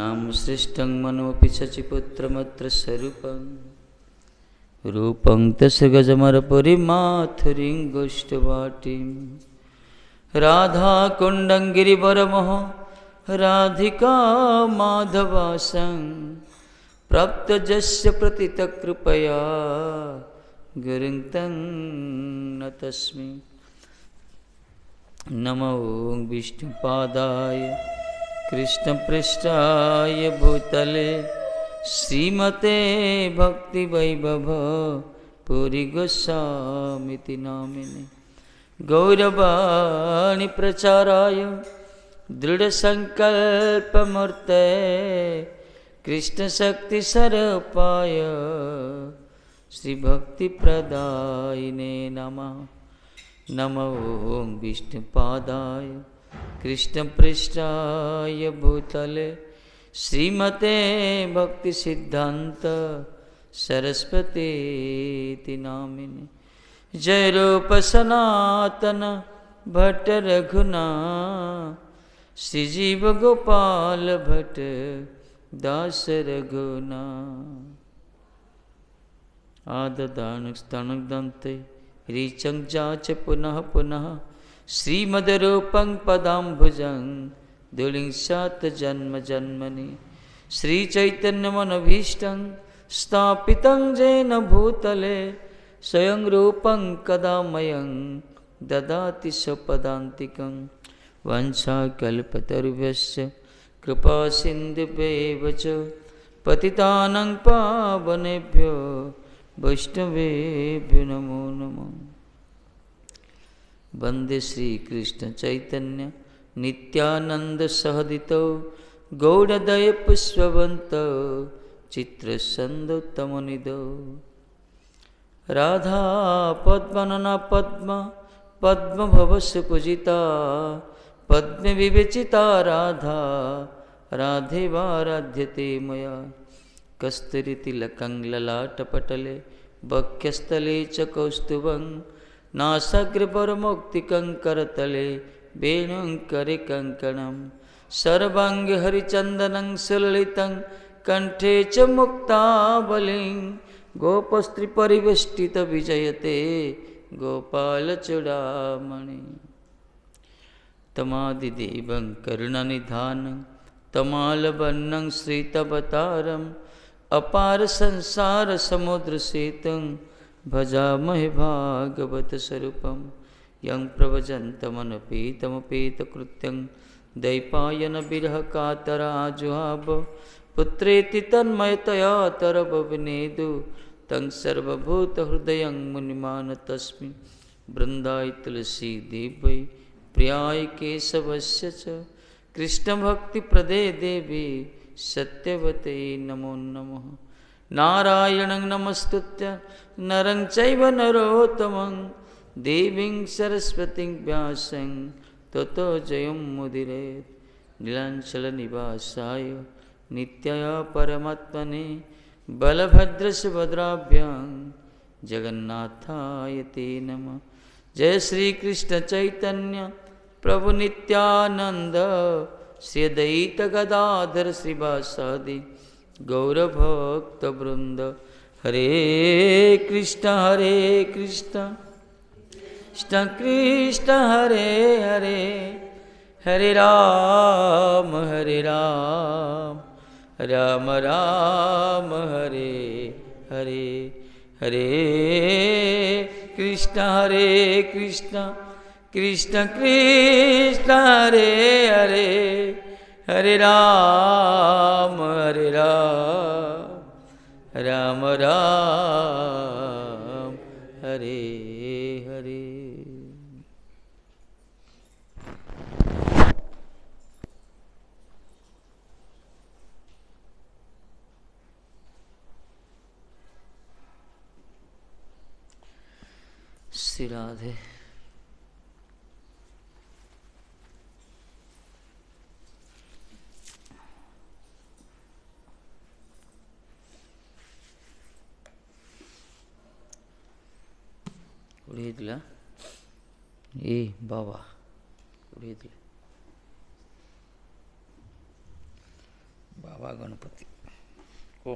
नाम सृष्टं मनोऽपि शचिपुत्रमत्र स्वरूपं रूपं तस्य गजमरपुरीमाथुरीं गोष्ठवाटीं राधाकुण्डं गिरिवरमः राधिका माधवासं प्राप्तजस्य प्रतितकृपया गुरुं तं नतस्मि। नमो विष्णुपादाय कृष्णपृष्ठाय भूतले श्रीमते भक्तिवैभव पुरी गोस्वामीति नामिने गौरवाणी प्रचाराय दृढ़संकल्पमूर्ते कृष्णशक्तिस्वरूपाय श्रीभक्तिप्रदायिने नमः। नमो विष्णुपादाय कृष्णपृष्ठाय भूतले श्रीमते भक्तिसिद्धान्त सरस्वतीति नामिने जय रूप सनातन भट्ट रघुनाथ श्रीजीव गोपाल भट्ट दास रघुनाथ आददानस्तनदन्ते ऋचं जाच पुनः पुनः श्रीमद्रूपं पदाम्बुजं दुलिंशात् जन्म जन्मनि श्रीचैतन्यमनभीष्टं स्थापितं येन भूतले स्वयं रूपं कदा मह्यं ददाति स्वपदान्तिकं वंशाकल्पतरुभ्यश्च कृपासिन्धुभ्येव च पतितानां पावनेभ्यो वैष्णवेभ्यो नमो नमः। वंदे श्रीकृष्ण चैतन्य नित्यानंद सहदितो गौड़दय पुष्पवंत चित्रसंदोत्तमनिधो राधा पद्मनना पद्म पद्म भवस्य पूजिता पद्मे विवेचिता राधा राधेवाराध्यते मया कस्तूरितिलकं ललाटपटले वक्षस्थले च कौस्तुभं नासाग्रपरमौक्तिकं करतले वेणुं करे कङ्कणं सर्वाङ्गे हरिचन्दनं सुललितं कण्ठे च मुक्तावलिं गोपस्त्रीपरिवेष्टितविजयते गोपालचूडामणि तमादिदेवं करुणनिधानं तमालवर्णं श्रीतवतारम् अपार संसार समुद्र सेतुं भजामहे भागवत स्वरूपं यं प्रव्रजन्तमनपेतमपेतकृत्यं दैपायन विरह कातराजुहाव पुत्रेति तन्मयतया तरवविनेदु तं सर्वभूतहृदयं मुनिमानतस्मि वृन्दाय तुलसीदेवै प्रियाय केशवस्य च कृष्णभक्तिप्रदे देवी सत्यवते नमो नमः। नारायणं नमस्कृत्य नरं चैव नरोत्तमं देवीं सरस्वतीं व्यासं ततो जयं मुदीरयेत्। नीलाचलनिवासाय नित्याय परमात्मने बलभद्रसुभद्राभ्यां जगन्नाथाय ते नमः। जय श्री कृष्ण चैतन्य प्रभु नित्यानंद श्री अद्वैत गदाधर श्रीवासादि गौरभक्तवृंद हरे कृष्ण कृष्ण कृष्ण हरे हरे हरे राम राम राम हरे हरे हरे कृष्ण कृष्ण कृष्ण कृष्ण हरे हरे हरे राम राम राम हरे हरे। श्री राधे। उड़िए दिला ए बाबा उड़िए दिला बाबा गणपति ओ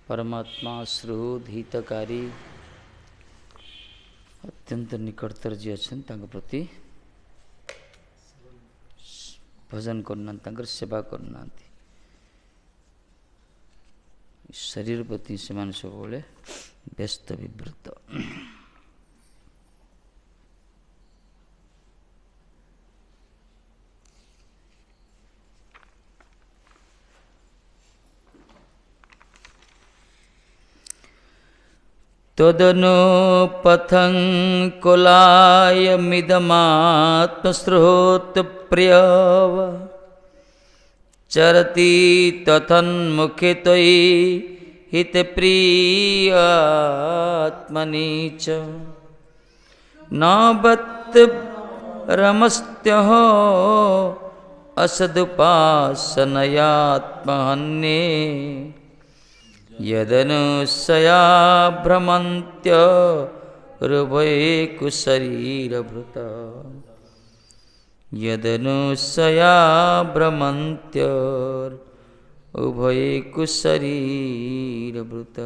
परमात्मा सुहृद हितकारी अत्यंत निकटतर जी अच्छा प्रति भजन करना सेवा करना शरीर प्रति से सब व्यस्त विव्रत तदनु पथं कुलाय मिदमात्मस्रोत प्रियव चरति तथन्मुखे त्वयि हितप्रियात्मनि च न बत् रमस्त्यहो असदुपासनयात्महन्ये यदनुसया भ्रमन्त्य रुभयकुशरीरभृत यदनुसया भ्रमन्त्य उभयकुशरीरभृत।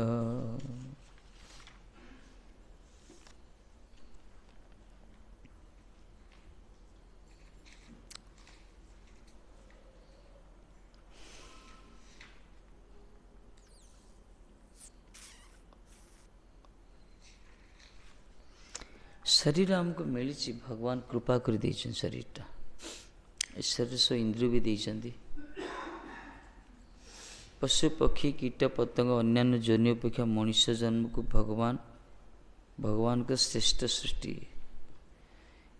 शरीर हमको मिली भगवान कृपा कर देछन शरीरटा शरीर सो इंद्रिय भी देछन्ति पशु पक्षी कीट पतंग अन्यान्य जन्य अपेक्षा मनुष्य जन्म को भगवान का श्रेष्ठ सृष्टि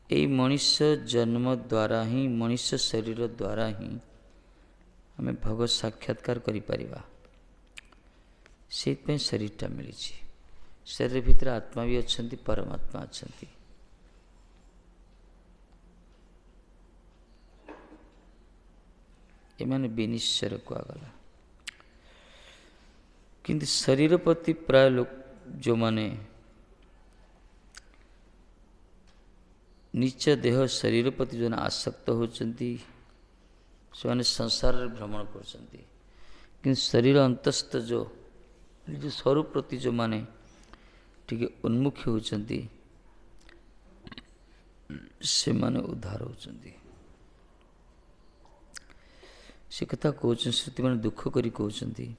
यही मनुष्य जन्म द्वारा ही मनुष्य शरीर द्वारा ही हमें भगवत साक्षात्कार करि परिबा से शरीरटा मिली शरीर भितर आत्मा भी अच्छा परमात्मा अच्छा एमाने विनिश्चर कुआगला किंतु शरीर प्रति प्राय लोग जो माने निच देह शरीर प्रति जो आसक्त होचंती से संसार भ्रमण करचंती किंतु शरीर अंतस्थ जो निज स्वरूप प्रति जो माने टिके उन्मुखी होचंती से माने उद्धार होचंती से कथा कहते श्रुति मान दुख करी कहते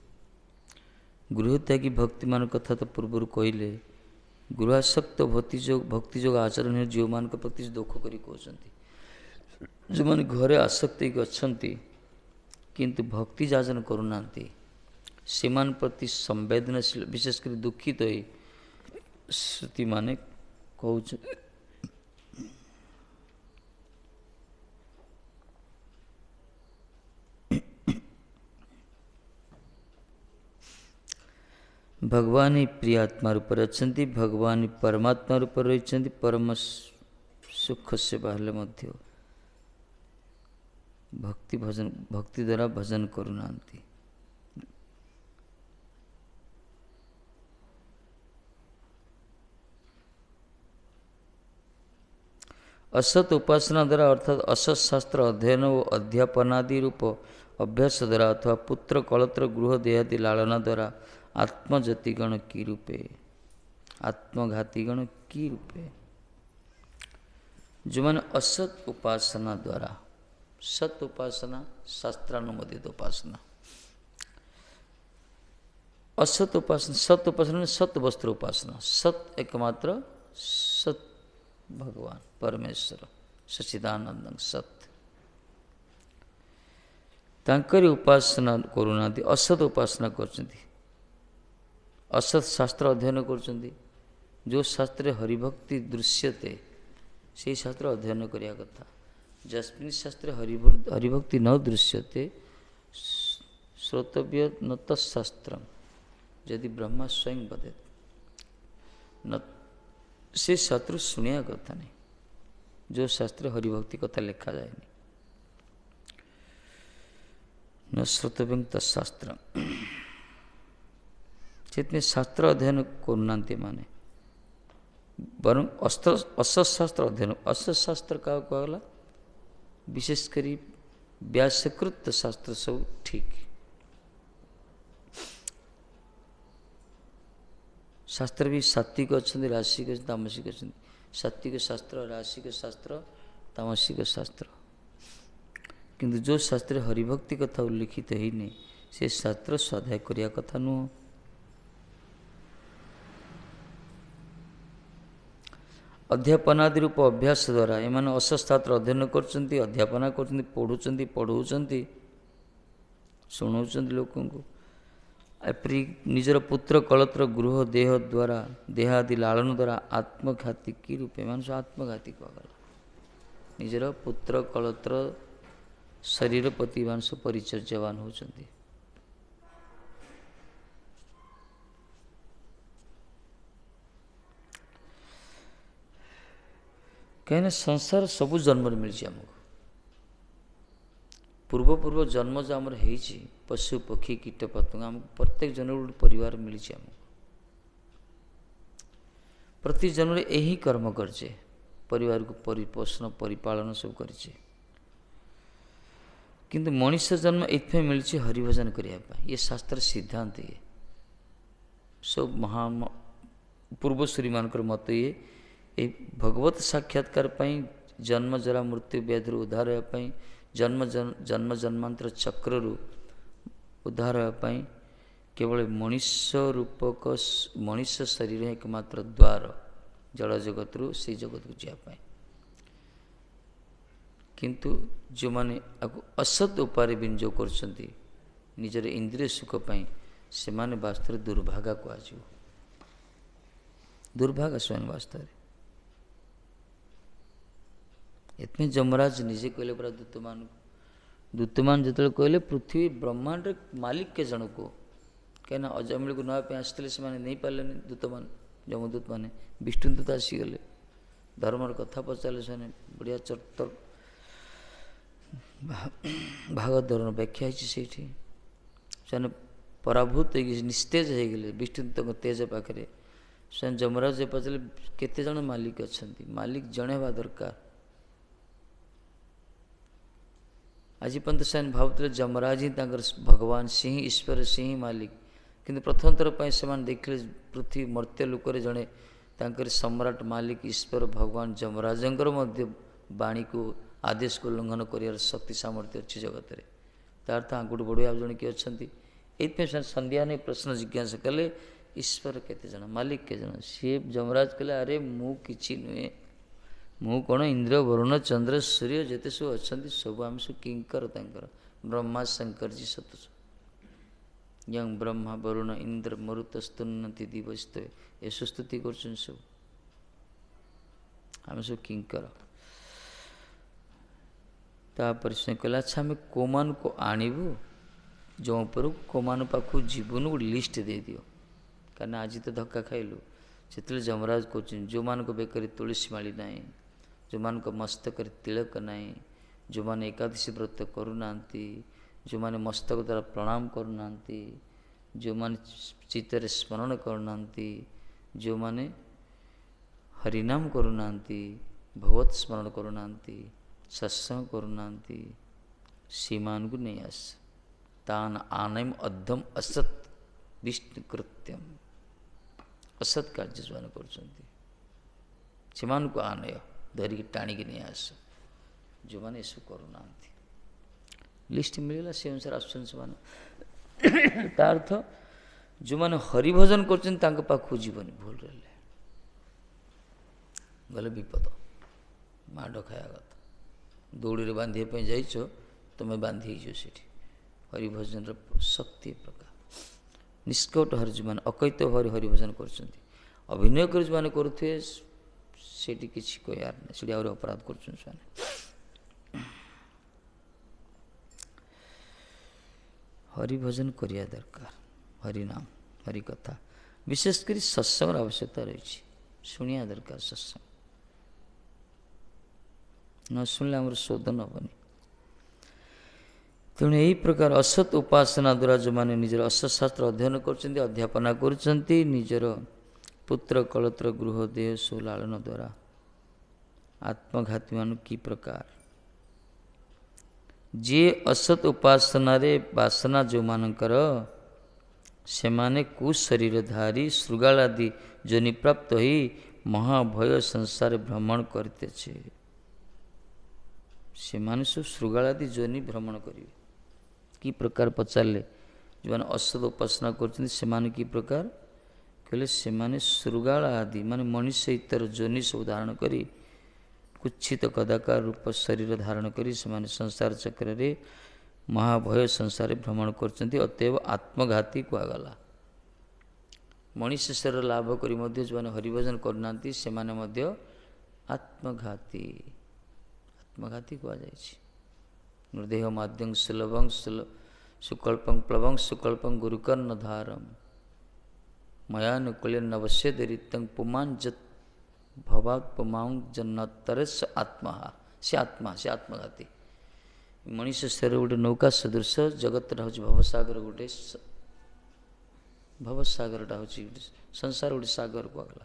गृह त्यागी भक्ति मान कथा तो पूर्वर कहले गृहासक्त भक्ति जोग आचरण जीव मान प्रति दुख करी कहते जो मैंने घरे आसक्त अच्छा किंतु भक्ति जाचन करूना से प्रति संवेदनशील विशेषकर दुखित तो श्रुति माने कहते भगवान ही प्रियात्मा रूप अच्छा भगवान ही परमात्मा रूप रही परम सुख से बाहर मध्य ଭକ୍ତି ଦ୍ୱାରା ଭଜନ କରୁନାହାନ୍ତି। असत उपासना द्वारा अर्थात असत शास्त्र अध्ययन व अध्यापनादि रूप अभ्यास द्वारा अथवा पुत्र कलत्र गृह देहादि लालना द्वारा आत्मजतिगण की रूपे आत्मघातीगण की रूपे जो मैंने असत उपासना द्वारा सत उपासना शास्त्रानुमोदित उपासना असत उपासना सत उपासना सत वस्त्र उपासना सत एकमात्र सत भगवान परमेश्वर सच्चिदानंद सत तांकरी उपासना करूना असत उपासना करछन्ति असत शास्त्र अध्ययन करछन्ति जो शास्त्र हरिभक्ति दृश्यते से शास्त्र अध्ययन करिया कथा जस्मिन् शास्त्र हरिभक्ति न दृश्यते श्रोतव्य न तत्शास्त्र यदि ब्रह्मा स्वयं वदे न से शास्त्र शुणिया कथा नहीं जो शास्त्र हरिभक्ति कथा लिखा जाए न श्रोतव्य तत्शास्त्र जितने शास्त्र अध्ययन करना माने बरं असशास्त्र अध्ययन असशास्त्र का कहला विशेषकर व्यासकृत शास्त्र सब ठीक शास्त्र भी सात्विक अच्छा राशिक तामसिक अच्छा सात्विक शास्त्र राशिक शास्त्र तामसिक शास्त्र किंतु जो शास्त्र हरिभक्ति कथा उल्लिखित ही नहीं से शास्त्र स्वाध्याय करिया कथा नुह अध्यापनादि रूप अभ्यास द्वारा एमान असशास्त्र अध्ययन करछन्ति अध्यापना करछन्ति पढ़ुछन्ति पढ़ौछन्ति सुनाउछन्ति लोकन को एपरि निजर पुत्र कलत्र गृह देह द्वारा देहादि लालन द्वारा आत्मघाती की रूपे मान आत्मघाती कहगला निजर पुत्र कलत्र शरीर प्रति मानस परिचर्यवान होछन्ति कहीं संसार सबु जन्म मिली आमको पूर्व पूर्व जन्म जो आमर है पशु पक्षी कीट पतंग आमको प्रत्येक जन्म गोटे परिवार मिली आमको प्रति जन्म यही कर्म करछे परिवार को परिपोषण परिपालन सब करछे किंतु मनुष्य जन्म इतने मिली हरिभजन करने ये शास्त्र सिद्धांत ये सब महा पूर्वश्री मानकर मत ये भगवत साक्षात्कार जन्म जरा मृत्यु व्याधि उद्धार होगापी जन्म जन्मांतर चक्र उद्धार होगापी केवल मनुष्य रूपक मनुष्य शरीर एकमात्र द्वार जड़ जगत रू से जगत को जावाई किंतु जो माने असत उपाय विनियोग करछन्ति निजर इंद्रिय सुख पाई से माने वास्तव दुर्भागा को आज दुर्भागा स्वयं वास्तव इतने जमराज निजे कहले पूरा दूतमान जो कहले पृथ्वी ब्रह्मांड मालिक के जन को कहीं अजमिल को नवा आसते से नहीं पारे दूतमान जमदूत मैंने विष्णुदूत आसीगले धर्मर कथा पचारे से बढ़िया चर्तर भागवत धर्म व्याख्या से पराभूत निस्तेज हो गले विष्णुदूत तेज पाखे स्वयं जमराज पचारे केते जन मालिक अच्छा मालिक जड़े हवा दरकार आज पर्यंत से भावुले जमराज ही भगवान सिंह ईश्वर सिंह मालिक किंतु प्रथम थर पर से देखले पृथ्वी मर्त्य लोक जड़े सम्राट मालिक ईश्वर भगवान जमराजंकर वाणी को आदेश को उल्लंघन कर शक्ति सामर्थ्य अच्छी जगत में तार्थ आगुट बढ़िया आप जन किए अच्छा ये संध्या नहीं प्रश्न जिज्ञासा कले ईश्वर केते जन मालिक के जन सी जमराज कहले अरे मु किछि नुहे मु कौन इंद्र वरुण चंद्र सूर्य जिते सब अच्छा सब आम सब किंकर ब्रह्मा शंकर जी सत यं ब्रह्मा वरुण इंद्र मरुत स्तुन्नति दिवस्त ये स्तुति कर सब आम सब किंकर तापर से कहला अच्छा आम कोमान को आणबू जो पर कोमान पाखु जीवन गोटे लिस्ट दे दियो कारण आज तो धक्का खाइलु से जमराज कहते जो मान बेकर तुलसी माली ना जो मान मस्तक तिलक ना जो माने एकादशी व्रत करूना, जो माने मस्तक द्वारा प्रणाम करूना, जो माने चित्तर स्मरण करूना, जो माने हरिनाम करूना, भगवत स्मरण करूना, सत्संग करूना, सीमान को नहीं आस तान आनयम अद्धम असत विष्णु कृत्यम। असत कार्य जो कर आनय धरिकी टाणिकी नहीं आस जो मैंने ये करूना। लिस्ट मिलला से अनुसार आसुन से अर्थ जो मैंने हरिभजन कर जीवन भूल रहे गले विपद माड़ खाया कथा दौड़ी बांधे जाइच तुम बांधी से हरिभजन शक्ति प्रकार निष्कट हरि जो मैंने अकैत हरि हरिभजन कर अभिनय कर जो मैंने करुवे से किसी कहर ना से अपराध कर हरिभजन करिया दरकार हरिनाम हरि कथा विशेषकर सत्संग आवश्यकता रही शुणिया दरकार सत्संग न शुणिले आम शोधन हेनी तेणु यही प्रकार असत उपासना द्वारा जो मैंने निजर असत शास्त्र अध्ययन कर अध्यापना कर निजर पुत्र कलत्र गृह देह सो लालन द्वारा आत्मघाती मान की प्रकार जे असत उपासना रे वासना जो मानकर से माने कुशरीरधारी शृगालादि जोनि प्राप्त ही महाभय संसार भ्रमण करते से माने सब शृगालादि जोनि भ्रमण करेंगे कि प्रकार पचारे जो मैंने असत उपासना कर कि प्रकार कहले से माने शृगाल आदि माने मनुष्य इतर जोनि सब धारण करी कुच्छित कदाकार रूप शरीर धारण करी से माने संसार चक्र रे महाभय संसार भ्रमण करचंती अतएव आत्मघाती कहगला मनुष्य शरीर लाभ करी मध्य जो मैंने हरिभजन करना से माने मध्य आत्मघाती आत्मघाती कह नृदेह माध्यम सुलभं सुकल्पं प्लवं सुकल्पं गुरुकर्ण धारम मयानुकूल्य नवश्य दरितं पुमान जत भवात पुमांग जन्नतरस आत्मा से आत्मघाती मनुष्य शरीर गोटे नौका सदृश जगत भवसागर गोटे भवसागरटा हूँ संसार गोटे सागर कहला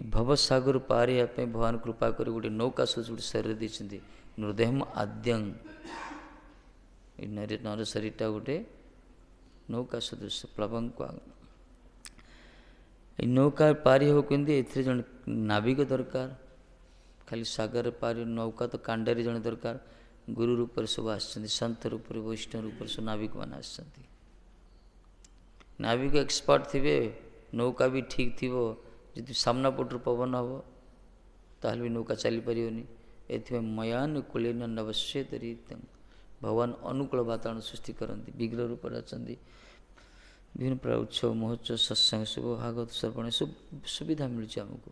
भवसागर पार भगवान कृपा कर गोटे नौका सदृश गोटे शरीर देते नृदेहम आद्यं नर शरीरटा गोटे नौका सदृश प्लवंग कहला नौका पारि हो कमी जन नाविक दरकार खाली सागर पारि नौका तो कांडारी जन दरकार गुरु रूप सब आसंत रूप वैष्णव रूप सब नाविक मान नाविक एक्सपर्ट थे नौका भी ठीक थी जी सामना पटर पवन हम ताल भी नौका चली पारनी ए मयानुकूल नवश्य तरी भगवान अनुकूल वातावरण सृष्टि करती विग्रह रूप अच्छा विभिन्न प्रकार उत्सव महोत्सव सत्संग शुभ भागवत श्रवण सब सुविधा मिलूँ आमको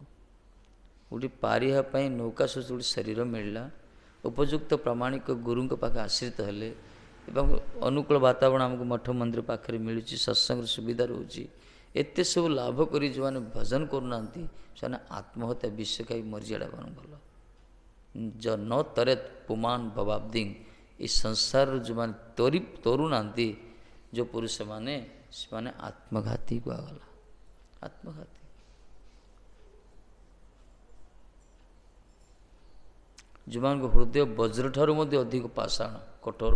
गोटे पारिहापाई नौका सहित गोटे शरीर मिलला उपयुक्त प्रामाणिक गुरु पाखे आश्रित हेले अनुकूल वातावरण आमको मठ मंदिर पाखे मिलूँ सत्संग सुविधा रोचे एत सब लाभ कर जो मैंने भजन करूना से आत्महत्या विषय खाई मरीजाड़ा बन भल ज न तरेत पुमान भवाब्दी इस संसार जो मैंने तरुना जो पुरुष माने माने आत्मघाती कहगला आत्मघाती जो मान हृदय वज्र ठारू अधिक पाषाण कठोर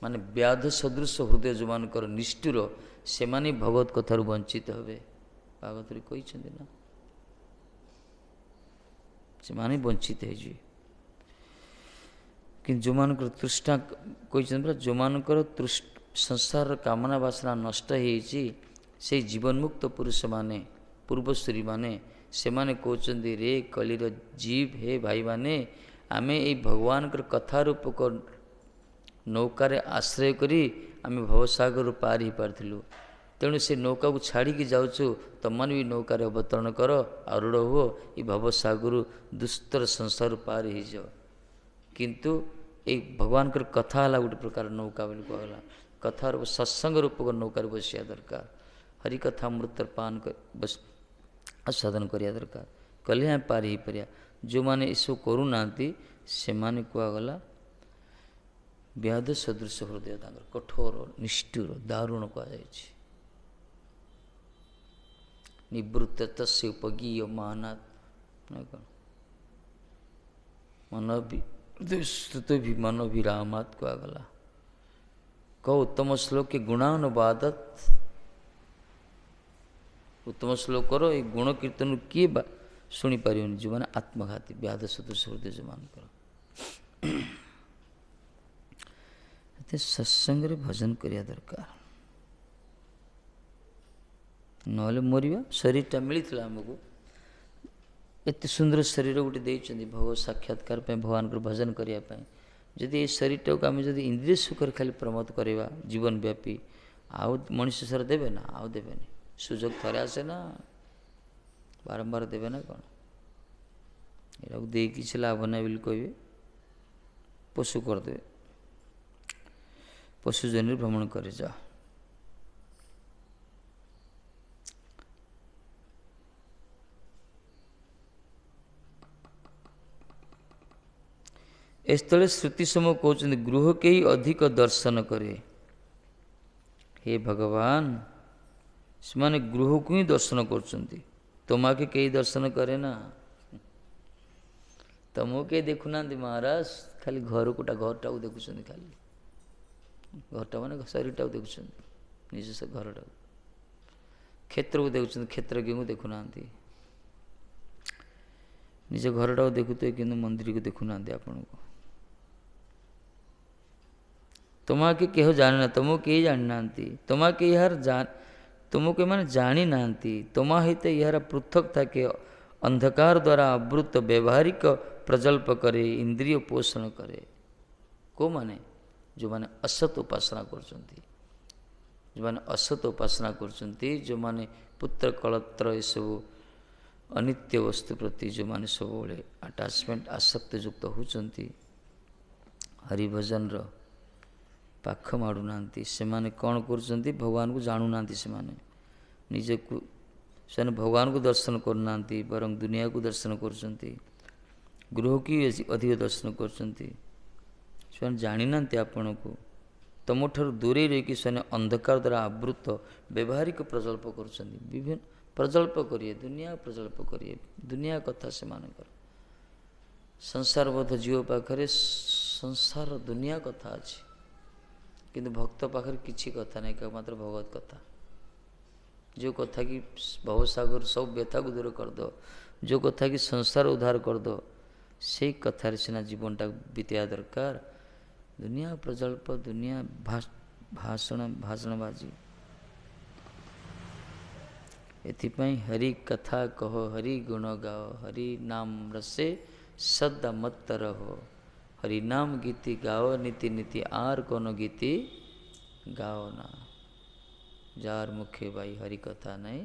माने व्याध सदृश हृदय जो मान निष्ठुर से माने भगवत कथार वंचित हे भागवत कहते ना से माने वंचित है कि जो मान तृष्णा कहते जो मान संसार कामना वासना नष्ट से जीवन मुक्त पुरुष माने पूर्वश्री माने से माने कहते रे कलिर जीव हे भाई माने आमे ये भगवान कथा रूप को नौकार आश्रय करी आमे भवसागर पार ही पार्थलु तेणु से नौका को छाड़ी जाऊँ तुम भी नौकार अवतरण कर आरूढ़ हो ये भवसागर दुस्तर संसार पार ही जाओ किंतु ये भगवान कथा है गोटे प्रकार नौका बोली कहला कथार सत्संग रूप नौकार बसिया दरकार हरिकथा मृतर पान कर बस आस्वादन करिया दरकार कले हाँ पार ही पारिया जो माने इसो करूना से माने कहगला ବ୍ୟାଧ ସଦୃଶ ହୃଦୟ ତାଙ୍କର, କଠୋର ନିଷ୍ଠୁର ଦାରୁଣ କୁହାଯାଇଛି। ନିବୃତ୍ତ ତସ୍ୟ ଉପଗୀୟ ମହାନାଥ କ'ଣ ମନୋଭିରାମାତ କୁହାଗଲା। କହ ଉତ୍ତମ ଶ୍ଲୋକେ ଗୁଣାନୁବାଦତ, ଉତ୍ତମ ଶ୍ଲୋକର ଏଇ ଗୁଣ କୀର୍ତ୍ତନ କିଏ ବା ଶୁଣିପାରିବନି? ଯେଉଁମାନେ ଆତ୍ମଘାତୀ, ବ୍ୟାଧ ସଦୃଶ ହୃଦୟ ଯେଉଁମାନଙ୍କର। ଏତେ ସତ୍ସଙ୍ଗରେ ଭଜନ କରିବା ଦରକାର, ନହେଲେ ମରିବା। ଶରୀରଟା ମିଳିଥିଲା ଆମକୁ, ଏତେ ସୁନ୍ଦର ଶରୀର ଗୋଟେ ଦେଇଛନ୍ତି ଭଗବତ ସାକ୍ଷାତକାର ପାଇଁ, ଭଗବାନଙ୍କର ଭଜନ କରିବା ପାଇଁ। ଯଦି ଏଇ ଶରୀରଟାକୁ ଆମେ ଯଦି ଇନ୍ଦ୍ରିୟ ସୁଖରେ ଖାଲି ପ୍ରମୋଦ କରିବା ଜୀବନ ବ୍ୟାପୀ, ଆଉ ମଣିଷ ସାର ଦେବେ ନା? ଆଉ ଦେବେନି। ସୁଯୋଗ ଥରେ ଆସେ ନା, ବାରମ୍ବାର ଦେବେ ନା କ'ଣ? ଏଟାକୁ ଦେଇ କିଛି ଲାଭ ନାହିଁ ବୋଲି କହିବେ, ପଶୁ କରିଦେବେ। ପଶୁ ଜନରେ ଭ୍ରମଣ କରି ଯାଅ। ଏସ୍ଥଳେ ଶ୍ରୁତି ସମ କହୁଛନ୍ତି, ଗୃହ କେହି ଅଧିକ ଦର୍ଶନ କରେ। ହେ ଭଗବାନ, ସେମାନେ ଗୃହକୁ ହିଁ ଦର୍ଶନ କରୁଛନ୍ତି, ତମାକେ କେହି ଦର୍ଶନ କରେ ନା। ତମକୁ କେହି ଦେଖୁନାହାନ୍ତି ମହାରାଜ, ଖାଲି ଘରଟାକୁ ଦେଖୁଛନ୍ତି। ଖାଲି ଘରଟା ମାନେ ଶରୀରଟାକୁ ଦେଖୁଛନ୍ତି, ନିଜ ଘରଟାକୁ। କ୍ଷେତ୍ରକୁ ଦେଖୁଛନ୍ତି, କ୍ଷେତ୍ରଜ୍ଞଙ୍କୁ ଦେଖୁନାହାନ୍ତି। ନିଜ ଘରଟାକୁ ଦେଖୁଥିବେ କିନ୍ତୁ ମନ୍ଦିରକୁ ଦେଖୁନାହାନ୍ତି ଆପଣଙ୍କୁ। ତମାକେ କେହ ଜାଣିନା, ତମକୁ କେହି ଜାଣିନାହାନ୍ତି। ତୁମକୁ ଏମାନେ ଜାଣିନାହାନ୍ତି। ତମାହିତ ଏହାର ପୃଥକ ଥାକେ ଅନ୍ଧକାର ଦ୍ୱାରା ଆବୃତ ବ୍ୟବହାରିକ ପ୍ରଜଳ୍ପ କରେ, ଇନ୍ଦ୍ରିୟ ପୋଷଣ କରେ। କେଉଁମାନେ? ଯେଉଁମାନେ ଅସତ ଉପାସନା କରୁଛନ୍ତି, ଯେଉଁମାନେ ଅସତ ଉପାସନା କରୁଛନ୍ତି, ଯେଉଁମାନେ ପୁତ୍ର କଳତ୍ର ଏସବୁ ଅନିତ୍ୟ ବସ୍ତୁ ପ୍ରତି ଯେଉଁମାନେ ସବୁବେଳେ ଆଟାଚମେଣ୍ଟ ଆସକ୍ତିଯୁକ୍ତ ହେଉଛନ୍ତି, ହରିଭଜନର ପାଖ ମାଡ଼ୁନାହାନ୍ତି, ସେମାନେ କ'ଣ କରୁଛନ୍ତି? ଭଗବାନଙ୍କୁ ଜାଣୁନାହାନ୍ତି। ସେମାନେ ଭଗବାନଙ୍କୁ ଦର୍ଶନ କରୁନାହାନ୍ତି, ବରଂ ଦୁନିଆକୁ ଦର୍ଶନ କରୁଛନ୍ତି, ଗୃହକୁ ଅଧିକ ଦର୍ଶନ କରୁଛନ୍ତି। ସେମାନେ ଜାଣିନାହାନ୍ତି ଆପଣଙ୍କୁ। ତମଠାରୁ ଦୂରେଇ ରହିକି ସେମାନେ ଅନ୍ଧକାର ଦ୍ୱାରା ଆବୃତ ବ୍ୟବହାରିକ ପ୍ରଜଳ୍ପ କରୁଛନ୍ତି। ବିଭିନ୍ନ ପ୍ରଜଳ୍ପ କରିବେ, ଦୁନିଆ ପ୍ରଜଳ୍ପ କରିବେ, ଦୁନିଆ କଥା ସେମାନଙ୍କର। ସଂସାରବଦ୍ଧ ଜୀବ ପାଖରେ ସଂସାର ଦୁନିଆ କଥା ଅଛି, କିନ୍ତୁ ଭକ୍ତ ପାଖରେ କିଛି କଥା ନାହିଁ, ମାତ୍ର ଭଗବତ କଥା। ଯେଉଁ କଥା କି ଭବସାଗର ସବୁ ବ୍ୟଥାକୁ ଦୂର କରିଦେବ, ଯେଉଁ କଥା କି ସଂସାର ଉଦ୍ଧାର କରିଦେବ, ସେଇ କଥାରେ ସିନା ଜୀବନଟା ବିତେଇବା ଦରକାର। ଦୁନିଆ ପ୍ରଜଳ୍ପ, ଦୁନିଆ ଭାଷଣବାଜି। ଏଥିପାଇଁ ହରି କଥା କହ, ହରି ଗୁଣ ଗାଅ, ହରି ନାମ ରସେ ସଦା ମତ୍ତ ରହ। ହରି ନାମ ଗୀତି ଗାओ নীতি নীতি, আর কোন গীতি গাও না। যার মুখে ভাই হরি কথা নাই,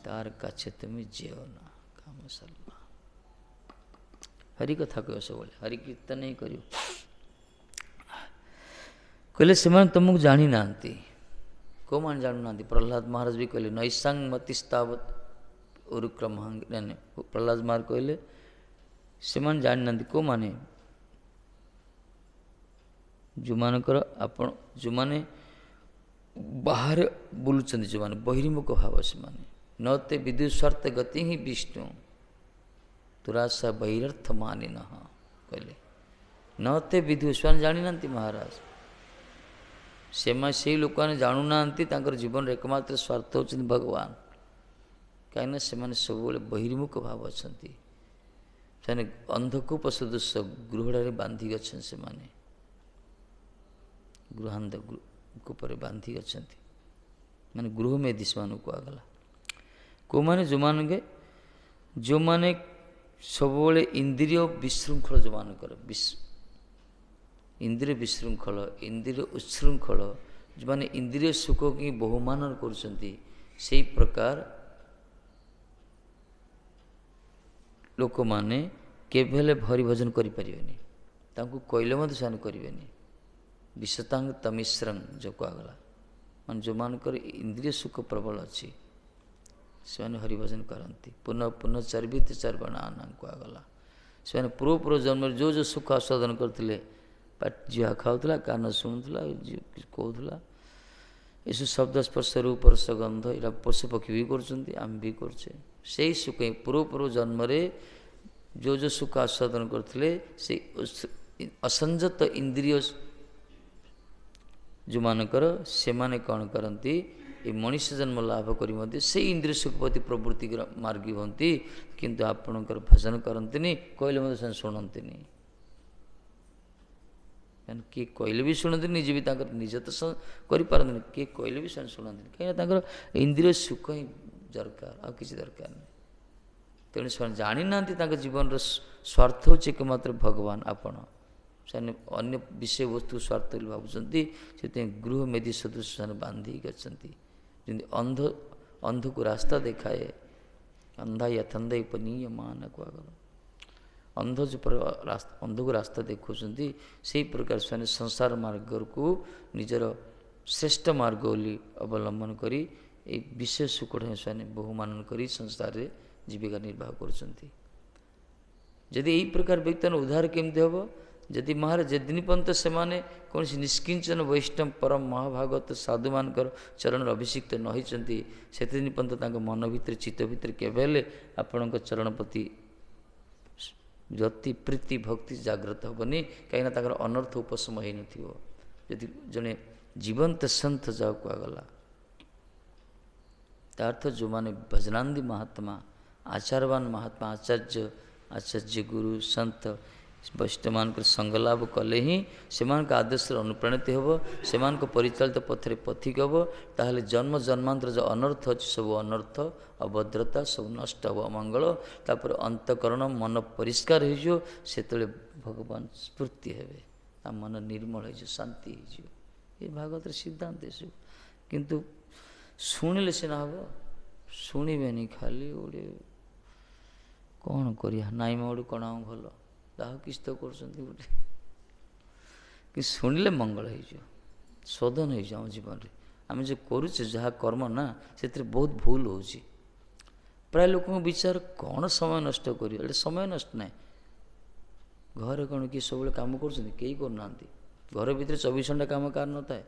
তার কাছে তুমি যেও না। কাম সରିଲା। ହରି କଥା କହିବ ସବୁବେଳେ, ହରି କୀର୍ତ୍ତନ ହିଁ କରିବ। କହିଲେ ସେମାନେ ତମକୁ ଜାଣିନାହାନ୍ତି। କେଉଁମାନେ ଜାଣୁନାହାନ୍ତି? ପ୍ରହ୍ଲାଦ ମହାରାଜ ବି କହିଲେ, ନୈସାଙ୍ଗ ମତିସ୍ତାବତ ଉରୁକ୍ରମାଙ୍ଗ। ପ୍ରହ୍ଲାଦ ମହାରାଜ କହିଲେ ସେମାନେ ଜାଣିନାହାନ୍ତି। କେଉଁମାନେ? ଯେଉଁମାନେ ବାହାରେ ବୁଲୁଛନ୍ତି, ଯେଉଁମାନେ ବହିର୍ମୁଖ ଭାବ, ସେମାନେ ନତେ ବିଦୁସ୍ୱାର୍ଥ ଗତି ହିଁ ବିଷ୍ଣୁ ତୁରାସା ବୈରର୍ଥ ମାନିନ। କହିଲେ ନତେ ବିଦୁ, ସେମାନେ ଜାଣିନାହାନ୍ତି ମହାରାଜ। ସେଇ ଲୋକମାନେ ଜାଣୁନାହାନ୍ତି ତାଙ୍କର ଜୀବନର ଏକମାତ୍ର ସ୍ୱାର୍ଥ ହେଉଛନ୍ତି ଭଗବାନ। କାହିଁକିନା ସେମାନେ ସବୁବେଳେ ବହିର୍ମୁଖ ଭାବ ଅଛନ୍ତି। ସେମାନେ ଅନ୍ଧକୂପ ସଦୃଶ ଗୃହରେ ବାନ୍ଧିକି ଅଛନ୍ତି। ସେମାନେ ଗୃହାନ୍ଧ କୂପରେ ବାନ୍ଧିକି ଅଛନ୍ତି, ମାନେ ଗୃହମେଧି ସେମାନଙ୍କୁ କୁହାଗଲା। କେଉଁମାନେ? ଯେଉଁମାନେ ସବୁବେଳେ ଇନ୍ଦ୍ରିୟ ବିଶୃଙ୍ଖଳ, ଯେଉଁମାନଙ୍କର ଇନ୍ଦ୍ରିୟ ବିଶୃଙ୍ଖଳ, ଇନ୍ଦ୍ରିୟ ଉଚ୍ଛୃଙ୍ଖଳ, ଯେଉଁମାନେ ଇନ୍ଦ୍ରିୟ ସୁଖକୁ ହିଁ ବହୁମାନ କରୁଛନ୍ତି, ସେଇ ପ୍ରକାର ଲୋକମାନେ କେବେ ହେଲେ ହରିଭଜନ କରିପାରିବେନି। ତାଙ୍କୁ କହିଲେ ମଧ୍ୟ ସେମାନେ କରିବେନି। ବିଶତାଙ୍ଗ ତମିଶ୍ରଙ୍ଗ ଯେଉଁ କୁହାଗଲା, ମାନେ ଯେଉଁମାନଙ୍କର ଇନ୍ଦ୍ରିୟ ସୁଖ ପ୍ରବଳ ଅଛି, ସେମାନେ ହରିଭଜନ କରନ୍ତି। ପୁନଃ ଚର୍ବିତ ଚର୍ବଣାନ କୁହାଗଲା। ସେମାନେ ପୂର୍ବ ଜନ୍ମରେ ଯେଉଁ ସୁଖ ଆସ୍ୱାଦନ କରିଥିଲେ, ଜିଆ ଖାଉଥିଲା, କାନ ଶୁଣୁଥିଲା, କହୁଥିଲା। ଏସବୁ ଶବ୍ଦ ସ୍ପର୍ଶ ରୂପ ରସ ଗନ୍ଧ ଏଇଟା ପଶୁ ପକ୍ଷୀ ବି କରୁଛନ୍ତି, ଆମେ ବି କରୁଛେ। ସେଇ ସୁଖ ହିଁ ପୂର୍ବ ଜନ୍ମରେ ଯେଉଁ ସୁଖ ଆସ୍ୱାଦନ କରୁଥିଲେ, ସେଇ ଅସଂଯତ ଇନ୍ଦ୍ରିୟ ଯେଉଁମାନଙ୍କର, ସେମାନେ କ'ଣ କରନ୍ତି, ଏ ମଣିଷ ଜନ୍ମ ଲାଭ କରି ମଧ୍ୟ ସେଇ ଇନ୍ଦ୍ରିୟ ସୁଖ ପ୍ରତି ପ୍ରବୃତ୍ତି ମାର୍ଗୀ ହୁଅନ୍ତି, କିନ୍ତୁ ଆପଣଙ୍କର ଭଜନ କରନ୍ତିନି, କହିଲେ ମଧ୍ୟ ସେମାନେ ଶୁଣନ୍ତିନି। କିଏ କହିଲେ ବି ଶୁଣନ୍ତିନି, ନିଜେ ବି ତାଙ୍କର ନିଜେ ତ କରିପାରନ୍ତିନି, କିଏ କହିଲେ ବି ସେମାନେ ଶୁଣନ୍ତିନି। କାହିଁକିନା ତାଙ୍କର ଇନ୍ଦ୍ରିୟ ସୁଖ ହିଁ ଦରକାର, ଆଉ କିଛି ଦରକାର ନାହିଁ। ତେଣୁ ସେମାନେ ଜାଣିନାହାନ୍ତି ତାଙ୍କ ଜୀବନର ସ୍ୱାର୍ଥ ହେଉଛି ଏକମାତ୍ର ଭଗବାନ ଆପଣ। ସେମାନେ ଅନ୍ୟ ବିଷୟବସ୍ତୁ ସ୍ୱାର୍ଥ ବୋଲି ଭାବୁଛନ୍ତି, ସେଥିପାଇଁ ଗୃହ ମେଦି ସଦୃଶ ସେମାନେ ବାନ୍ଧିକି ଅଛନ୍ତି। ଯେମିତି ଅନ୍ଧକୁ ରାସ୍ତା ଦେଖାଏ, ଅନ୍ଧା ୟଥନ୍ଦ ଉପନୀୟ ମାନ କୁହାଗଲା। ଅନ୍ଧକୁ ରାସ୍ତା ଦେଖାଉଛନ୍ତି, ସେହି ପ୍ରକାର ସେମାନେ ସଂସାର ମାର୍ଗକୁ ନିଜର ଶ୍ରେଷ୍ଠ ମାର୍ଗ ବୋଲି ଅବଲମ୍ବନ କରି ଏହି ବିଶେଷ ସୁଖଟା ସେମାନେ ବହୁମାନ କରି ସଂସାରରେ ଜୀବିକା ନିର୍ବାହ କରୁଛନ୍ତି। ଯଦି ଏହି ପ୍ରକାର ବ୍ୟକ୍ତିର ଉଦ୍ଧାର କେମିତି ହେବ? ଯଦି ମହାରାଜ ଯେଦିନ ପର୍ଯ୍ୟନ୍ତ ସେମାନେ କୌଣସି ନିଷ୍କିଞ୍ଚନ ବୈଷ୍ଣବ ପରମ ମହାଭାଗବତ ସାଧୁମାନଙ୍କର ଚରଣରେ ଅଭିଷିକ୍ତ ନ ହୋଇଛନ୍ତି, ସେତେଦିନ ପର୍ଯ୍ୟନ୍ତ ତାଙ୍କ ମନ ଭିତରେ ଚିତ୍ତ ଭିତରେ କେବେ ହେଲେ ଆପଣଙ୍କ ଚରଣ ପ୍ରତି ଯତି ପ୍ରୀତି ଭକ୍ତି ଜାଗ୍ରତ ହେବନି, କାହିଁକିନା ତାଙ୍କର ଅନର୍ଥ ଉପଶମ ହୋଇନଥିବ। ଯଦି ଜଣେ ଜୀବନ୍ତ ସନ୍ଥ ଯାହା କୁହାଗଲା, ତା ଅର୍ଥ ଯେଉଁମାନେ ଭଜନାନ୍ଦି ମହାତ୍ମା, ଆଚାରବାନ ମହାତ୍ମା, ଆଚାର୍ଯ୍ୟ ଗୁରୁ ସନ୍ଥ ବୈଷ୍ଣବମାନଙ୍କର ସଙ୍ଗଲାଭ କଲେ ହିଁ ସେମାନଙ୍କ ଆଦର୍ଶରେ ଅନୁପ୍ରାଣିତ ହେବ, ସେମାନଙ୍କ ପରିଚାଳିତ ପଥରେ ପଥିକ ହେବ। ତାହେଲେ ଜନ୍ମ ଜନ୍ମାନ୍ତର ଯେଉଁ ଅନର୍ଥ ଅଛି, ସବୁ ଅନର୍ଥ ଅଭଦ୍ରତା ସବୁ ନଷ୍ଟ ହେବ, ଅମଙ୍ଗଳ। ତାପରେ ଅନ୍ତଃକରଣ ମନ ପରିଷ୍କାର ହୋଇଯିବ, ସେତେବେଳେ ଭଗବାନ ସ୍ଫୂର୍ତ୍ତି ହେବେ, ତା ମନ ନିର୍ମଳ ହୋଇଯିବ, ଶାନ୍ତି ହୋଇଯିବ। ଏ ଭାଗବତର ସିଦ୍ଧାନ୍ତ ଏସବୁ। କିନ୍ତୁ ଶୁଣିଲେ ସିନା ହେବ, ଶୁଣିବେନି, ଖାଲି ଗୋଟେ କ'ଣ କରିବା, ନାଇଁ ମ ଗୋଟେ କ'ଣ ଭଲ, ଯାହା କିଛି ତ କରୁଛନ୍ତି ଗୋଟେ। କିନ୍ତୁ ଶୁଣିଲେ ମଙ୍ଗଳ ହେଇଯିବ, ଶୋଧନ ହେଇଯିବ ଆମ ଜୀବନରେ। ଆମେ ଯେଉଁ କରୁଛେ ଯାହା କର୍ମ ନା, ସେଥିରେ ବହୁତ ଭୁଲ ହେଉଛି। ପ୍ରାୟ ଲୋକଙ୍କ ବିଚାର କ'ଣ ସମୟ ନଷ୍ଟ କରିବ, ଏଇଟା ସମୟ ନଷ୍ଟ ନାହିଁ। ଘରେ କ'ଣ କିଏ ସବୁବେଳେ କାମ କରୁଛନ୍ତି? କେହି କରୁନାହାନ୍ତି। ଘର ଭିତରେ 24 ଘଣ୍ଟା କାମ କାର ନଥାଏ?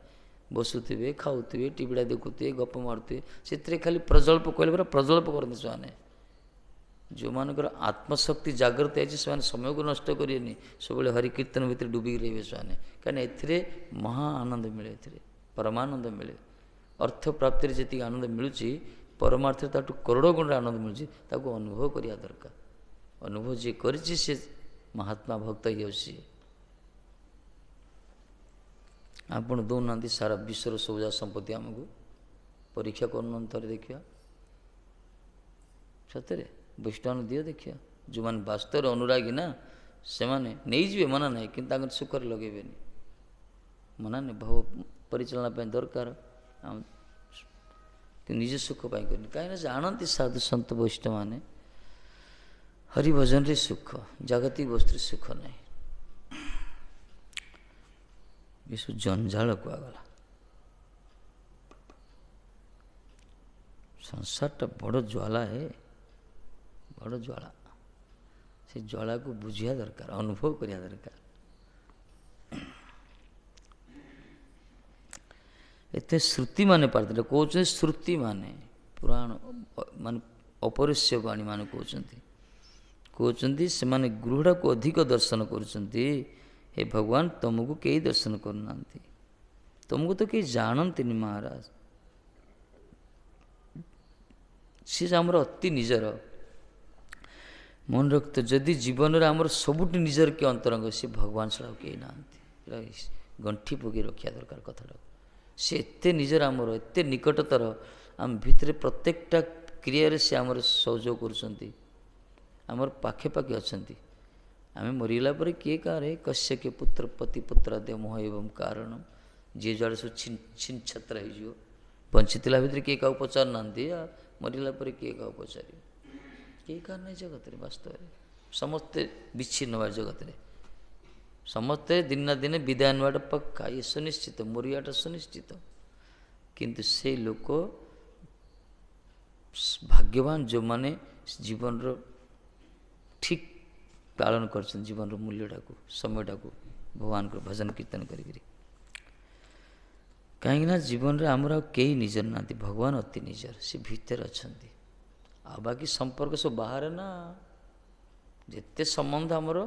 ବସୁଥିବେ, ଖାଉଥିବେ, ଟିଭିଟା ଦେଖୁଥିବେ, ଗପ ମାରୁଥିବେ, ସେଥିରେ ଖାଲି ପ୍ରଜଳ୍ପ କହିଲେ ପରା ପ୍ରଜଳ୍ପ କରନ୍ତି ସେମାନେ। ଯେଉଁମାନଙ୍କର ଆତ୍ମଶକ୍ତି ଜାଗ୍ରତ ହେଇଛି, ସେମାନେ ସମୟକୁ ନଷ୍ଟ କରିବେନି, ସବୁବେଳେ ହରିକୀର୍ତ୍ତନ ଭିତରେ ଡୁବିକି ରହିବେ ସେମାନେ। କାହିଁକିନା ଏଥିରେ ମହା ଆନନ୍ଦ ମିଳେ, ଏଥିରେ ପରମାନନ୍ଦ ମିଳେ। ଅର୍ଥ ପ୍ରାପ୍ତିରେ ଯେତିକି ଆନନ୍ଦ ମିଳୁଛି, ପରମାର୍ଥରେ ତାଠୁ କରୋଡ଼ ଗୁଣରେ ଆନନ୍ଦ ମିଳୁଛି। ତାକୁ ଅନୁଭବ କରିବା ଦରକାର। ଅନୁଭବ ଯିଏ କରିଛି, ସେ ମହାତ୍ମା ଭକ୍ତ ହେଇଯାଉଛି। ଆପଣ ଦେଉନାହାନ୍ତି ସାରା ବିଶ୍ୱର ସବୁଜା ସମ୍ପତ୍ତି ଆମକୁ, ପରୀକ୍ଷା କରୁନାହାନ୍ତି, ଥରେ ଦେଖିବା। ସତରେ ବୈଷ୍ଣବ ଦିଅ ଦେଖିବା। ଯେଉଁମାନେ ବାସ୍ତବରେ ଅନୁରାଗୀ ନା, ସେମାନେ ନେଇଯିବେ, ମନା ନାହିଁ, କିନ୍ତୁ ତାଙ୍କର ସୁଖରେ ଲଗେଇବେନି, ମନା ନାହିଁ। ଭାବ ପରିଚାଳନା ପାଇଁ ଦରକାର, ନିଜ ସୁଖ ପାଇଁ କରିନି। କାହିଁକିନା ଜାଣନ୍ତି ସାଧୁ ସନ୍ଥ ବୈଷ୍ଣବମାନେ ହରିଭଜନରେ ସୁଖ, ଜାଗତିକ ବସ୍ତୁରେ ସୁଖ ନାହିଁ। ଏସବୁ ଜଞ୍ଜାଳ କୁହାଗଲା। ସଂସାରଟା ବଡ଼ ଜ୍ୱାଳା, ବଡ଼ ଜ୍ୱାଳା। ସେ ଜ୍ୱାଳାକୁ ବୁଝିବା ଦରକାର, ଅନୁଭବ କରିବା ଦରକାର। ଏତେ ଶ୍ରୁତିମାନେ ପାର୍ଥିଲେ କହୁଛନ୍ତି, ଶ୍ରୁତିମାନେ ପୁରାଣ ମାନେ ଅପରିଶ୍ୟ ବାଣୀମାନେ କହୁଛନ୍ତି ସେମାନେ ଗୃହଟାକୁ ଅଧିକ ଦର୍ଶନ କରୁଛନ୍ତି। ହେ ଭଗବାନ, ତୁମକୁ କେହି ଦର୍ଶନ କରୁନାହାନ୍ତି, ତୁମକୁ ତ କେହି ଜାଣନ୍ତିନି ମହାରାଜ। ସେ ଆମର ଅତି ନିଜର। ମନେ ରଖତ, ଯଦି ଜୀବନରେ ଆମର ସବୁଠୁ ନିଜର କିଏ ଅନ୍ତରଙ୍ଗ, ସେ ଭଗବାନ ଛଡ଼ା ଆଉ କେହି ନାହାନ୍ତି। ଗଣ୍ଠି ପକେଇ ରଖିବା ଦରକାର କଥାଟାକୁ। ସେ ଏତେ ନିଜର, ଆମର ଏତେ ନିକଟତର, ଆମ ଭିତରେ ପ୍ରତ୍ୟେକଟା କ୍ରିୟାରେ ସେ ଆମର ସହଯୋଗ କରୁଛନ୍ତି, ଆମର ପାଖେ ପାଖେ ଅଛନ୍ତି। ଆମେ ମରିଗଲା ପରେ କିଏ କାହାର କଶ୍ୟ କିଏ ପୁତ୍ର ପତି ପୁତ୍ର ଦେହ ମୋହ ଏବଂ କାରଣ, ଯିଏ ଯୁଆଡ଼େ ସବୁ ଛିନ୍ଛତ୍ର ହେଇଯିବ। ବଞ୍ଚିଥିଲା ଭିତରେ କିଏ କାହାକୁ ପଚାରୁନାହାନ୍ତି, ମରିଲା ପରେ କିଏ କାହାକୁ ପଚାରିବ? କେହି କାହାର ନାହିଁ ଜଗତରେ। ବାସ୍ତବରେ ସମସ୍ତେ ବିଚ୍ଛିନ୍ନ ହେବା ଜଗତରେ, ସମସ୍ତେ ଦିନ ନା ଦିନେ ବିଦାୟ ନେବାଟା ପକ୍କା, ଇଏ ସୁନିଶ୍ଚିତ, ମରିବାଟା ସୁନିଶ୍ଚିତ। କିନ୍ତୁ ସେଇ ଲୋକ ଭାଗ୍ୟବାନ ଯେଉଁମାନେ ଜୀବନର ଠିକ୍ ପାଳନ କରିଛନ୍ତି, ଜୀବନର ମୂଲ୍ୟଟାକୁ, ସମୟଟାକୁ भगवान को भजन कीर्तन करी कहीं जीवन में आमर कई निजर ना भगवान अति निजर सी भितर अच्छा आ बाकी संपर्क सब बाहर ना जिते संबंध आमर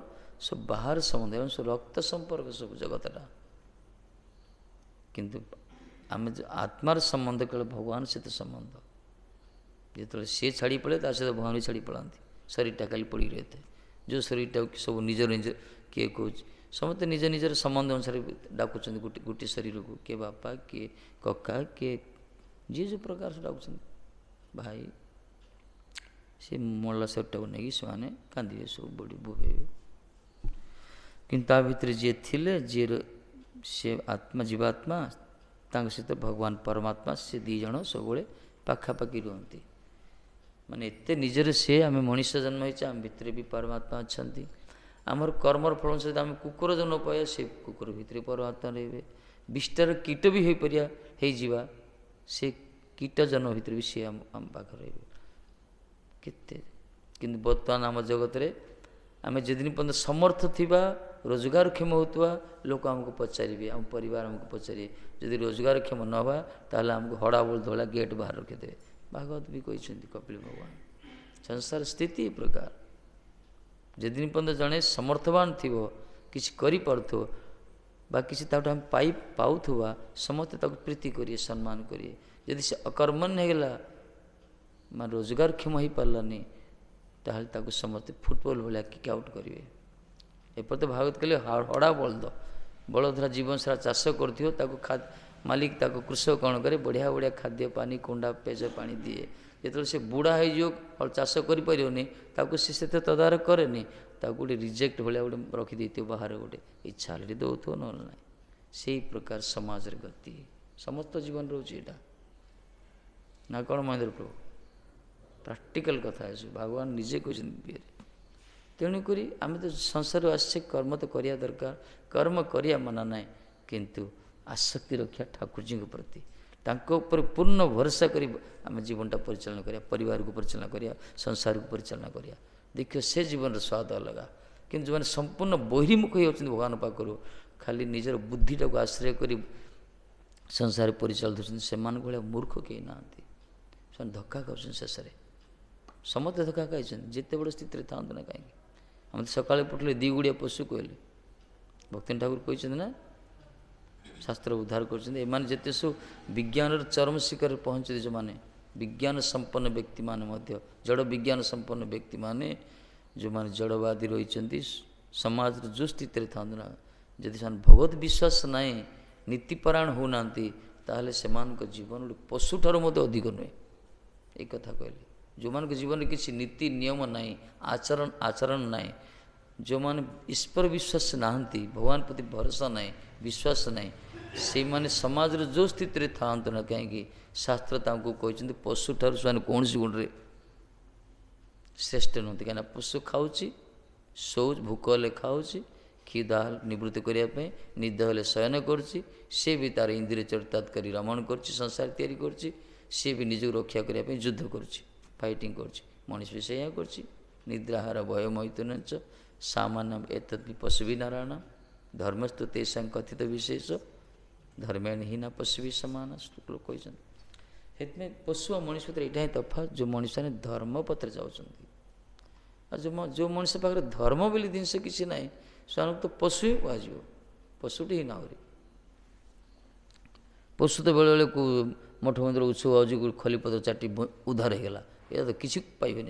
सब बाहर संबंध सब रक्त संपर्क सब जगतटा किंतु आम आत्मार संबंध केवल भगवान सहित संबंध जो सी छाड़ी पड़े ता सहित भगवान भी छाड़ी पड़ाती शरीरटा खाली पड़ी रही थे जो शरीरटा सब निजर निज किए कौन समस्ते निज निजर संबंध अनुसार डाकुं गोटे गोटे शरीर को किए बापा किए कका किए जी जो प्रकार से डाकुं भाई सी मल्ला शरीरटा को नहीं से कांदे सब बड़ी बोबेबे किंतु ता भितर जी थे जी से आत्मा जीवात्मा सहित भगवान परमात्मा से दी जन सब पाखापाखि रुहति माने एते निजर से आम मनीष जन्म होइछे आम भितर भी परमात्मा अच्छा आमर कर्मर फल सहित आम कुकुर जन्म पाया से कुकुर भितर परमात्मा रे विष्टार कीट भी हो पारिया हो से कीट जन्म भितर भी सी आम पाखे रे केते किंतु बर्तमान आम जगत रे आम जिन पर्यटन समर्थ थिबा रोजगार क्षम होता लोक आमको पचारे आम परिवार आमको पचारे जदि रोजगार क्षम नवा ताल आमको हड़ा बोल धड़ा गेट बाहर रखिदे भागवत भी कहते कपिल भगवान संसार स्थिति प्रकार जिन पर्यटन जड़े समर्थवान थी किसी करा किसी आम पाई पाऊा समस्ते प्रीति करिए सम्मान करिए जदि से अकर्मण्य होगा मान रोजगार क्षम हो पारानी ताहले ताको समस्ते फुटबॉल भाया किक आउट करेंगे एपर तो भागवत कहले हड़ा बलद बलदरा जीवन सारा चाष कर मालिक ताको कृषक कौन करे बढ़िया बढ़िया खाद्य पानी कुंडा पेज पानी दिए जो से बुढ़ा हो चाष कर से तदारख कैनि गोटे रिजेक्ट भाया गोटे रखिदे बाहर गोटे इच्छा हेल्ले दौथ ना से प्रकार समाज गति समस्त जीवन रोचे ना कौन महेंद्र प्रभु प्राक्टिकल कथा है भगवान निजे कहते तेणुक आम तो संसार आसे कर्म तो करिया दरकार कर्म करिया मना ना किंतु आसक्ति रखा ठाकुर जी के प्रति तांको पूर्ण भरोसा कर आम जीवनटा परिचालन करिया परिवार को परिचालन करिया संसार को परिचालन करिया देखिए से जीवन स्वाद अलग किंतु जो संपूर्ण बहिर्मुख होती भगवान पाखु खाली निजर बुद्धिटा को आश्रय कर संसार परिचालित होती से मूर्ख कहीं ना धक्का खाऊँ शेष समस्त धक्का खाई जिते बड़ स्थित था ना कहीं हम तो सका पठले दी गुड़िया पशु कहले भक्ति ठाकुर कहते ना शास्त्र उद्धार करते सब विज्ञान चरम शिखर पहुँचते जो मैंने विज्ञान संपन्न व्यक्ति माने जड़ विज्ञान संपन्न व्यक्ति माने जो माने जड़वादी रही समाज जो स्थित था ना जदि से भगवत विश्वास ना नीतिपरायण होना ताहले जीवन गोटे पशु ठार अधिक नुहे एक कथा कहले जो मान जीवन में किसी नीति नियम ना आचरण आचरण ना जो मैंने ईश्वर विश्वास नहांती भगवान प्रति भरोसा ना विश्वास ना से माने समाज जो स्थित था ना कहीं शास्त्र कहते पशु ठार से कौन सी गुण श्रेष्ठ नुहति कहीं पशु खाऊँच शौ भोक हेल्ले खाऊँच क्षुधा निवृत्ति करने निद हेल्ले शयन करुच्ची सी भी तार इंद्रिय चरितार्थ कर रमण कर संसार तैयारी कर सी भी निज रक्षा करने युद्ध करुच्ची फाइटिंग कर मनीष भी से कर निद्राहार भय मैथुन सामान्य एतद् पशु भी नारायण धर्मस्तु तेषां कथित विशेष धर्मेण हीना पशु भी सामान श्लोक कहते पशु और मनीष पत्र यहाँ तफात जो मनीष ने धर्म पत्र जाऊँ जो मनीष पाखे धर्म बोली जिनस किसी ना से तो पशु ही कह पशुटी ही ना पशु तो बेले बेले मठ मंदिर उत्सव आज खलीपत्र चाटी उद्धार होगा ये तो किसी पाइबे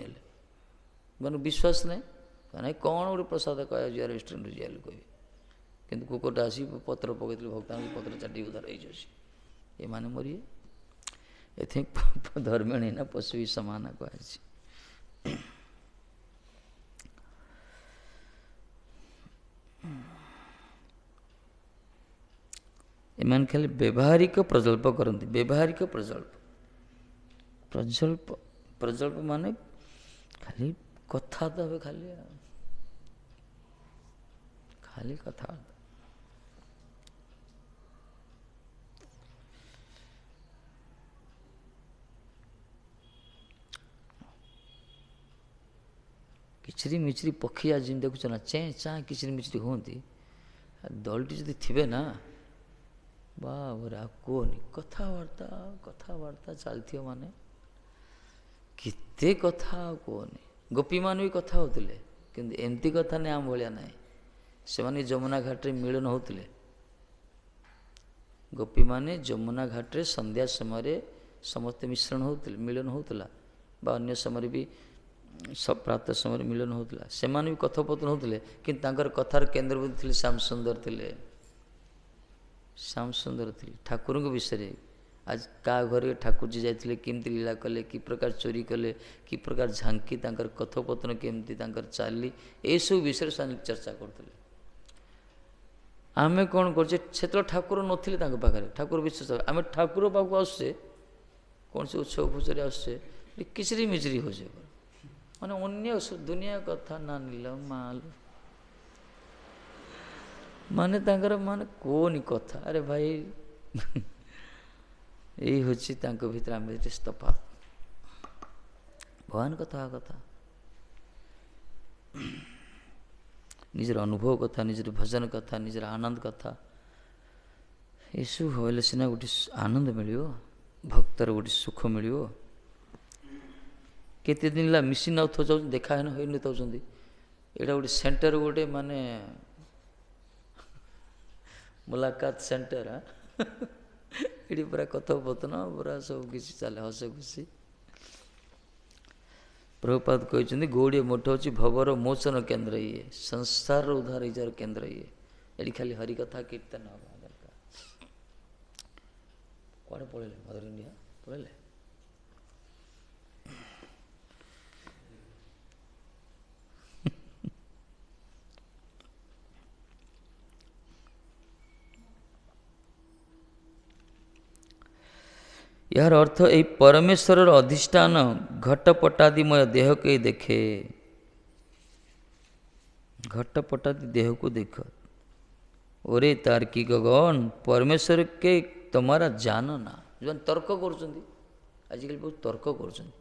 मैंने विश्वास ना ना कौन गोटे प्रसाद कह जा रेस्टोरेंट जा कहे कि कुकुरटा आस पत्र पकई भक्तान पत्र चाटी उद्धार ये माने मरिए ये धर्मेण ना पशु भी सामान कह एमान खाली व्यवहारिक प्रजल्प करती व्यवहारिक प्रजल्प प्रजल्प प्रजल्प माने खाली कथा तो खाली खाली कथा किचरी मिचरी पक्षी आज देखुच ना चें चाँ किचरी मिचरी होती ଦଳଟି ଯଦି ଥିବେ ନା ବାବରେ ଆଉ କୁହନି, କଥାବାର୍ତ୍ତା ଚାଲିଥିବ ମାନେ କେତେ କଥା ଆଉ କୁହନି। ଗୋପୀମାନେ ବି କଥା ହେଉଥିଲେ, କିନ୍ତୁ ଏମିତି କଥା ନାହିଁ ଆମ ଭଳିଆ ନାହିଁ। ସେମାନେ ଯମୁନା ଘାଟରେ ମିଳନ ହେଉଥିଲେ। ଗୋପୀମାନେ ଯମୁନା ଘାଟରେ ସନ୍ଧ୍ୟା ସମୟରେ ସମସ୍ତେ ମିଶ୍ରଣ ହେଉଥିଲେ, ମିଳନ ହେଉଥିଲା, ବା ଅନ୍ୟ ସମୟରେ ବି ପ୍ରାତଃ ସମୟରେ ମିଳନ ହେଉଥିଲା। ସେମାନେ ବି କଥୋପକଥନ ହେଉଥିଲେ, କିନ୍ତୁ ତାଙ୍କର କଥାର କେନ୍ଦ୍ରବିନ୍ଦୁ ଥିଲେ ଶ୍ୟାମସୁନ୍ଦର ଥିଲେ। ଶ୍ୟାମସୁନ୍ଦର ଥିଲେ ଠାକୁରଙ୍କ ବିଷୟରେ। ଆଜି କାହା ଘରେ ଠାକୁରଜୀ ଯାଇଥିଲେ, କେମିତି ଲୀଳା କଲେ, କି ପ୍ରକାର ଚୋରି କଲେ, କି ପ୍ରକାର ଝାଙ୍କି, ତାଙ୍କର କଥୋପକଥନ କେମିତି, ତାଙ୍କର ଚାଲି, ଏସବୁ ବିଷୟରେ ସେମାନେ ଚର୍ଚ୍ଚା କରୁଥିଲେ। ଆମେ କ'ଣ କରୁଛେ, ସେତେବେଳେ ଠାକୁର ନଥିଲେ ତାଙ୍କ ପାଖରେ, ଠାକୁର ବିଶ୍ୱାସ, ଆମେ ଠାକୁର ପାଖକୁ ଆସୁଛେ, କୌଣସି ଉତ୍ସବ ଫୁତ୍ସବରେ ଆସୁଛେ, କିଚିରି ମିଚିରି ହେଉଛେ, ମାନେ ଅନ୍ୟ ଦୁନିଆ କଥା ନା ନିଲ ମାଲ, ମାନେ ତାଙ୍କର ମାନେ କୁହନି କଥା। ଆରେ ଭାଇ ଏଇ ହେଉଛି ତାଙ୍କ ଭିତରେ ଆମେ ଭିତରେ ତଫାତ୍। ଭଗବାନ କଥା ନିଜର ଅନୁଭବ କଥା, ନିଜର ଭଜନ କଥା, ନିଜର ଆନନ୍ଦ କଥା, ଏସବୁ ହେଲେ ସିନା ଗୋଟେ ଆନନ୍ଦ ମିଳିବ, ଭକ୍ତର ଗୋଟେ ସୁଖ ମିଳିବ। କେତେ ଦିନ ହେଲା ମିଶି ନଥାଉଛନ୍ତି, ଦେଖା ହୋଇନଥାଉଛନ୍ତି, ଏଇଟା ଗୋଟେ ସେଣ୍ଟର, ଗୋଟେ ମାନେ ମୁଲାକାତ ସେଣ୍ଟର। ଏଠି ପୁରା କଥୋପକଥନ, ପୁରା ସବୁ କିଛି ଚାଲେ, ହସ ଖୁସି। ପ୍ରଭୁପାଦ କହିଛନ୍ତି ଗୌଡ଼ୀୟ ମଠ ହେଉଛି ଭବର ମୋଚନ କେନ୍ଦ୍ର, ଇଏ ସଂସାରର ଉଦ୍ଧାର ଇଜାର କେନ୍ଦ୍ର, ଇଏ ଏଠି ଖାଲି ହରିକଥା କୀର୍ତ୍ତନ ହେବା ଦରକାର। କୁଆଡ଼େ ପଳେଇଲେ ମଦର ଇଣ୍ଡିଆ ପଳେଇଲେ? ଏହାର ଅର୍ଥ ଏହି ପରମେଶ୍ୱରର ଅଧିଷ୍ଠାନ ଘଟପଟାଦିମୟ ଦେହକୁ ଦେଖେ। ଘଟପଟାଦି ଦେହକୁ ଦେଖ। ଓରେ ତାର୍କିକଗଣ, ପରମେଶ୍ୱର କେ ତମାରା ଜାନ ନା। ଯେଉଁମାନେ ତର୍କ କରୁଛନ୍ତି, ଆଜିକାଲି ବହୁତ ତର୍କ କରୁଛନ୍ତି,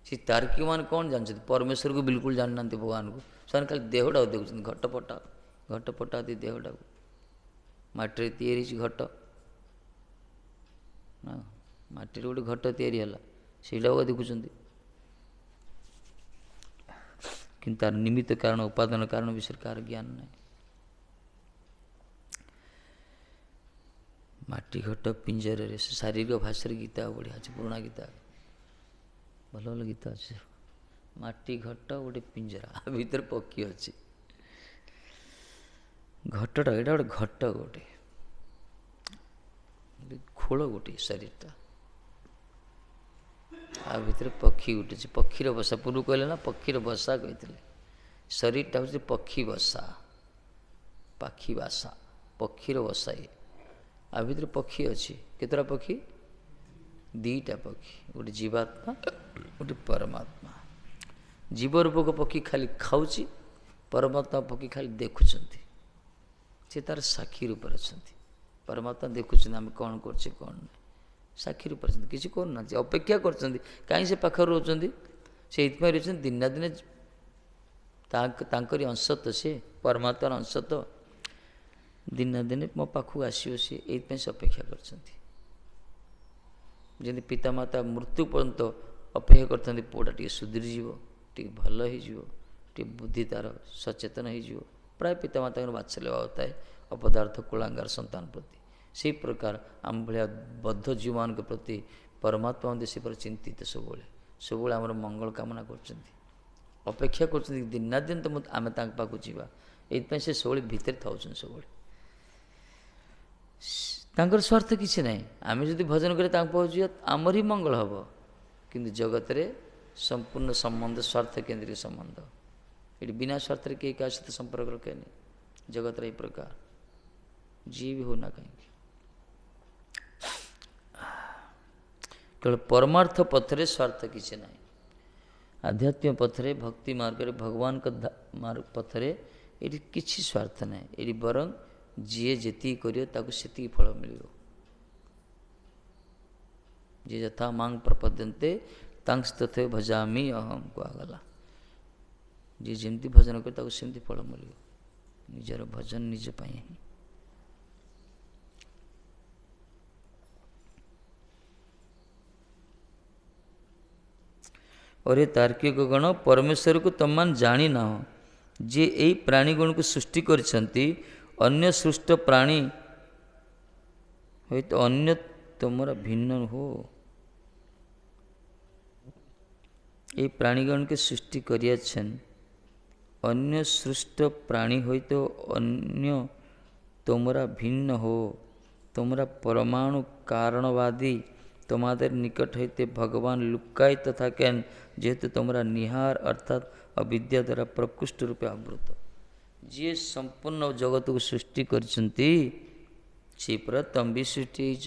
ସେ ତାର୍କିକ ମାନେ କ'ଣ ଜାଣିଛନ୍ତି? ପରମେଶ୍ୱରକୁ ବିଲକୁଲ ଜାଣିନାହାନ୍ତି, ଭଗବାନଙ୍କୁ। ସେମାନେ ଖାଲି ଦେହଟାକୁ ଦେଖୁଛନ୍ତି, ଘଟପଟାଦି ଦେହଟାକୁ। ମାଟିରେ ତିଆରି ହେଇଛି ଘଟ, ନା ମାଟିରେ ଗୋଟେ ଘଟ ତିଆରି ହେଲା, ସେଇଟାକୁ ଦେଖୁଛନ୍ତି, କିନ୍ତୁ ତାର ନିମିତ୍ତ କାରଣ, ଉପାଦାନ କାରଣ ବିଷୟରେ କାହାର ଜ୍ଞାନ ନାହିଁ। ମାଟି ଘଟ ପିଞ୍ଜରରେ, ଶାରୀରିକ ଭାଷାରେ ଗୀତା ବଢ଼ିଆ ଅଛି, ପୁରୁଣା ଗୀତା, ଭଲ ଭଲ ଗୀତା ଅଛି। ମାଟି ଘଟ ଗୋଟେ ପିଞ୍ଜରା, ଆ ଭିତରେ ପକ୍ଷୀ ଅଛି। ଘଟଟା ଏଇଟା ଗୋଟେ ଘଟ, ଗୋଟେ ଖୋଳ, ଗୋଟେ ଶରୀରଟା, ଆ ଭିତରେ ପକ୍ଷୀ ଉଠୁଛି, ପକ୍ଷୀର ବସା। ପୂର୍ବ କହିଲେ ନା, ପକ୍ଷୀର ବସା କହିଥିଲେ। ଶରୀରଟା ହେଉଛି ପକ୍ଷୀ ବସା, ପାଖି ବାସା, ପକ୍ଷୀର ବସା। ଆ ଭିତରେ ପକ୍ଷୀ ଅଛି। କେତେଟା ପକ୍ଷୀ? ଦୁଇଟା ପକ୍ଷୀ, ଗୋଟେ ଜୀବାତ୍ମା, ଗୋଟେ ପରମାତ୍ମା। ଜୀବରୂପକ ପକ୍ଷୀ ଖାଲି ଖାଉଛି, ପରମାତ୍ମା ପକ୍ଷୀ ଖାଲି ଦେଖୁଛନ୍ତି, ସେ ତାର ସାକ୍ଷୀ ରୂପରେ ଅଛନ୍ତି। ପରମାତ୍ମା ଦେଖୁଛନ୍ତି ଆମେ କ'ଣ କରୁଛେ, କ'ଣ ନାହିଁ, ସାକ୍ଷୀ ରୂପରେ ଅଛନ୍ତି, କିଛି କରୁନାହାନ୍ତି, ଅପେକ୍ଷା କରୁଛନ୍ତି। କାହିଁ ସେ ପାଖରେ ରହୁଛନ୍ତି? ସେଇଥିପାଇଁ ରହୁଛନ୍ତି, ଦିନା ଦିନେ ତାଙ୍କରି ଅଂଶ ତ, ସେ ପରମାତ୍ମାର ଅଂଶ ତ, ଦିନେ ଦିନେ ମୋ ପାଖକୁ ଆସିବ ସିଏ, ଏଇଥିପାଇଁ ସେ ଅପେକ୍ଷା କରିଛନ୍ତି। ଯେମିତି ପିତାମାତା ମୃତ୍ୟୁ ପର୍ଯ୍ୟନ୍ତ ଅପେକ୍ଷା କରିଥାନ୍ତି, ପୁଅଟା ଟିକେ ସୁଧୁରିଯିବ, ଟିକେ ଭଲ ହେଇଯିବ, ଟିକେ ବୁଦ୍ଧି ତାର ସଚେତନ ହେଇଯିବ। ପ୍ରାୟ ପିତାମାତାଙ୍କର ବାତ୍ସଲ୍ୟ ଭାବ ଥାଏ ଅପଦାର୍ଥ କୁଳାଙ୍ଗାର ସନ୍ତାନ ପ୍ରତି। ସେହି ପ୍ରକାର ଆମ ଭଳିଆ ବଦ୍ଧ ଜୀବମାନଙ୍କ ପ୍ରତି ପରମାତ୍ମା ମଧ୍ୟ ସେପରି ଚିନ୍ତିତ, ସବୁବେଳେ ଆମର ମଙ୍ଗଳ କାମନା କରୁଛନ୍ତି, ଅପେକ୍ଷା କରୁଛନ୍ତି, ଦିନାଦିନ ତ ଆମେ ତାଙ୍କ ପାଖକୁ ଯିବା। ଏଇଥିପାଇଁ ସେ ସବୁବେଳେ ଭିତରେ ଥାଉଛନ୍ତି, ସବୁବେଳେ ତାଙ୍କର ସ୍ୱାର୍ଥ କିଛି ନାହିଁ। ଆମେ ଯଦି ଭଜନ କରି ତାଙ୍କ ପାଖକୁ ଯିବା, ଆମର ହିଁ ମଙ୍ଗଳ ହେବ। କିନ୍ତୁ ଜଗତରେ ସମ୍ପୂର୍ଣ୍ଣ ସମ୍ବନ୍ଧ ସ୍ୱାର୍ଥ କେନ୍ଦ୍ରିକ ସମ୍ବନ୍ଧ। ଏଠି ବିନା ସ୍ୱାର୍ଥରେ କେହି କାହା ସହିତ ସମ୍ପର୍କ ରଖେନି। ଜଗତରେ ଏହି ପ୍ରକାର ଯିଏ ବି ହେଉନା କାହିଁକି, କେବଳ ପରମାର୍ଥ ପଥରେ ସ୍ୱାର୍ଥ କିଛି ନାହିଁ। ଆଧ୍ୟାତ୍ମିକ ପଥରେ, ଭକ୍ତି ମାର୍ଗରେ, ଭଗବାନଙ୍କ ପଥରେ ଏଠି କିଛି ସ୍ୱାର୍ଥ ନାହିଁ। ଏଠି ବରଂ ଯିଏ ଯେତିକି କରିବ ତାକୁ ସେତିକି ଫଳ ମିଳିବ। ଯିଏ ଯଥା ମାଂ ପ୍ରପଦ୍ୟନ୍ତେ ତାଂସ ତଥୈବ ଭଜାମି ଅହମ୍ କୁହାଗଲା। ଯିଏ ଯେମିତି ଭଜନ କରେ ତାକୁ ସେମିତି ଫଳ ମିଳିବ। ନିଜର ଭଜନ ନିଜ ପାଇଁ ହିଁ। ଅରେ ତାର୍କିକ ଗଣ, ପରମେଶ୍ୱରକୁ ତମମାନେ ଜାଣିନାହ ଯେ ଏଇ ପ୍ରାଣୀଗଣକୁ ସୃଷ୍ଟି କରିଛନ୍ତି। ଅନ୍ୟ ସୃଷ୍ଟ ପ୍ରାଣୀ ହୁଏତ ଅନ୍ୟ ତମର ଭିନ୍ନ ହୋ। এই প্রাণীগণকে সৃষ্টি করিয়াছেন। অন্য সৃষ্ট প্রাণী হইতে অন্য তোমরা ভিন্ন হো। তোমরা পরমাণু কারণবাদী, তোমাদের নিকট হইতে ভগবান লুকায়িত থাকেন, যেহেতু তোমরা নিহার অর্থাৎ অবিদ্যা দ্বারা প্রকৃষ্ট রূপে আবৃত। ଯିଏ ସମ୍ପୂର୍ଣ୍ଣ ଜଗତକୁ ସୃଷ୍ଟି କରିଛନ୍ତି ସେ ପରା ତମେ ବି ସୃଷ୍ଟି ହେଇଛ।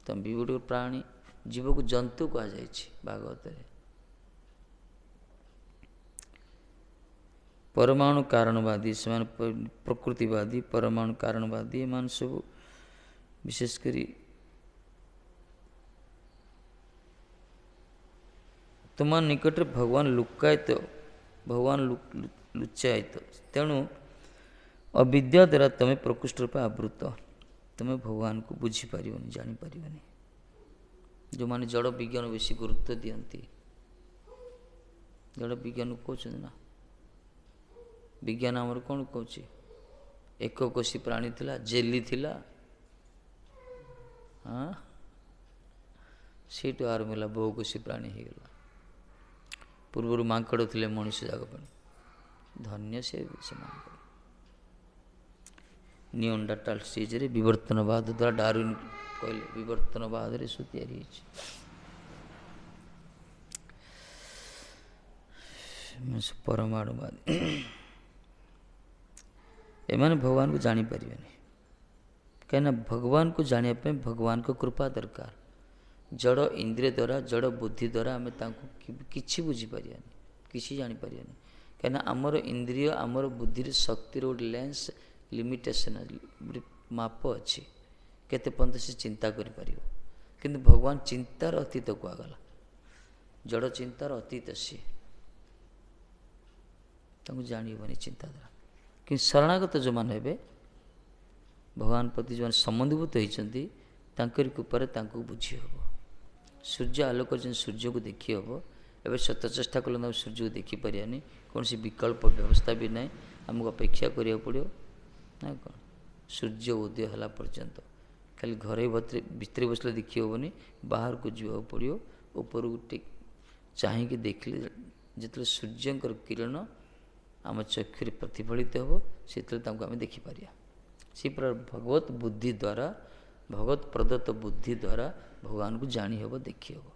ତମେ ବି ଗୋଟେ ପ୍ରାଣୀ। ଜୀବକୁ ଜନ୍ତୁ କୁହାଯାଇଛି ଭାଗବତରେ। ପରମାଣୁ କାରଣବାଦୀ, ସେମାନେ ପ୍ରକୃତିବାଦୀ, ପରମାଣୁ କାରଣବାଦୀ, ଏମାନେ ସବୁ ବିଶେଷ କରି ତୁମ ନିକଟରେ ଭଗବାନ ଲୁକାୟିତ, ଭଗବାନ ଲୁଚାୟିତ। ତେଣୁ ଅବିଦ୍ୟା ଦ୍ୱାରା ତୁମେ ପ୍ରକୃଷ୍ଟ ରୂପେ ଆବୃତ। ତୁମେ ଭଗବାନଙ୍କୁ ବୁଝିପାରିବନି, ଜାଣିପାରିବନି। ଯେଉଁମାନେ ଜଡ଼ ବିଜ୍ଞାନ ବେଶୀ ଗୁରୁତ୍ୱ ଦିଅନ୍ତି, ଜଡ଼ ବିଜ୍ଞାନକୁ କହୁଛନ୍ତି ନା, ବିଜ୍ଞାନ ଆମର କ'ଣ କହୁଛି? ଏକକୋଷୀ ପ୍ରାଣୀ ଥିଲା, ଜେଲି ଥିଲା, ହଁ, ସେଇଠୁ ଆରମ୍ଭ ହେଲା ବହୁକୋଷୀ ପ୍ରାଣୀ ହେଇଗଲା। ପୂର୍ବରୁ ମାଙ୍କଡ଼ ଥିଲେ, ମଣିଷ ଯାକ ପାଇଁ ଧନ୍ୟ ସେ ସେମାନଙ୍କ ନିଅଣ୍ଡରଟାଲ ଷ୍ଟେଜରେ ବିବର୍ତ୍ତନବାଦ ଦ୍ୱାରା ଡାରୱିନ୍ କହିଲେ ବିବର୍ତ୍ତନବାଦରେ ସବୁ ତିଆରି ହେଇଛି। ପରମାଣୁବାଦୀ ଏମାନେ ଭଗବାନଙ୍କୁ ଜାଣିପାରିବେନି। କାହିଁକିନା ଭଗବାନଙ୍କୁ ଜାଣିବା ପାଇଁ ଭଗବାନଙ୍କ କୃପା ଦରକାର। ଜଡ଼ ଇନ୍ଦ୍ରିୟ ଦ୍ୱାରା, ଜଡ଼ ବୁଦ୍ଧି ଦ୍ୱାରା ଆମେ ତାଙ୍କୁ କିଛି ବୁଝିପାରିବାନି, କିଛି ଜାଣିପାରିବାନି। କାହିଁକିନା ଆମର ଇନ୍ଦ୍ରିୟ, ଆମର ବୁଦ୍ଧିର ଶକ୍ତିର ଗୋଟେ ଲେନ୍ସ, ଲିମିଟେସନ୍, ଗୋଟେ ମାପ ଅଛି, କେତେ ପର୍ଯ୍ୟନ୍ତ ସେ ଚିନ୍ତା କରିପାରିବ। କିନ୍ତୁ ଭଗବାନ ଚିନ୍ତାର ଅତୀତ କୁହାଗଲା। ଜଡ଼ ଚିନ୍ତାର ଅତୀତ ସିଏ, ତାଙ୍କୁ ଜାଣିହେବନି ଚିନ୍ତା ଦ୍ୱାରା। କିନ୍ତୁ ଶରଣାଗତ ଯେଉଁମାନେ ହେବେ, ଭଗବାନ ପ୍ରତି ଯେଉଁମାନେ ସମ୍ବନ୍ଧୀଭୂତ ହୋଇଛନ୍ତି, ତାଙ୍କରି କୃପାରେ ତାଙ୍କୁ ବୁଝି ହେବ। ସୂର୍ଯ୍ୟ ଆଲୋକ ଯେମିତି ସୂର୍ଯ୍ୟକୁ ଦେଖି ହେବ, ଏବେ ସତ ଚେଷ୍ଟା କଲେ ଆମେ ସୂର୍ଯ୍ୟକୁ ଦେଖିପାରିବାନି, କୌଣସି ବିକଳ୍ପ ବ୍ୟବସ୍ଥା ବି ନାହିଁ, ଆମକୁ ଅପେକ୍ଷା କରିବାକୁ ପଡ଼ିବ ନା କ'ଣ? ସୂର୍ଯ୍ୟ ଉଦୟ ହେଲା ପର୍ଯ୍ୟନ୍ତ ଖାଲି ଘରେ ଭିତରେ ବସିଲେ ଦେଖି ହେବନି, ବାହାରକୁ ଯିବାକୁ ପଡ଼ିବ। ଉପରକୁ ଟିକେ ଚାହିଁକି ଦେଖିଲେ, ଯେତେବେଳେ ସୂର୍ଯ୍ୟଙ୍କର କିରଣ ଆମ ଚକ୍ଷୁରେ ପ୍ରତିଫଳିତ ହେବ, ସେତେବେଳେ ତାଙ୍କୁ ଆମେ ଦେଖିପାରିବା। ସେ ପୁରା ଭଗବତ ବୁଦ୍ଧି ଦ୍ୱାରା, ଭଗବତ ପ୍ରଦତ୍ତ ବୁଦ୍ଧି ଦ୍ୱାରା ଭଗବାନଙ୍କୁ ଜାଣି ହେବ, ଦେଖି ହେବ।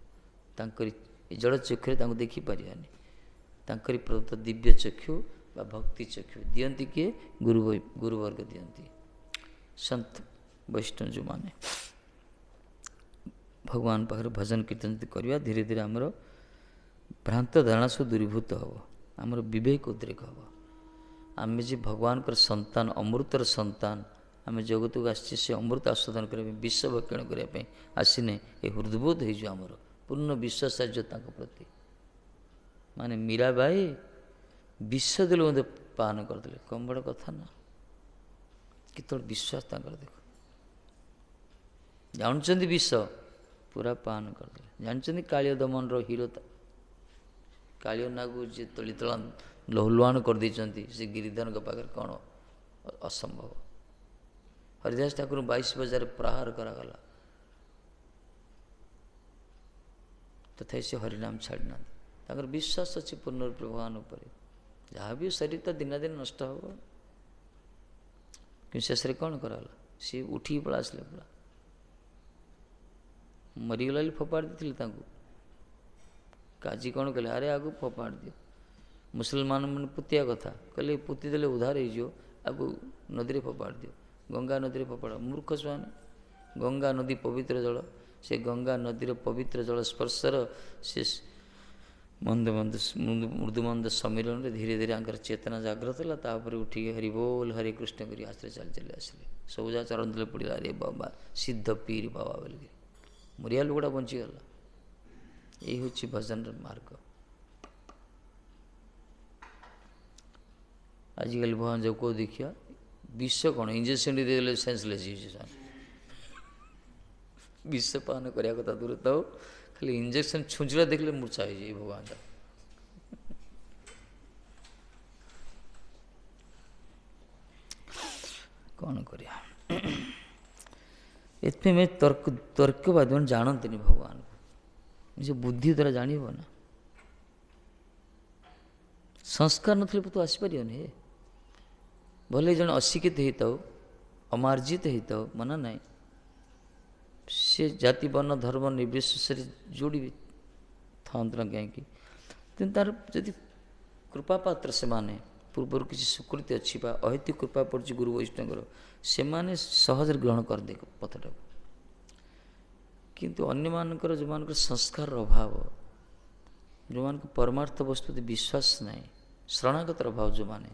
ତାଙ୍କରି ଜଡ଼ ଚକ୍ଷୁରେ ତାଙ୍କୁ ଦେଖିପାରିବାନି। ତାଙ୍କରି ପ୍ରଦତ୍ତ ଦିବ୍ୟ ଚକ୍ଷୁ ବା ଭକ୍ତି ଚକ୍ଷୁ ଦିଅନ୍ତି କିଏ? ଗୁରୁବର୍ଗ ଦିଅନ୍ତି। ସନ୍ଥ ବୈଷ୍ଣବ ଯେଉଁମାନେ ଭଗବାନ ପାଖରେ ଭଜନ କୀର୍ତ୍ତନ କରିବା, ଧୀରେ ଧୀରେ ଆମର ଭ୍ରାନ୍ତ ଧାରଣା ସବୁ ଦୂରୀଭୂତ ହେବ, ଆମର ବିବେକ ଉଦ୍ରେକ ହେବ। ଆମେ ଯେ ଭଗବାନଙ୍କର ସନ୍ତାନ, ଅମୃତର ସନ୍ତାନ, ଆମେ ଜଗତକୁ ଆସିଛେ ସେ ଅମୃତ ଆସ୍ୱାଦନ କରିବା ପାଇଁ, ବିଷ ଭକ୍ଷଣ କରିବା ପାଇଁ ଆସିନେ, ଏ ହୃଦବୋଧ ହେଇଯିବ ଆମର। ପୂର୍ଣ୍ଣ ବିଶ୍ୱାସ ଆସିଯିବ ତାଙ୍କ ପ୍ରତି। ମାନେ ମୀରାବାଇ ବିଷ ଦେଲେ ମଧ୍ୟ ପାନ କରିଦେଲେ, କମ୍ ବଡ଼ କଥା ନା? କେତେବେଳେ ବିଶ୍ୱାସ ତାଙ୍କର ଦେଖ। ଜାଣୁଛନ୍ତି ବିଷ, ପୁରା ପାନ କରିଦେଲେ। ଜାଣିଛନ୍ତି କାଳିଅ ଦମନର ହିରୋ, କାଳିଅ ନାଗୁ ଯିଏ ତଳିତଳା ଲହୁଲୁହାଣ କରିଦେଇଛନ୍ତି, ସେ ଗିରିଧରଙ୍କ ପାଖରେ କ'ଣ ଅସମ୍ଭବ। ହରିଦାସ ଠାକୁର 22 ବଜାରରେ ପ୍ରହାର କରାଗଲା, ତଥାପି ସେ ହରିନାମ ଛାଡ଼ିନାହାନ୍ତି। ତାଙ୍କର ବିଶ୍ୱାସ ଅଛି ପୂର୍ଣ୍ଣ ରୂପେ ଭଗବାନ ଉପରେ। ଯାହା ବି ଶରୀର ତ ଦିନେ ଦିନ ନଷ୍ଟ ହେବ, କିନ୍ତୁ ଶେଷରେ କ'ଣ କରାଗଲା? ସିଏ ଉଠିକି ପଳା ଆସିଲେ, ପୁରା ମରିଗଲା ବୋଲି ଫୋପାଡ଼ି ଦେଇଥିଲେ ତାଙ୍କୁ। କାଜୀ କ'ଣ କଲେ? ଆରେ ଆଗକୁ ଫୋପାଡ଼ି ଦିଅ। ମୁସଲମାନ ମାନେ ପୋତିବା କଥା, କହିଲେ ପୋତି ଦେଲେ ଉଦ୍ଧାର ହେଇଯିବ, ଆକୁ ନଦୀରେ ଫୋପାଡ଼ି ଦିଅ। ଗଙ୍ଗା ନଦୀରେ ଫୋପାଡ଼। ମୂର୍ଖ ସେମାନେ। ଗଙ୍ଗା ନଦୀ ପବିତ୍ର ଜଳ, ସେ ଗଙ୍ଗା ନଦୀର ପବିତ୍ର ଜଳ ସ୍ପର୍ଶର ସେ ମୃଦୁମନ୍ଦ ସମ୍ମିଳନରେ ଧୀରେ ଧୀରେ ତାଙ୍କର ଚେତନା ଜାଗ୍ରତ ହେଲା। ତାପରେ ଉଠିକି ହରି ବୋଲ ହରେ କୃଷ୍ଣ କରି ଆସ୍ତେ ଚାଲି ଚାଲି ଆସିଲେ। ସବୁ ଯାହା ଚରଣ ତଳେ ପଡ଼ିଲା, ଆରେ ବାବା ସିଦ୍ଧ ପୀର ବାବା ବୋଲିକି। ମରିଆ ଲୋକଟା ବଞ୍ଚିଗଲା। ଏଇ ହେଉଛି ଭଜନର ମାର୍ଗ। आजिकल भगवान जब को देखिया विष कौन इंजेक्शन देदेले सेन्सलेस विष पान करिया कथा दूर थाओ खाली इंजेक्शन छुंचरा देखले मूर्छा हो जाए भगवान का कौन करिया एथमे में तर्कवादी मैंने जानते नहीं भगवान को निज बुद्धि द्वारा जान ना संस्कार नथिले तो आसीपारन भले जन अशिक्षित होता अमार्जित होता मना ना से जाति वर्ण धर्म निर्विशेष जोड़ी था कहीं तार जदि कृपापात्र से माने पूर्वर किसी स्वीकृति अच्छी अहैतिक कृपा पड़ी गुरु वैष्णव से माने सहज ग्रहण करदे पथटा किंतु अन्य मानकर जो मान संस्कार अभाव जो मान परमार्थ वस्तु विश्वास नहीं शरणागत अभाव जो माने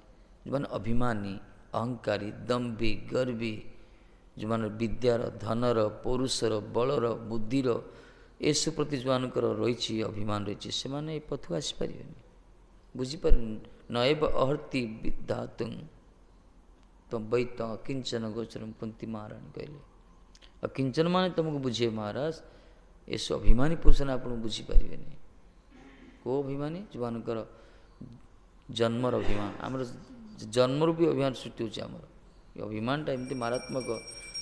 अभिमानी अहंकारी दम्भी गर्वी जो मान विद्यार धनर पौरुषर बलर बुद्धिर एसु प्रति जो मानकर रही अभिमान रही से माने पथ को आसीपारे बुझीपार नएव अहर्ति विधातुं तम वैत अकिंचन गोचरम कुंती महाराणी कहले अकिंचन माने तुमको बुझे महाराज एसु अभिमानी पुरुष ने आप बुझीपारे को अभिमानी जो मानकर जन्मर अभिमान आमर जन्मरू भी अभिमान सृष्टि होमर अभिमानटा एमती मारात्मक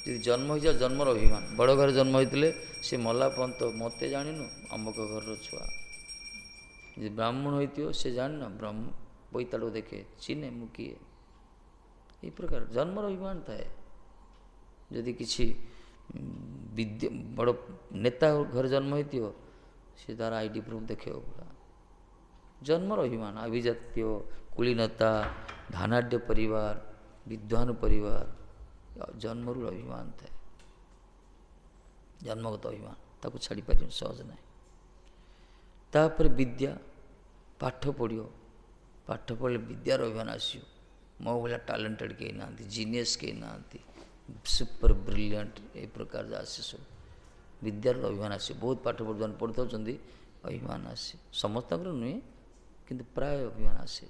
जी जन्म हो जाए जन्मर अभिमान बड़ घर जन्म होते सी मला पंत मत जानू अमुक घर छुआ जी ब्राह्मण होती से जान ब्रह्म बोईताड़ो देखे चिन्हे मु किए ये प्रकार जन्मर अभिमान थाए जदि किसी विद्या बड़ नेता घर जन्म होती सी तार आईडी प्रूफ देखे पूरा जन्मर अभिमान अभिजात्य कुलीनता धनाढ़ परिवार विद्वान परिवार जन्मरू अभिमान थाए जन्मगत अभिमान ताको छाड़ी पार सहज ना तापर विद्या पाठ पढ़ो पाठ पढ़ले विद्यार अभिमान आसो मो भाया टैलेंटेड कहीं ना जीनियस कहीं ना सुपर ब्रिलियंट ए प्रकार आसे सब विद्यार अभिमान आसे बहुत पाठ पढ़ पढ़ता अभिमान आसे समस्त नुहे किंतु प्राय अभिमान आसे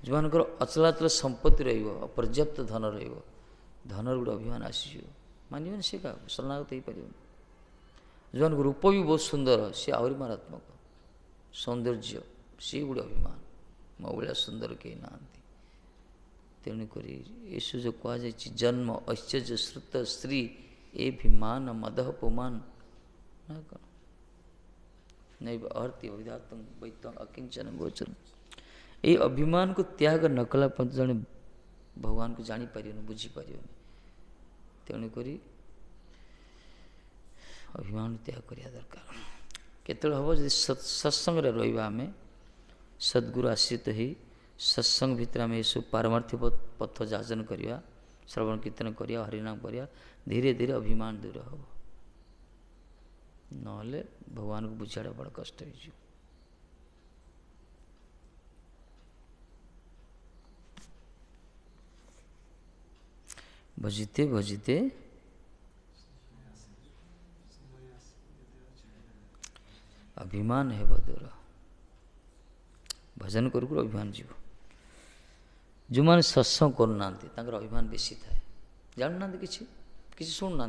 जो मानकर अचलाचल संपत्ति रपर्याप्त धन धनर गोटे अभिमान आसी मानवे से क्या शरणागत हो पार जो रूप भी बहुत सुंदर सी आहरी मारात्मक सौंदर्य सी गोटे अभिमान मो भाया सुंदर कहीं ना तेणुक यीशु जो कहुई जन्म ऐश्वर्य श्रुत स्त्री ए भी मान मदह पुमान ना कौन नहीं अहर्ति अभिधातुं वैतं अकिंचन गोचर ये अभिमान को त्याग न कला जड़े भगवान को जापर बुझीपर तेणुक अभिमान त्याग करिया दरकार केतल हम जब सत्संग रहा आम सद्गुरु आश्रित ही सत्संग भितर आम ये पारमार्थिक पथ जाचन करवा श्रवण कीर्तन करिया हरिनाम करिया धीरे धीरे अभिमान दूर हम नहले भगवान को बुझाड़ा बड़ा कष्ट हो भजिते भजिते अभिमान है दूर भजन करू अभिमान जीव जो मैंने सत्संग करना अभिमान बेसी थाए जानूना कि शुणुना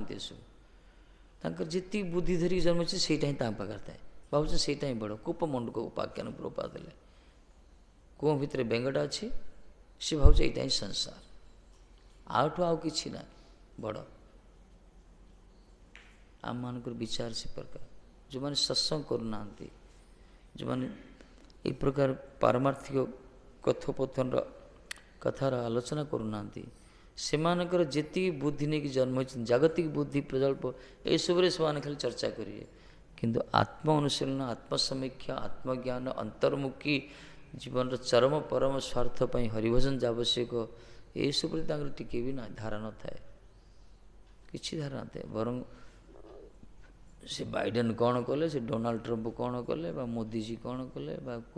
सब जी बुद्धि धरिक जन्म से पाखे थाए भाव से बड़ कूपमंड को उपाख्यान प्रपा देले कुओं भितर बेंगटा अच्छी सी भाव यहाँ संसार आठू आउ कि ना बड़ आम मान विचार से प्रकार जो मैंने सत्संग करना जो मैंने ये प्रकार पारमार्थिक कथोपथन कथार आलोचना करना से जी बुद्धि नहीं जन्म जागतिक बुद्धि प्रजल्प ये सब से खाली चर्चा करेंगे किंतु आत्म अनुशीलन आत्मसमीक्षा आत्मज्ञान अंतर्मुखी जीवन चरम परम स्वार्थ पर हरिभजन आवश्यक ये सब टी भी ना धारा न थाए कि धारा न थाए बर से बाइडेन कौन कले से डोनाल्ड ट्रंप कौन कले मोदीजी कौन कले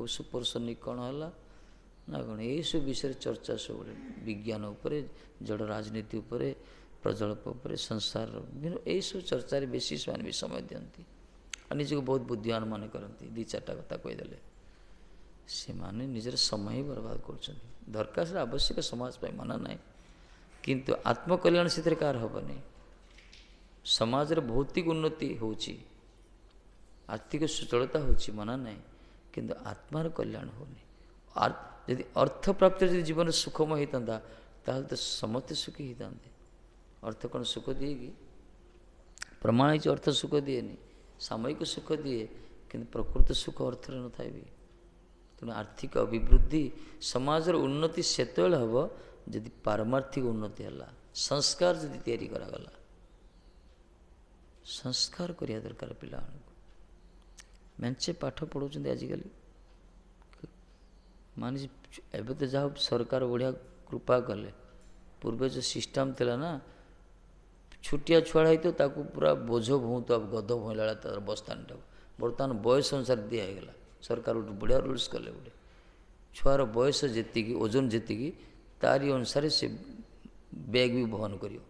सुपरसोनिक कौन है ना कौन ये सब विषय चर्चा सब विज्ञान उपरे जड़ राजनीति उपरे प्रजल्प उपरे संसार यही सब चर्चा बेसी भी समय दिखती निज को बहुत बुद्धिमान मान करती दी चार्टा कथा कहीदे ସେମାନେ ନିଜର ସମୟ ହିଁ ବରବାଦ କରୁଛନ୍ତି। ଦରକାର ସେଟା ଆବଶ୍ୟକ ସମାଜ ପାଇଁ, ମନା ନାହିଁ, କିନ୍ତୁ ଆତ୍ମକଲ୍ୟାଣ ସେଥିରେ କାହାର ହେବନି। ସମାଜରେ ଭୌତିକ ଉନ୍ନତି ହେଉଛି, ଆର୍ଥିକ ସୁଚଳତା ହେଉଛି, ମନା ନାହିଁ, କିନ୍ତୁ ଆତ୍ମାର କଲ୍ୟାଣ ହେଉନି। ଯଦି ଅର୍ଥ ପ୍ରାପ୍ତିରେ ଯଦି ଜୀବନ ସୁଖମୟ ହେଇଥାନ୍ତା ତାହେଲେ ତ ସମସ୍ତେ ସୁଖୀ ହେଇଥାନ୍ତେ। ଅର୍ଥ କ'ଣ ସୁଖ ଦିଏ କି? ପ୍ରମାଣ ହେଇଛି ଅର୍ଥ ସୁଖ ଦିଏନି, ସାମୟିକ ସୁଖ ଦିଏ, କିନ୍ତୁ ପ୍ରକୃତ ସୁଖ ଅର୍ଥରେ ନଥାଏ ବି। ତେଣୁ ଆର୍ଥିକ ଅଭିବୃଦ୍ଧି, ସମାଜର ଉନ୍ନତି ସେତେବେଳେ ହେବ ଯଦି ପାରମାର୍ଥିକ ଉନ୍ନତି ହେଲା, ସଂସ୍କାର ଯଦି ତିଆରି କରାଗଲା। ସଂସ୍କାର କରିବା ଦରକାର ପିଲାମାନଙ୍କୁ। ମେଞ୍ଚେ ପାଠ ପଢ଼ଉଛନ୍ତି ଆଜିକାଲି, ମାନେ ଏବେ ତ ଯାହା ସରକାର ବଢ଼ିଆ କୃପା କଲେ। ପୂର୍ବେ ଯେଉଁ ସିଷ୍ଟମ୍ ଥିଲା ନା, ଛୋଟିଆ ଛୁଆଟା ହେଇଥିବ ତାକୁ ପୁରା ବୋଝ ଭଉଁତ ଗଧ ଭଇଁଲା ବେଳେ ତାର ବସ୍ତାନଟାକୁ, ବର୍ତ୍ତମାନ ବୟସ ଅନୁସାରେ ଦିଆ ହେଇଗଲା। ସରକାର ଗୋଟେ ବଢ଼ିଆ ରୁଲ୍ସ କଲେ, ଗୋଟେ ଛୁଆର ବୟସ ଯେତିକି, ଓଜନ ଯେତିକି, ତାରି ଅନୁସାରେ ସେ ବ୍ୟାଗ୍ ବି ବହନ କରିବ।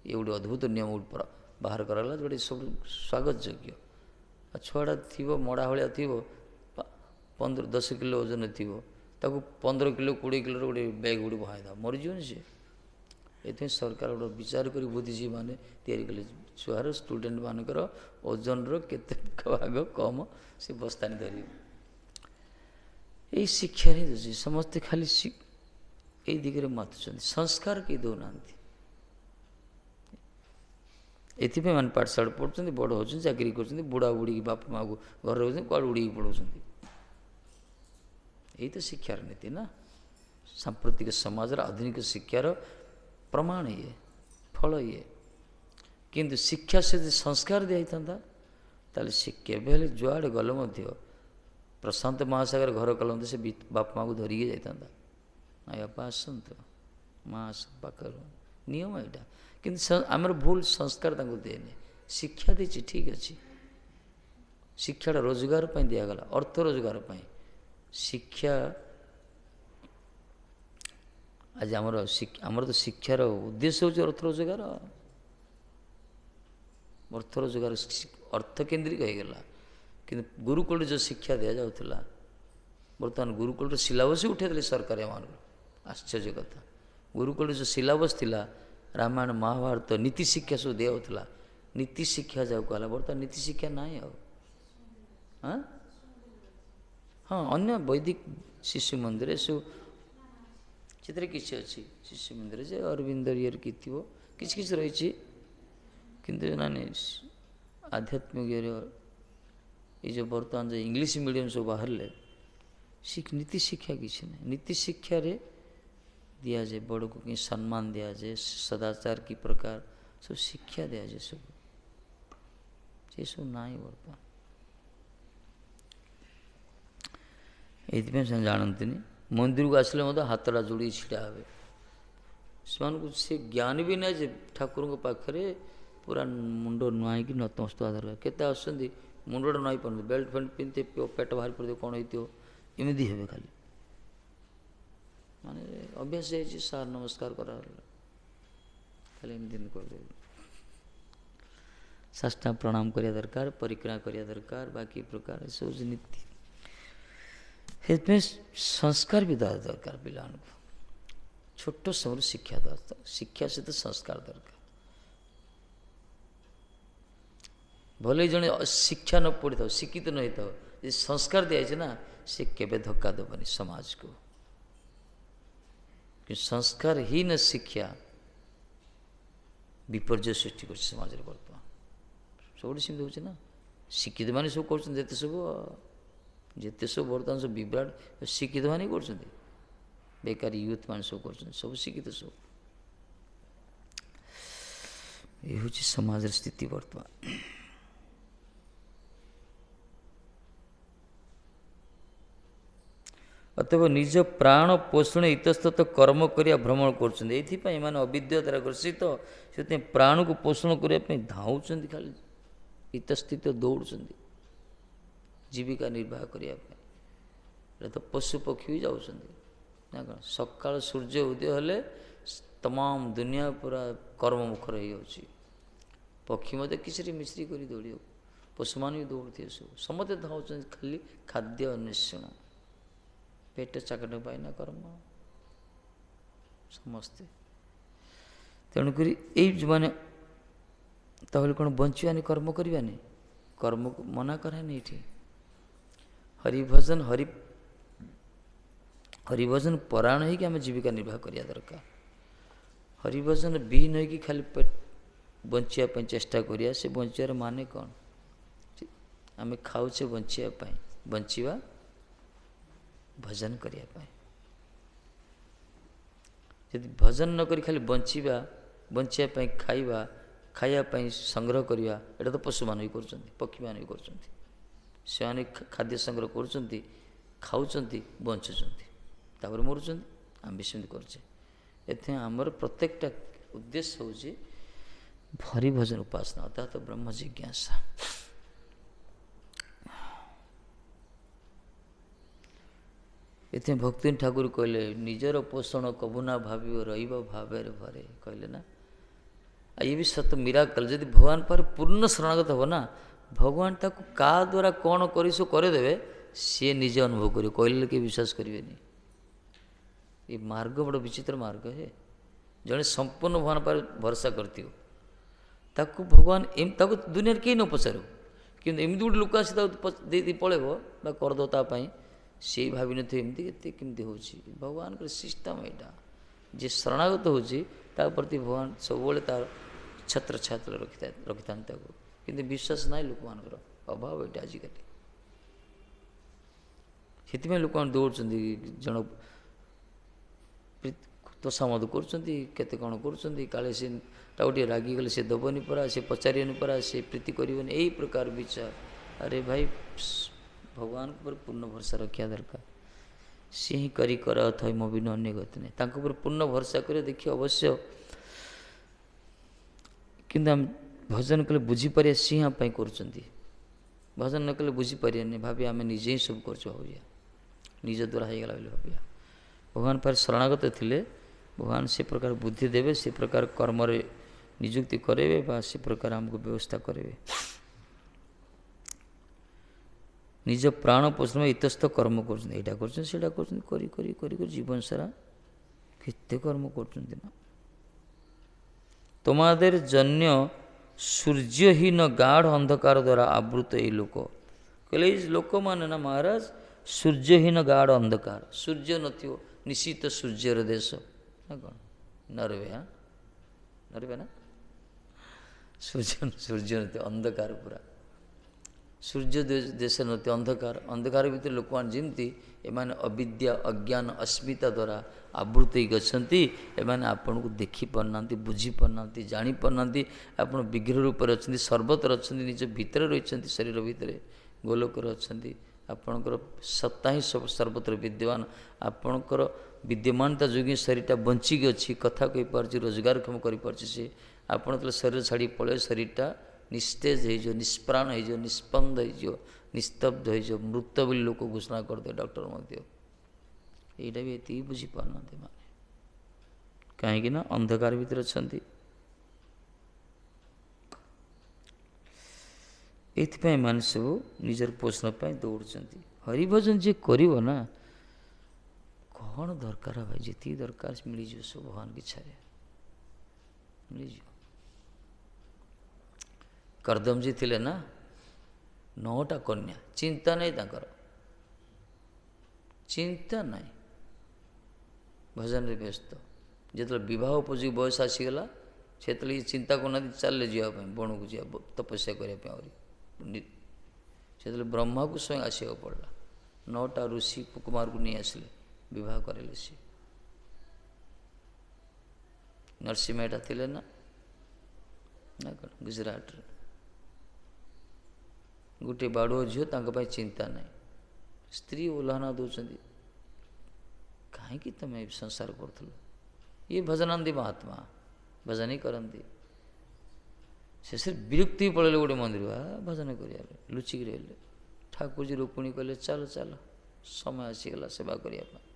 ଏ ଗୋଟେ ଅଦ୍ଭୁତ ନିୟମ ଗୋଟେ ବାହାର କରାଗଲା, ଯେଉଁଟା ସବୁ ସ୍ୱାଗତ ଯୋଗ୍ୟ। ଆଉ ଛୁଆଟା ଥିବ ମଡ଼ା ଭଳିଆ ଥିବ, 10 କିଲୋ ଓଜନ ଥିବ, ତାକୁ 15 କିଲୋ 20 କିଲୋର ଗୋଟେ ବ୍ୟାଗ୍ ଗୋଟେ ବହାଇଦେବ, ମରିଯିବନି ସେ। ଏଥିପାଇଁ ସରକାର ଗୋଟେ ବିଚାର କରି ବୁଦ୍ଧିଜୀବୀ ମାନେ ତିଆରି କଲେ, ଛୁଆର ଷ୍ଟୁଡେଣ୍ଟ ମାନଙ୍କର ଓଜନର କେତେ ଭାଗ କମ ସେ ବସ୍ତାନି ଧରିବ। ଏଇ ଶିକ୍ଷାରେ ଦେଉଛି, ସମସ୍ତେ ଖାଲି ଏଇ ଦିଗରେ ମାତୁଛନ୍ତି, ସଂସ୍କାର କେହି ଦେଉନାହାନ୍ତି। ଏଥିପାଇଁ ମାନେ ପାଠଶାଠ ପଢ଼ୁଛନ୍ତି, ବଡ଼ ହେଉଛନ୍ତି, ଚାକିରି କରୁଛନ୍ତି, ବୁଢ଼ା ବୁଢ଼ୀକି ବାପା ମାଆକୁ ଘରେ ରହୁଛନ୍ତି, କୁଆଡ଼େ ଉଡ଼ିକି ପଢ଼ଉଛନ୍ତି। ଏଇ ତ ଶିକ୍ଷାର ନୀତି ନା। ସାମ୍ପ୍ରତିକ ସମାଜର ଆଧୁନିକ ଶିକ୍ଷାର ପ୍ରମାଣ ଇଏ, ଫଳ ଇଏ। କିନ୍ତୁ ଶିକ୍ଷା ସେ ଯଦି ସଂସ୍କାର ଦିଆହେଇଥାନ୍ତା ତାହେଲେ ସେ କେବେ ହେଲେ ଯୁଆଡ଼େ ଗଲେ ମଧ୍ୟ ପ୍ରଶାନ୍ତ ମହାସାଗର ଘର କଲନ୍ତି, ସେ ବାପା ମାଆକୁ ଧରିକି ଯାଇଥାନ୍ତା। ନାଇଁ ବାପା ଆସନ୍ତୁ, ମା ଆସ ପାଖରୁ, ନିୟମ ଏଇଟା। କିନ୍ତୁ ଆମର ଭୁଲ ସଂସ୍କାର ତାଙ୍କୁ ଦିଏନି। ଶିକ୍ଷା ଦେଇଛି ଠିକ୍ ଅଛି, ଶିକ୍ଷାଟା ରୋଜଗାର ପାଇଁ ଦିଆଗଲା, ଅର୍ଥ ରୋଜଗାର ପାଇଁ। ଶିକ୍ଷା ଆଜି ଆମର ତ ଶିକ୍ଷାର ଉଦ୍ଦେଶ୍ୟ ହେଉଛି ଅର୍ଥ ରୋଜଗାର। ଅର୍ଥ ରୋଜଗାର ଅର୍ଥ କେନ୍ଦ୍ରିକ ହେଇଗଲା। କିନ୍ତୁ ଗୁରୁକୁଳରେ ଯେଉଁ ଶିକ୍ଷା ଦିଆଯାଉଥିଲା, ବର୍ତ୍ତମାନ ଗୁରୁକୁଳର ସିଲାବସ୍ ଉଠାଇଦେଲେ ସରକାର ଏମାନଙ୍କୁ। ଆଶ୍ଚର୍ଯ୍ୟ କଥା, ଗୁରୁକୁଳରେ ଯେଉଁ ସିଲାବସ୍ ଥିଲା, ରାମାୟଣ ମହାଭାରତ ନୀତି ଶିକ୍ଷା ସବୁ ଦିଆଯାଉଥିଲା, ନୀତି ଶିକ୍ଷା ଯାହାକୁ ହେଲା, ବର୍ତ୍ତମାନ ନୀତି ଶିକ୍ଷା ନାହିଁ ଆଉ। ହଁ, ଅନ୍ୟ ବୈଦିକ ଶିଶୁ ମନ୍ଦିର ଏସବୁ, ସେଥିରେ କିଛି ଅଛି ଶିଶୁ ମନ୍ଦିର ଯେ ଅରବିନ୍ଦ ଇଏରେ କି ଥିବ, କିଛି କିଛି ରହିଛି। କିନ୍ତୁ ମାନେ ଆଧ୍ୟାତ୍ମିକ ଇଏର ଏଇ ଯେଉଁ ବର୍ତ୍ତମାନ ଯେଉଁ ଇଂଲିଶ ମିଡ଼ିୟମ୍ ସବୁ ବାହାରିଲେ, ନୀତି ଶିକ୍ଷା କିଛି ନାହିଁ। ନୀତି ଶିକ୍ଷାରେ ଦିଆଯାଏ ବଡ଼କୁ କି ସମ୍ମାନ ଦିଆଯାଏ, ସଦାଚାର କି ପ୍ରକାର ସବୁ ଶିକ୍ଷା ଦିଆଯାଏ, ସବୁ ସେସବୁ ନାହିଁ ବର୍ତ୍ତମାନ। ଏଇଥିପାଇଁ ସେମାନେ ଜାଣନ୍ତିନି। ମନ୍ଦିରକୁ ଆସିଲେ ମଧ୍ୟ ହାତଟା ଯୋଡ଼ିକି ଛିଡ଼ା ହେବେ। ସେମାନଙ୍କୁ ସେ ଜ୍ଞାନ ବି ନାହିଁ ଯେ ଠାକୁରଙ୍କ ପାଖରେ ପୁରା ମୁଣ୍ଡ ନୁଆଁଇକି ନତମସ୍ତକ ଦରକାର। କେତେ ଆସୁଛନ୍ତି ମୁଣ୍ଡଟା ନୁଆଁଇ ପାରୁଛନ୍ତି, ବେଲ୍ଟ ଫେଲ୍ଟ ପିନ୍ଧିଥିବେ, ପେଟ ବାହାରି ପଡ଼ିଥିବ, କ'ଣ ହେଇଥିବ, ଏମିତି ହେବେ ଖାଲି। ମାନେ ଅଭ୍ୟାସ ହେଇଛି, ସାର୍ ନମସ୍କାର କରାଗଲା, ଖାଲି ଏମିତି କରିଦେବେ। ସାଷ୍ଟାଙ୍ଗ ପ୍ରଣାମ କରିବା ଦରକାର, ପରିକ୍ରମା କରିବା ଦରକାର, ବାକି ପ୍ରକାର ଏସବୁ ନୀତି। ସେଥିପାଇଁ ସଂସ୍କାର ବି ଦେବା ଦରକାର ପିଲାମାନଙ୍କୁ। ଛୋଟ ସମୟରୁ ଶିକ୍ଷା ଦେବା, ଶିକ୍ଷା ସହିତ ସଂସ୍କାର ଦରକାର। ଭଲେ ଜଣେ ଶିକ୍ଷା ନ ପଢ଼ିଥାଉ, ଶିକ୍ଷିତ ନ ହେଇଥାଉ, ଯଦି ସଂସ୍କାର ଦିଆଯାଇଛି ନା, ସେ କେବେ ଧୋକା ଦେବନି ସମାଜକୁ। କିନ୍ତୁ ସଂସ୍କାରହୀନ ଶିକ୍ଷା ବିପର୍ଯ୍ୟୟ ସୃଷ୍ଟି କରୁଛି ସମାଜରେ ବର୍ତ୍ତମାନ। ସବୁଠି ସେମିତି ହେଉଛି ନା। ଶିକ୍ଷିତ ମାନେ ସବୁ କରୁଛନ୍ତି ଯେତେ ସବୁ ବର୍ତ୍ତମାନ ସବୁ ବିଭ୍ରାଟ, ଶିକ୍ଷିତ ମାନେ କରୁଛନ୍ତି। ବେକାରୀ ୟୁଥ୍ ମାନେ ସବୁ କରୁଛନ୍ତି, ସବୁ ଶିକ୍ଷିତ ସବୁ। ଏ ହେଉଛି ସମାଜର ସ୍ଥିତି ବର୍ତ୍ତମାନ। ଅତଏବ ନିଜ ପ୍ରାଣ ପୋଷଣ ଇତସ୍ତତ କର୍ମ କରିବା ଭ୍ରମଣ କରୁଛନ୍ତି। ଏଇଥିପାଇଁ ଏମାନେ ଅବିଦ୍ୟା ଦ୍ୱାରା ଗ୍ରସିତ, ସେଥିପାଇଁ ପ୍ରାଣକୁ ପୋଷଣ କରିବା ପାଇଁ ଧାଉଁଛନ୍ତି, ଖାଲି ଇତସ୍ତିତ ଦୌଡ଼ୁଛନ୍ତି ଜୀବିକା ନିର୍ବାହ କରିବା ପାଇଁ। ଏଟା ତ ପଶୁ ପକ୍ଷୀ ବି ଯାଉଛନ୍ତି ନା କ'ଣ? ସକାଳ ସୂର୍ଯ୍ୟ ଉଦୟ ହେଲେ ତମାମ ଦୁନିଆ ପୁରା କର୍ମମୁଖର ହେଇଯାଉଛି। ପକ୍ଷୀ ମଧ୍ୟ କିଛିରେ ମିଶ୍ରି କରି ଦୌଡ଼ିବାକୁ, ପଶୁମାନେ ବି ଦୌଡ଼ୁଥିବେ, ସବୁ ସମସ୍ତେ ଧାଉଁଛନ୍ତି ଖାଲି ଖାଦ୍ୟ ଅନ୍ୱେଷଣ। पेट चाकट ପାଇଁ ନା କର୍ମ ସମସ୍ତେ। ତେଣୁକରି ଏଇ ଯେଉଁମାନେ ତାହେଲେ କ'ଣ ବଞ୍ଚିବାନି କର୍ମ କରିବାନି? କର୍ମକୁ ମନା କରାନି ଏଠି। ହରିଭଜନ ହରିଭଜନ ପରାୟଣ ହେଇକି ଆମେ ଜୀବିକା ନିର୍ବାହ କରିବା ଦରକାର। ହରିଭଜନ ବିହୀନ ହେଇକି ଖାଲି ବଞ୍ଚିବା ପାଇଁ ଚେଷ୍ଟା କରିବା, ସେ ବଞ୍ଚିବାର ମାନେ କ'ଣ? ଆମେ ଖାଉଛେ ବଞ୍ଚିବା ପାଇଁ, ବଞ୍ଚିବା ଭଜନ କରିବା ପାଇଁ। ଯଦି ଭଜନ ନ କରି ଖାଲି ବଞ୍ଚିବା ପାଇଁ ଖାଇବା ପାଇଁ ସଂଗ୍ରହ କରିବା, ଏଇଟା ତ ପଶୁମାନେ ବି କରୁଛନ୍ତି, ପକ୍ଷୀମାନେ ବି କରୁଛନ୍ତି। ସେମାନେ ଖାଦ୍ୟ ସଂଗ୍ରହ କରୁଛନ୍ତି, ଖାଉଛନ୍ତି, ବଞ୍ଚୁଛନ୍ତି, ତାପରେ ମରୁଛନ୍ତି। ଆମେ ବି ସେମିତି କରୁଛେ। ଏଥିପାଇଁ ଆମର ପ୍ରତ୍ୟେକଟା ଉଦ୍ଦେଶ୍ୟ ହେଉଛି ହରିଭଜନ ଉପାସନା, ଅର୍ଥାତ୍ ବ୍ରହ୍ମ ଜିଜ୍ଞାସା। ଏଥିପାଇଁ ଭକ୍ତି ଠାକୁର କହିଲେ ନିଜର ପୋଷଣ କବୁନା ଭାବିବ ରହିବ ଭାବରେ ଭରେ, କହିଲେ ନା। ଆଉ ଇଏ ବି ସତ ମିରାକଲ୍। ଯଦି ଭଗବାନ ପାଖରେ ପୂର୍ଣ୍ଣ ଶରଣାଗତ ହେବ ନା, ଭଗବାନ ତାକୁ କାହା ଦ୍ୱାରା କ'ଣ କରି ସବୁ କରିଦେବେ, ସିଏ ନିଜେ ଅନୁଭବ କରିବ। କହିଲେ କେହି ବିଶ୍ୱାସ କରିବେନି। ଏ ମାର୍ଗ ବଡ଼ ବିଚିତ୍ର ମାର୍ଗ। ଜଣେ ସମ୍ପୂର୍ଣ୍ଣ ଭଗବାନ ପାଖରେ ଭରସା କରିଥିବ, ତାକୁ ଭଗବାନ ତାକୁ ଦୁନିଆରେ କେହି ନ ପଚାରୁ, କିନ୍ତୁ ଏମିତି ଗୋଟେ ଲୋକ ଆସି ତାକୁ ଦେଇ ପଳେଇବ ବା କରିଦେବ ତା ପାଇଁ, ସିଏ ଭାବିନଥିବ ଏମିତି କେମିତି ହେଉଛି। ଭଗବାନଙ୍କର ସିଷ୍ଟମ୍ ଏଇଟା। ଯିଏ ଶରଣାଗତ ହେଉଛି ତା ପ୍ରତି ଭଗବାନ ସବୁବେଳେ ତାର ଛତ୍ର ରଖିଥାନ୍ତି ତାକୁ। କିନ୍ତୁ ବିଶ୍ୱାସ ନାହିଁ ଲୋକମାନଙ୍କର, ଅଭାବ ଏଇଟା ଆଜିକାଲି। ସେଥିପାଇଁ ଲୋକମାନେ ଦୌଡ଼ୁଛନ୍ତି, ଜଣ ତୋଷାମଦ କରୁଛନ୍ତି, କେତେ କ'ଣ କରୁଛନ୍ତି। କାଳେ ସେ ତାକୁ ଟିକେ ରାଗିଗଲେ ସେ ଦେବନି ପରା, ସେ ପଚାରିବନି ପରା, ସେ ପ୍ରୀତି କରିବନି, ଏଇ ପ୍ରକାର ବିଚାର। ଆରେ ଭାଇ, ଭଗବାନଙ୍କ ଉପରେ ପୂର୍ଣ୍ଣ ଭରସା ରଖିବା ଦରକାର। ସିଏ ହିଁ କର ଥଇ ମୋ ବିନୁ ଅନ୍ୟ ଗତି ନାହିଁ। ତାଙ୍କ ଉପରେ ପୂର୍ଣ୍ଣ ଭରସା କରି ଦେଖି ଅବଶ୍ୟ, କିନ୍ତୁ ଆମେ ଭଜନ କଲେ ବୁଝିପାରିବା ସିଏ ଆମ ପାଇଁ କରୁଛନ୍ତି। ଭଜନ ନ କଲେ ବୁଝିପାରିବାନି, ଭାବିବା ଆମେ ନିଜେ ହିଁ ସବୁ କରୁଛୁ, ଭାବିବା ନିଜ ଦ୍ୱାରା ହେଇଗଲା ବୋଲି ଭାବିବା। ଭଗବାନ ପାଖରେ ଶରଣାଗତ ଥିଲେ ଭଗବାନ ସେ ପ୍ରକାର ବୁଦ୍ଧି ଦେବେ, ସେ ପ୍ରକାର କର୍ମରେ ନିଯୁକ୍ତି କରାଇବେ ବା ସେ ପ୍ରକାର ଆମକୁ ବ୍ୟବସ୍ଥା କରାଇବେ। ନିଜ ପ୍ରାଣ ପୋଷଣ ଇତସ୍ତ କର୍ମ କରୁଛନ୍ତି, ଏଇଟା କରୁଛନ୍ତି ସେଇଟା କରୁଛନ୍ତି, କରି କରି କରି କରି ଜୀବନ ସାରା କେତେ କର୍ମ କରୁଛନ୍ତି ନା। তোমাদের জন্য ସୂର୍ଯ୍ୟହୀନ ଗାଢ଼ ଅନ୍ଧକାର ଦ୍ୱାରା ଆବୃତ ଏଇ ଲୋକ। କହିଲେ ଏଇ ଲୋକମାନେ ନା ମହାରାଜ ସୂର୍ଯ୍ୟହୀନ ଗାଢ଼ ଅନ୍ଧକାର, ସୂର୍ଯ୍ୟ ନଥିବ, ନିଶ୍ଚିତ ସୂର୍ଯ୍ୟର ଦେଶ ନା କ'ଣ? ନରୱେ। ନରୱେ ନା? ସୂର୍ଯ୍ୟ ନଥିବ, ଅନ୍ଧକାର ପୁରା। ସୂର୍ଯ୍ୟ ଦେଶ ନଥିବ, ଅନ୍ଧକାର ଭିତରେ ଲୋକମାନେ ଯେମିତି, ଏମାନେ ଅବିଦ୍ୟା ଅଜ୍ଞାନ ଅସ୍ମିତା ଦ୍ୱାରା ଆବୃତ ହେଇକି ଅଛନ୍ତି। ଏମାନେ ଆପଣଙ୍କୁ ଦେଖିପାରୁନାହାନ୍ତି, ବୁଝିପାରୁନାହାନ୍ତି, ଜାଣିପାରୁନାହାନ୍ତି। ଆପଣ ବିଗ୍ରହ ରୂପରେ ଅଛନ୍ତି, ସର୍ବତ୍ର ଅଛନ୍ତି, ନିଜ ଭିତରେ ରହିଛନ୍ତି, ଶରୀର ଭିତରେ ଗୋଲକରେ ଅଛନ୍ତି। ଆପଣଙ୍କର ସତ୍ତା ହିଁ ସର୍ବତ୍ର ବିଦ୍ୟମାନ। ଆପଣଙ୍କର ବିଦ୍ୟମାନତା ଯୋଗୁଁ ଶରୀରଟା ବଞ୍ଚିକି ଅଛି, କଥା କହିପାରୁଛି, ରୋଜଗାରକ୍ଷମ କରିପାରୁଛି। ସେ ଆପଣ ଯେତେବେଳେ ଶରୀର ଛାଡ଼ି ପଳେଇବେ, ଶରୀରଟା ନିସ୍ତେଜ ହେଇଯିବ, ନିଷ୍ପ୍ରାଣ ହେଇଯିବ, ନିସ୍ପନ୍ଦ ହେଇଯିବ, ନିସ୍ତବ୍ଧ ହେଇଯିବ, ମୃତ ବୋଲି ଲୋକ ଘୋଷଣା କରିଦେବେ, ଡକ୍ଟର ମଧ୍ୟ। ଏଇଟା ବି ଏତିକି ବୁଝିପାରୁନାହାନ୍ତି ମାନେ, କାହିଁକି ନା ଅନ୍ଧକାର ଭିତରେ ଅଛନ୍ତି। ଏଇଥିପାଇଁ ମାନେ ସବୁ ନିଜର ପୋଷଣ ପାଇଁ ଦୌଡ଼ୁଛନ୍ତି। ହରିଭଜନ ଯିଏ କରିବ ନା, କ'ଣ ଦରକାର ଭାଇ, ଯେତିକି ଦରକାର ମିଳିଯିବ ସବୁ ଭଗବାନଙ୍କ ଇଚ୍ଛାରେ ମିଳିଯିବ। କରଦମଜୀ ଥିଲେ ନା, 9ଟା କନ୍ୟା, ଚିନ୍ତା ନାହିଁ ତାଙ୍କର, ଚିନ୍ତା ନାହିଁ, ଭଜନରେ ବ୍ୟସ୍ତ। ଯେତେବେଳେ ବିବାହ ଉପଯୋଗୀ ବୟସ ଆସିଗଲା, ସେତେବେଳେ ଚିନ୍ତା କରୁନାହାନ୍ତି ଚାଲିଲେ ଯିବା ପାଇଁ, ବଣକୁ ଯିବା ତପସ୍ୟା କରିବା ପାଇଁ। ଆହୁରି ସେତେବେଳେ ବ୍ରହ୍ମାକୁ ସ୍ୱୟଂ ଆସିବାକୁ ପଡ଼ିଲା, 9ଟା ଋଷି କୁମାରକୁ ନେଇ ଆସିଲେ, ବିବାହ କରାଇଲେ। ସିଏ ନରସିଂହଟା ଥିଲେ ନା କ'ଣ ଗୁଜରାଟରେ, ଗୋଟିଏ ବାଡ଼ୁଅ ଝିଅ, ତାଙ୍କ ପାଇଁ ଚିନ୍ତା ନାହିଁ। ସ୍ତ୍ରୀ ଉଲ୍ଲଂଘନ ଦେଉଛନ୍ତି, କାହିଁକି ତୁମେ ସଂସାର କରୁଥିଲ? ଇଏ ଭଜନାନ୍ତି ମହାତ୍ମା, ଭଜନ ହିଁ କରନ୍ତି। ଶେଷରେ ବିରକ୍ତି ପଳେଇଲେ ଗୋଟେ ମନ୍ଦିର, ଭଜନ କରିବା ଲୁଚିକି ରହିଲେ। ଠାକୁରଜୀ ରୁକ୍ମିଣୀ କହିଲେ ଚାଲ ଚାଲ, ସମୟ ଆସିଗଲା ସେବା କରିବା ପାଇଁ।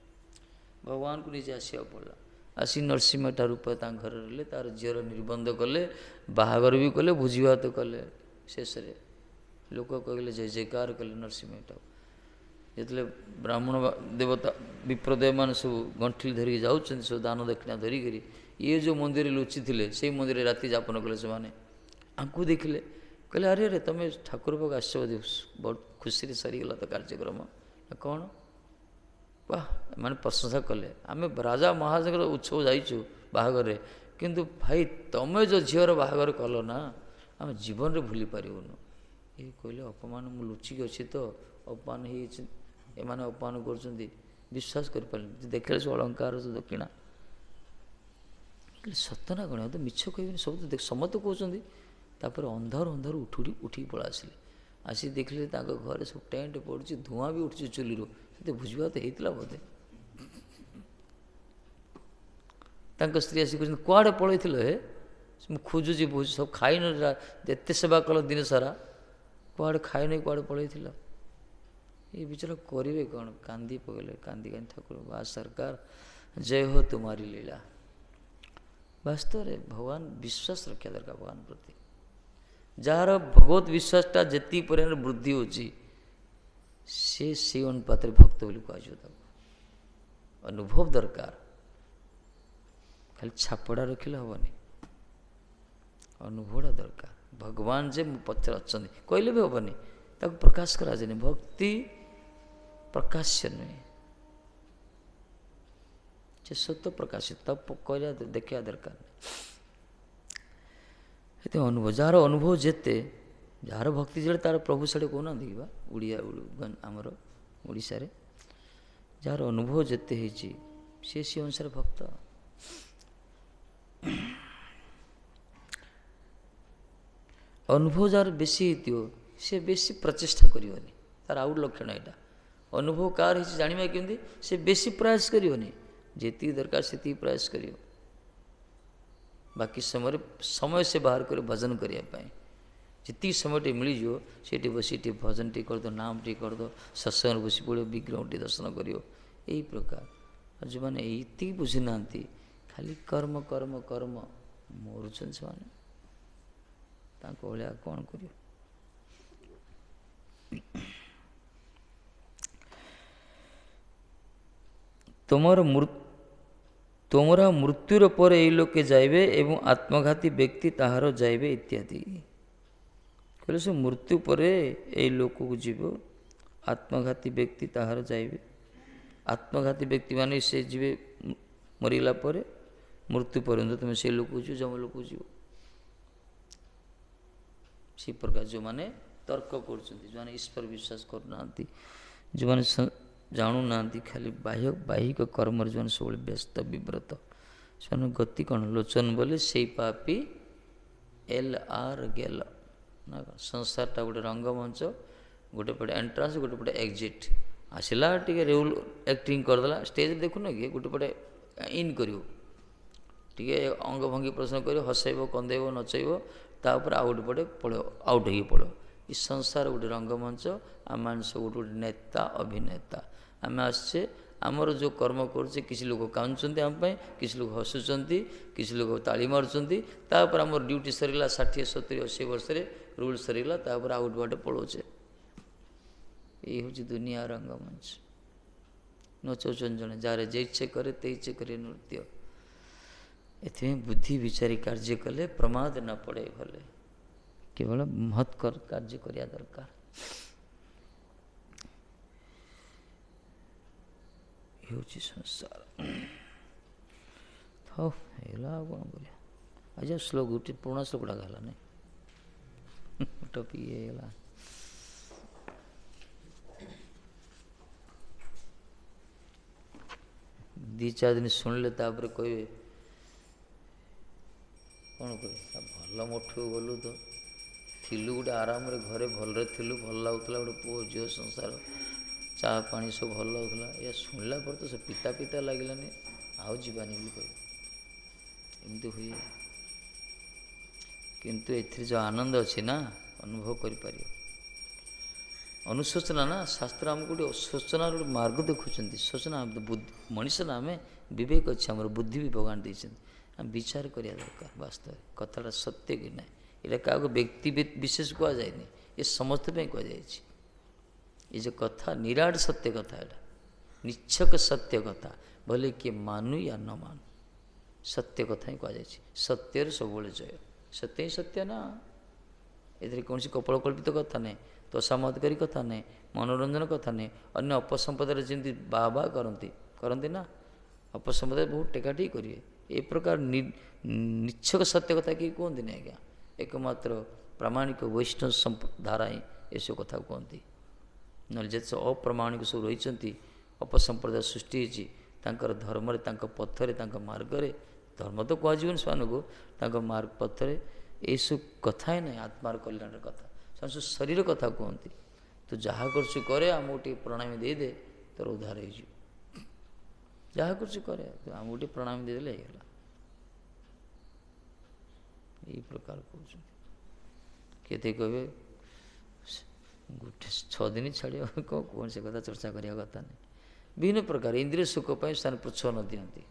ଭଗବାନଙ୍କୁ ନିଜେ ଆସିବାକୁ ପଡ଼ିଲା। ଆସି ନରସିଂହଟା ରୂପ ତାଙ୍କ ଘରେ ରହିଲେ, ତାର ଝିଅର ନିର୍ବନ୍ଧ କଲେ, ବାହାଘର ବି କଲେ, ଭୋଜିଭାତ କଲେ। ଶେଷରେ ଲୋକ କହିଲେ ଜୟ ଜୟକାର କଲେ ନରସିଂହଟାକୁ। ଯେତେବେଳେ ବ୍ରାହ୍ମଣ ଦେବତା ବିପ୍ରଦେବମାନେ ସବୁ ଗଣ୍ଠିଲି ଧରିକି ଯାଉଛନ୍ତି, ସବୁ ଦାନ ଦକ୍ଷିଣା ଧରିକରି, ଇଏ ଯେଉଁ ମନ୍ଦିରରେ ଲୁଚିଥିଲେ ସେଇ ମନ୍ଦିରରେ ରାତି ଯାପନ କଲେ ସେମାନେ। ଆଙ୍କୁ ଦେଖିଲେ, କହିଲେ ଆରେ ଆରେ ତମେ ଠାକୁର ପାଖକୁ ଆସିଛ ବୋଧେ, ବହୁତ ଖୁସିରେ ସରିଗଲା ତ କାର୍ଯ୍ୟକ୍ରମ। କ'ଣ ବାଃ, ଏମାନେ ପ୍ରଶଂସା କଲେ, ଆମେ ରାଜା ମହାରାଜାଙ୍କର ଉତ୍ସବ ଯାଇଛୁ ବାହାଘରରେ, କିନ୍ତୁ ଭାଇ ତମେ ଯେଉଁ ଝିଅର ବାହାଘର କଲ ନା, ଆମେ ଜୀବନରେ ଭୁଲି ପାରିବୁନୁ। ଏ କହିଲେ ଅପମାନ, ମୁଁ ଲୁଚିକି ଅଛି ତ ଅପମାନ ହେଇଯାଇଛି, ଏମାନେ ଅପମାନ କରୁଛନ୍ତି, ବିଶ୍ୱାସ କରିପାରିଲେନି। ଦେଖିଲେ ସବୁ ଅଳଙ୍କାର ସବୁ ଦକ୍ଷିଣା, କହିଲେ ସତ ନା କ'ଣ, ତ ମିଛ କହିବେନି, ସବୁ ତ ସମସ୍ତେ କହୁଛନ୍ତି। ତାପରେ ଅନ୍ଧାରୁ ଉଠିକି ପଳେଇ ଆସିଲେ। ଆସି ଦେଖିଲେ ତାଙ୍କ ଘରେ ସବୁ ଟେଣ୍ଟ ପଡ଼ୁଛି, ଧୂଆଁ ବି ଉଠୁଛି ଚୁଲିରୁ, ସେତେ ଭୋଜିଭାତ ହେଇଥିଲା ବୋଧେ। ତାଙ୍କ ସ୍ତ୍ରୀ ଆସି କହୁଛନ୍ତି କୁଆଡ଼େ ପଳେଇଥିଲ ହେ, ମୁଁ ଖୋଜୁଛି ବହୁତ, ସବୁ ଖାଇନ, ଏତେ ସେବା କଲ ଦିନ ସାରା, କୁଆଡ଼େ ଖାଇନି, କୁଆଡ଼େ ପଳେଇଥିଲ। ଏ ବିଚାର କରିବେ କ'ଣ, କାନ୍ଦି ପକେଇଲେ, କାନ୍ଦି କାନ୍ଦି ଠାକୁର, ବା ସରକାର ଜୟ ହୋ ତୁମାରି ଲୀଳା। ବାସ୍ତବରେ ଭଗବାନ ବିଶ୍ୱାସ ରଖିବା ଦରକାର ଭଗବାନ ପ୍ରତି। ଯାହାର ଭଗବତ ବିଶ୍ୱାସଟା ଯେତିକି ପରିମାଣରେ ବୃଦ୍ଧି ହେଉଛି, ସେ ସେଇ ଅନୁପାତରେ ଭକ୍ତ ବୋଲି କୁହାଯିବ। ତାକୁ ଅନୁଭବ ଦରକାର, ଖାଲି ଛାପଡ଼ା ରଖିଲେ ହେବନି, ଅନୁଭବଟା ଦରକାର। ଭଗବାନ ଯେ ମୋ ପଛରେ ଅଛନ୍ତି କହିଲେ ବି ହେବନି, ତାକୁ ପ୍ରକାଶ କରାଯାଏନି। ଭକ୍ତି ପ୍ରକାଶ୍ୟ ନୁହେଁ, ସେ ସତ ପ୍ରକାଶିତ, ତାକୁ କହିଲା ଦେଖିବା ଦରକାର ନାହିଁ। ଏତେ ଅନୁଭବ, ଯାହାର ଅନୁଭବ ଯେତେ, ଯାହାର ଭକ୍ତି ଯେତେ, ତାର ପ୍ରଭୁ ସେଠି କହୁନାହାନ୍ତି କି ବା ଓଡ଼ିଆ ଆମର ଓଡ଼ିଶାରେ, ଯାହାର ଅନୁଭବ ଯେତେ ହେଇଛି ସେ ଅନୁସାରେ ଭକ୍ତ। ଅନୁଭବ ଯାହାର ବେଶୀ ହେଇଥିବ ସେ ବେଶୀ ପ୍ରଚେଷ୍ଟା କରିବନି, ତାର ଆଉ ଲକ୍ଷଣ ଏଇଟା। ଅନୁଭବ କାହାର ହେଇଛି ଜାଣିବା କେମିତି, ସେ ବେଶୀ ପ୍ରୟାସ କରିବନି, ଯେତିକି ଦରକାର ସେତିକି ପ୍ରୟାସ କରିବ। ବାକି ସମୟରେ ସମୟ ସେ ବାହାର କରି ଭଜନ କରିବା ପାଇଁ, ଯେତିକି ସମୟଟି ମିଳିଯିବ ସେଠି ବସି ଟିକେ ଭଜନ ଟିକେ କରିଦେବ, ନାମ ଟିକେ କରିଦେବ, ସତ୍ସଙ୍ଗରେ ବସି ପଡ଼ିବ, ବିଗ୍ରହ ଟିକେ ଦର୍ଶନ କରିବ, ଏଇ ପ୍ରକାର। ଆଉ ଯେଉଁମାନେ ଏତିକି ବୁଝିନାହାନ୍ତି, ଖାଲି କର୍ମ କର୍ମ କର୍ମ ମରୁଛନ୍ତି ସେମାନେ, ତାଙ୍କ ଭଳିଆ କ'ଣ କରିବ। তোমরা মৃত্যুর পরে এই লোকে যাইবে এবং আত্মঘাতী ব্যক্তি তাহার যাইবে ইত্যাদি। କହିଲେ ସେ ମୃତ୍ୟୁ ପରେ ଏଇ ଲୋକକୁ ଯିବ, ଆତ୍ମଘାତୀ ବ୍ୟକ୍ତି ତାହାର ଯାଇବେ। ଆତ୍ମଘାତୀ ବ୍ୟକ୍ତିମାନେ ସେ ଯିବେ ମରିଗଲା ପରେ, ମୃତ୍ୟୁ ପର୍ଯ୍ୟନ୍ତ ତୁମେ ସେ ଲୋକକୁ ଯିବ, ଯମ ଲୋକକୁ ଯିବ। ସେ ପ୍ରକାର ଯେଉଁମାନେ ତର୍କ କରୁଛନ୍ତି, ଯେଉଁମାନେ ଈଶ୍ୱର ବିଶ୍ୱାସ କରୁନାହାନ୍ତି, ଯେଉଁମାନେ ଜାଣୁନାହାନ୍ତି, ଖାଲି ବାହ୍ୟିକ କର୍ମରେ ଯେଉଁମାନେ ସବୁବେଳେ ବ୍ୟସ୍ତ ବିବ୍ରତ, ସେମାନଙ୍କ ଗତି କ'ଣ, ଲୋଚନ ବୋଲେ ସେଇ ପାପି LR ଗେଲ ନା କ'ଣ। ସଂସାରଟା ଗୋଟେ ରଙ୍ଗମଞ୍ଚ, ଗୋଟେ ପଟେ ଏଣ୍ଟ୍ରାନ୍ସ, ଗୋଟେ ପଟେ ଏକ୍ଜିଟ୍। ଆସିଲା ଟିକେ ରେଉଲ ଆକ୍ଟିଂ କରିଦେଲା, ଷ୍ଟେଜରେ ଦେଖୁନ କି ଗୋଟେ ପଟେ ଇନ୍ କରିବ, ଟିକେ ଅଙ୍ଗ ଭଙ୍ଗୀ ପ୍ରଦର୍ଶନ କରିବ, ହସେଇବ, କନ୍ଦେଇବ, ନଚେଇବ, ତାପରେ ଆଉ ଗୋଟେ ପଟେ ପଳେଇବ, ଆଉଟ୍ ହେଇକି ପଳେଇବ। ଏ ସଂସାର ଗୋଟେ ରଙ୍ଗମଞ୍ଚ, ଆମମାନେ ସବୁ ଗୋଟେ ନେତା ଅଭିନେତା। ଆମେ ଆସିଛେ, ଆମର ଯେଉଁ କର୍ମ କରୁଛେ, କିଛି ଲୋକ କାନ୍ଦୁଛନ୍ତି ଆମ ପାଇଁ, କିଛି ଲୋକ ହସୁଛନ୍ତି, କିଛି ଲୋକ ତାଳି ମାରୁଛନ୍ତି, ତାପରେ ଆମର ଡ୍ୟୁଟି ସରିଗଲା 60, 70, 80 ବର୍ଷରେ ରୁଲ୍ ସରିଗଲା, ତାପରେ ଆଉ ଗୋଟେ ବାଟେ ପଳାଉଛେ। ଏଇ ହେଉଛି ଦୁନିଆ ରଙ୍ଗମଞ୍ଚ। ନଚଉଛନ୍ତି ଜଣେ, ଯାହାର ଯେ ଇচ্ছে କରେ ତେ ଇচ্ছে କରେ ନୃତ୍ୟ। ଏଥିପାଇଁ ବୁଦ୍ଧି ବିଚାରି କାର୍ଯ୍ୟ କଲେ ପ୍ରମାଦ ନ ପଡ଼େ ଭଲେ, କେବଳ ମହତ୍କର କାର୍ଯ୍ୟ କରିବା ଦରକାର। ହେଉଛି ସଂସାର। ହଉ ହେଇଗଲା, ଆଉ କ'ଣ କରିବା। ଆଜି ଶ୍ଲୋକ ଗୋଟେ ପୁରୁଣା ଶ୍ଲୋକ ଗୁଡ଼ାକ ହେଲା ନାଇଁ, ଟପିକ୍ ହେଇଗଲା। ଦୁଇ ଚାରି ଦିନ ଶୁଣିଲେ ତାପରେ କହିବେ କ'ଣ କହିବେ, ଭଲ ମଠକୁ ଗଲୁ ତ, ଥିଲୁ ଗୋଟେ ଆରାମରେ ଘରେ, ଭଲରେ ଥିଲୁ, ଭଲ ଲାଗୁଥିଲା, ଗୋଟେ ପୁଅ ଝିଅ ସଂସାର, ଚା ପାଣି ସବୁ ଭଲ ଲାଗୁଥିଲା, ଏହା ଶୁଣିଲା ପରେ ତ ସେ ପିତା ପିତା ଲାଗିଲାନି, ଆଉ ଯିବାନି ବୋଲି କହିବେ। ଏମିତି ହୁଏ, କିନ୍ତୁ ଏଥିରେ ଯେଉଁ ଆନନ୍ଦ ଅଛି ନା, ଅନୁଭବ କରିପାରିବ। ଅନୁଶୋଚନା ନା, ଶାସ୍ତ୍ର ଆମକୁ ଗୋଟେ ଶୋଚନାର ଗୋଟେ ମାର୍ଗ ଦେଖୁଛନ୍ତି। ଶୋଚନା ମଣିଷ ନା, ଆମେ ବିବେକ ଅଛି, ଆମର ବୁଦ୍ଧି ବି ଭଗବାନ ଦେଇଛନ୍ତି, ଆମେ ବିଚାର କରିବା ଦରକାର। ବାସ୍ତବରେ କଥାଟା ସତ୍ୟ କି ନାହିଁ, ଏଇଟା କାହାକୁ ବ୍ୟକ୍ତି ବିଶେଷ କୁହାଯାଏନି, ଏ ସମସ୍ତ ପାଇଁ କୁହାଯାଇଛି। ये जो कथा निराट सत्य कथा है, निच्छक सत्य कथा, भले किए मानु या न मानु सत्य कथा ही कहुई। सत्यर सब जय, सत्य ही सत्य ना। ये कौन सी कपड़ कल्पित कथा नहीं, तोषामतकारी कथा नहीं, मनोरंजन कथा नहीं। अन्य अपसंपदार जमी बाह बाह करती ना, अपसंपदा बहुत टेकाटी करेंगे। ए प्रकार निच्छक सत्य कथा कि कहते नहीं आज्ञा, एकमात्र प्रामाणिक वैष्णव धारा ही ये सब कथा कहती। ना जिते अप्रामाणिक सब रही अपसंप्रदाय सृष्टि होकर धर्म पथरे मार्गरे, धर्म तो कहजन से मार्ग पथरे ये सब कथा ही ना आत्मार कल्याण कथा, सब शरीर कथा कहती। तो जहाँ कर करे आम गोटे प्रणामी देदे तोर उद्धार हो, जहाँ कर करे आम गोटे प्रणामी देदेले होगा। यही प्रकार कहते केते कहे गोटे 6 दिन छाड़ कौन से कथा चर्चा करने कथा नहीं। विभिन्न प्रकार इंद्रिय सुख पर स्थान प्रोत्साहन दिखती।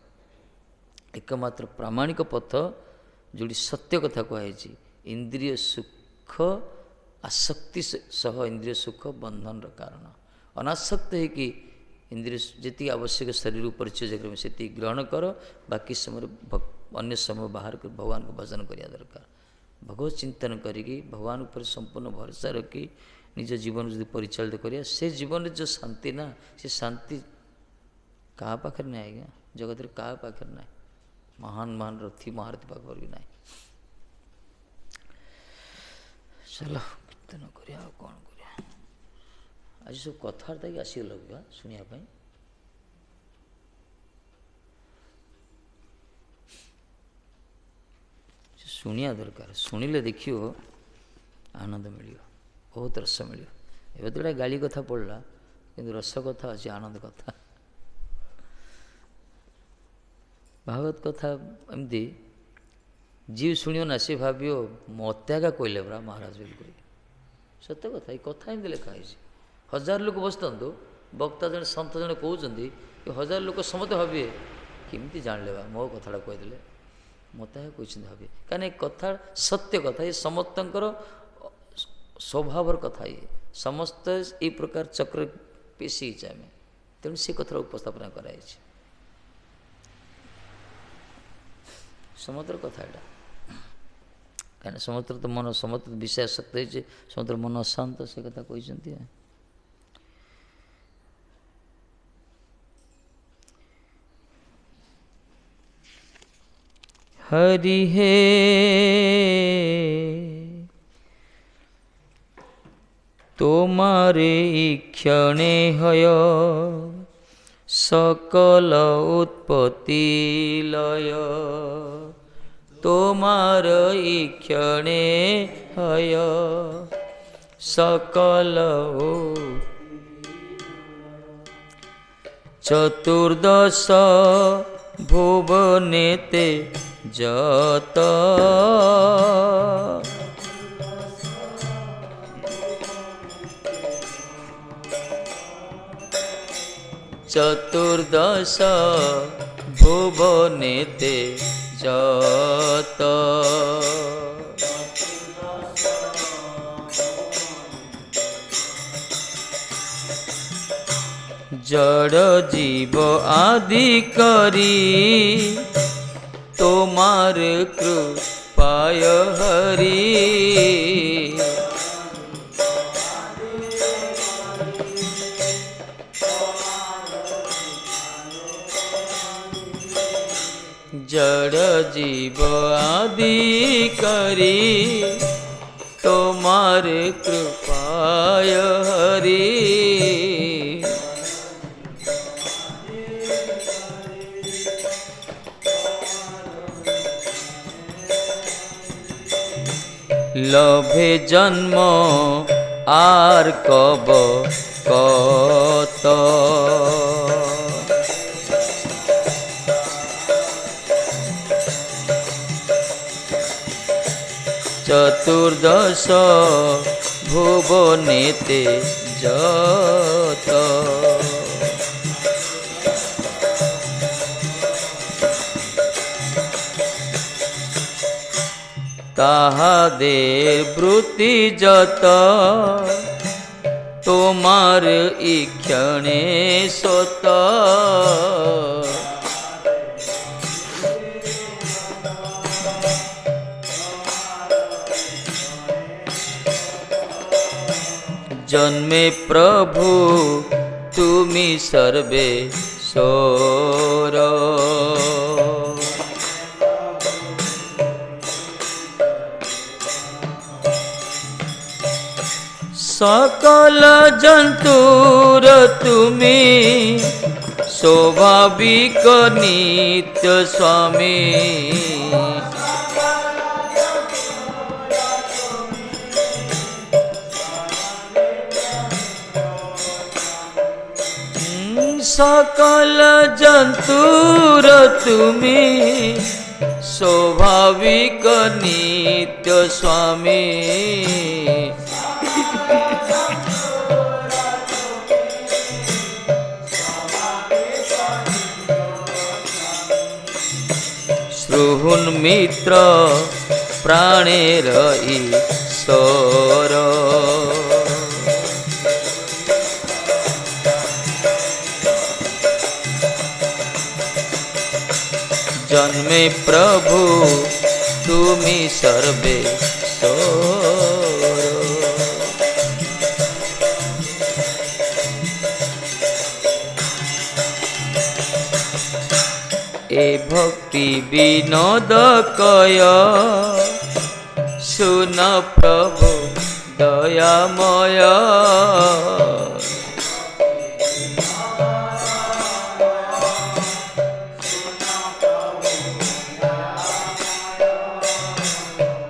एकमात्र प्रामाणिक पथ जोड़ी सत्य कथा कहुई, इंद्रिय सुख आसक्ति सह इंद्रिय सुख बंधन कारण, अनासक्त है कि इंद्रिय जी आवश्यक शरीर परिचय जगह में से ग्रहण कर, बाकी समय अन्य समय बाहर कर भगवान को भजन करिया दरकार। भगवत चिंतन करी भगवान पर संपूर्ण भरोसा रखी निज जीवन जो परिचालित करिया, से जीवन जो शांति ना, से शांति क्या पाखे ना आज्ञा, जगत रे क्या पाखे ना, महान महान रथी महारथी पाख भी ना। चलो कीर्तन करिया कौन करिया, आज सब कथबार्ता की आसी लगे शुणापी। शुणिया दरकार, शुणिले देखियो आनंद मिल, बहुत रस मिल। एवं तो गाली कथा पड़ा कि रस कथा अच्छे, आनंद कथा भागवत कथा एमती जीव शुणियो ना, सी भावियो मत आगा कहले परा महाराज बिल्कुल सत्य कथा। ये कथा एमती लिखाई, 1000 लोग बसता वक्ता जन सन्त जन कहते 1000 लोग समस्त भावे केमती जानले बा मो कथा कहीदे मत कहते भावे, कहीं कथा सत्य कथा, ये समस्त स्वभाव कथा, ये समस्त ये प्रकार चक्र पेशी आम, तेणु से कथार उपस्थापना कराई समुद्र कथा एटा। कहीं समुद्र तो मन समुद्र विषय आसक्त होती, समुद्र मन अशांत, से कथा कहते। हरि हे तोमारे क्षणे हय सकल उत्पत्ति लय, तोमार क्षणे हय सकल चतुर्दश भुवनेते जत, चतुर्दश भुवनेते जत, जड़ जीव आदि करी तोमार कृपाय हरि, जड़ जीव आदि करी तोमार कृपाय हरि, लभे जन्म आर कब कत, चतुर्दश भुवनेते जत, ताहादेर वृत्ति जत तोमार इक्षणे सत जन्मे प्रभु तुमी सर्वे सोर सकल जंतुर तुमी स्वाभाविक नित्य स्वामी सकल जंतुर तुमी स्वाभाविक नित्य स्वामी श्रुहुन्मित्र प्राणेर ईश्वर जन्मे प्रभु तुमी सर्वे सोर ए भक्ति विनोद कय सुन प्रभु दयामय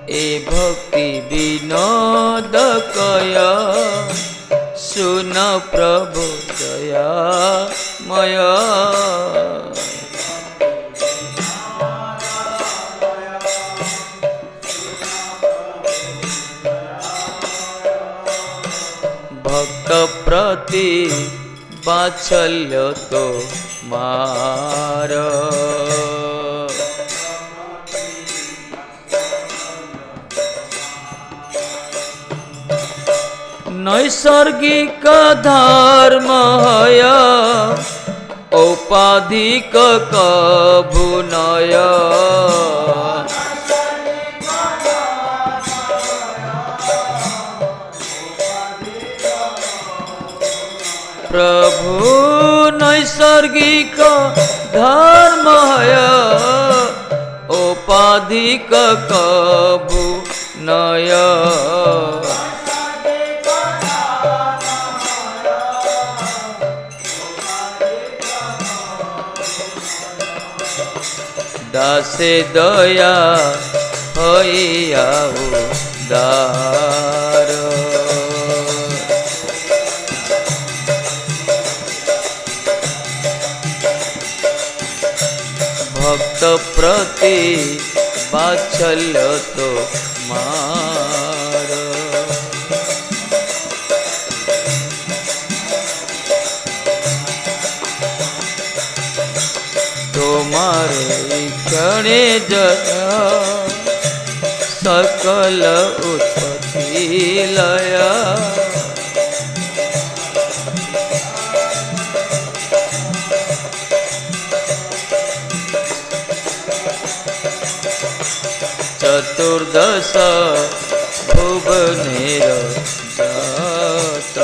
ए भक्ति विनोद कय सुन प्रभु दयामय भक्त प्रति वात्सल्य तो मार नैसर्गिक धर्म है औपाधिक कभुनय प्रभु नैसर्गिक धर्म है औपाधिक कभुनय दासे दया हइयाऊ दार भक्त प्रति वात्सल्य तो मार तोमार क्षणे जया सकल उत्पत्ति लया चतुर्दश भुवनेर जात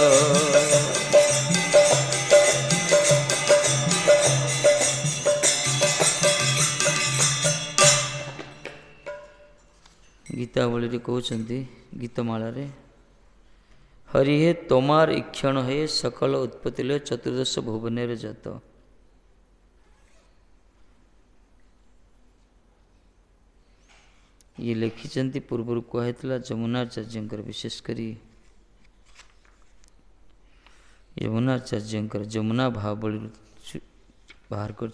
गीतावली कहते गीतमाला हरि हे तोमार इक्षण हे सकल उत्पत्ति लय चतुर्दश भुवनेर जात ये लिखिं पूर्व कहला यमुनाचार्य विशेषकर यमुनाचार्य यमुना भावली बाहर कर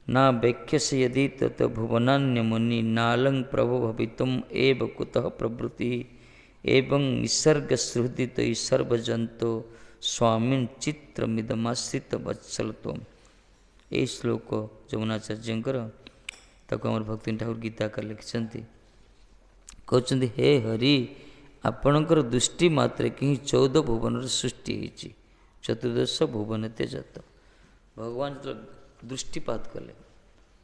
ना व्याख्यसे यदि तत भुवनान्य मुनि नालं प्रभो भवितुम एव कुतः प्रवृत्ति एवं निसर्ग सुहृदित सर्वजंतो स्वामीन चित्रमिदमाश्रित वत्सलत्वम। ये श्लोक यमुनाचार्यंकर ताको आमर भक्ति ठाकुर गीताकार लिखिं कहते हे हरि ଆପଣଙ୍କର ଦୃଷ୍ଟି ମାତ୍ରକେ ହିଁ 14 ଭୁବନର ସୃଷ୍ଟି ହେଇଛି। ଚତୁର୍ଦ୍ଦଶ ଭୁବନ ତେଜତ। ଭଗବାନ ଯେତେବେଳେ ଦୃଷ୍ଟିପାତ କଲେ,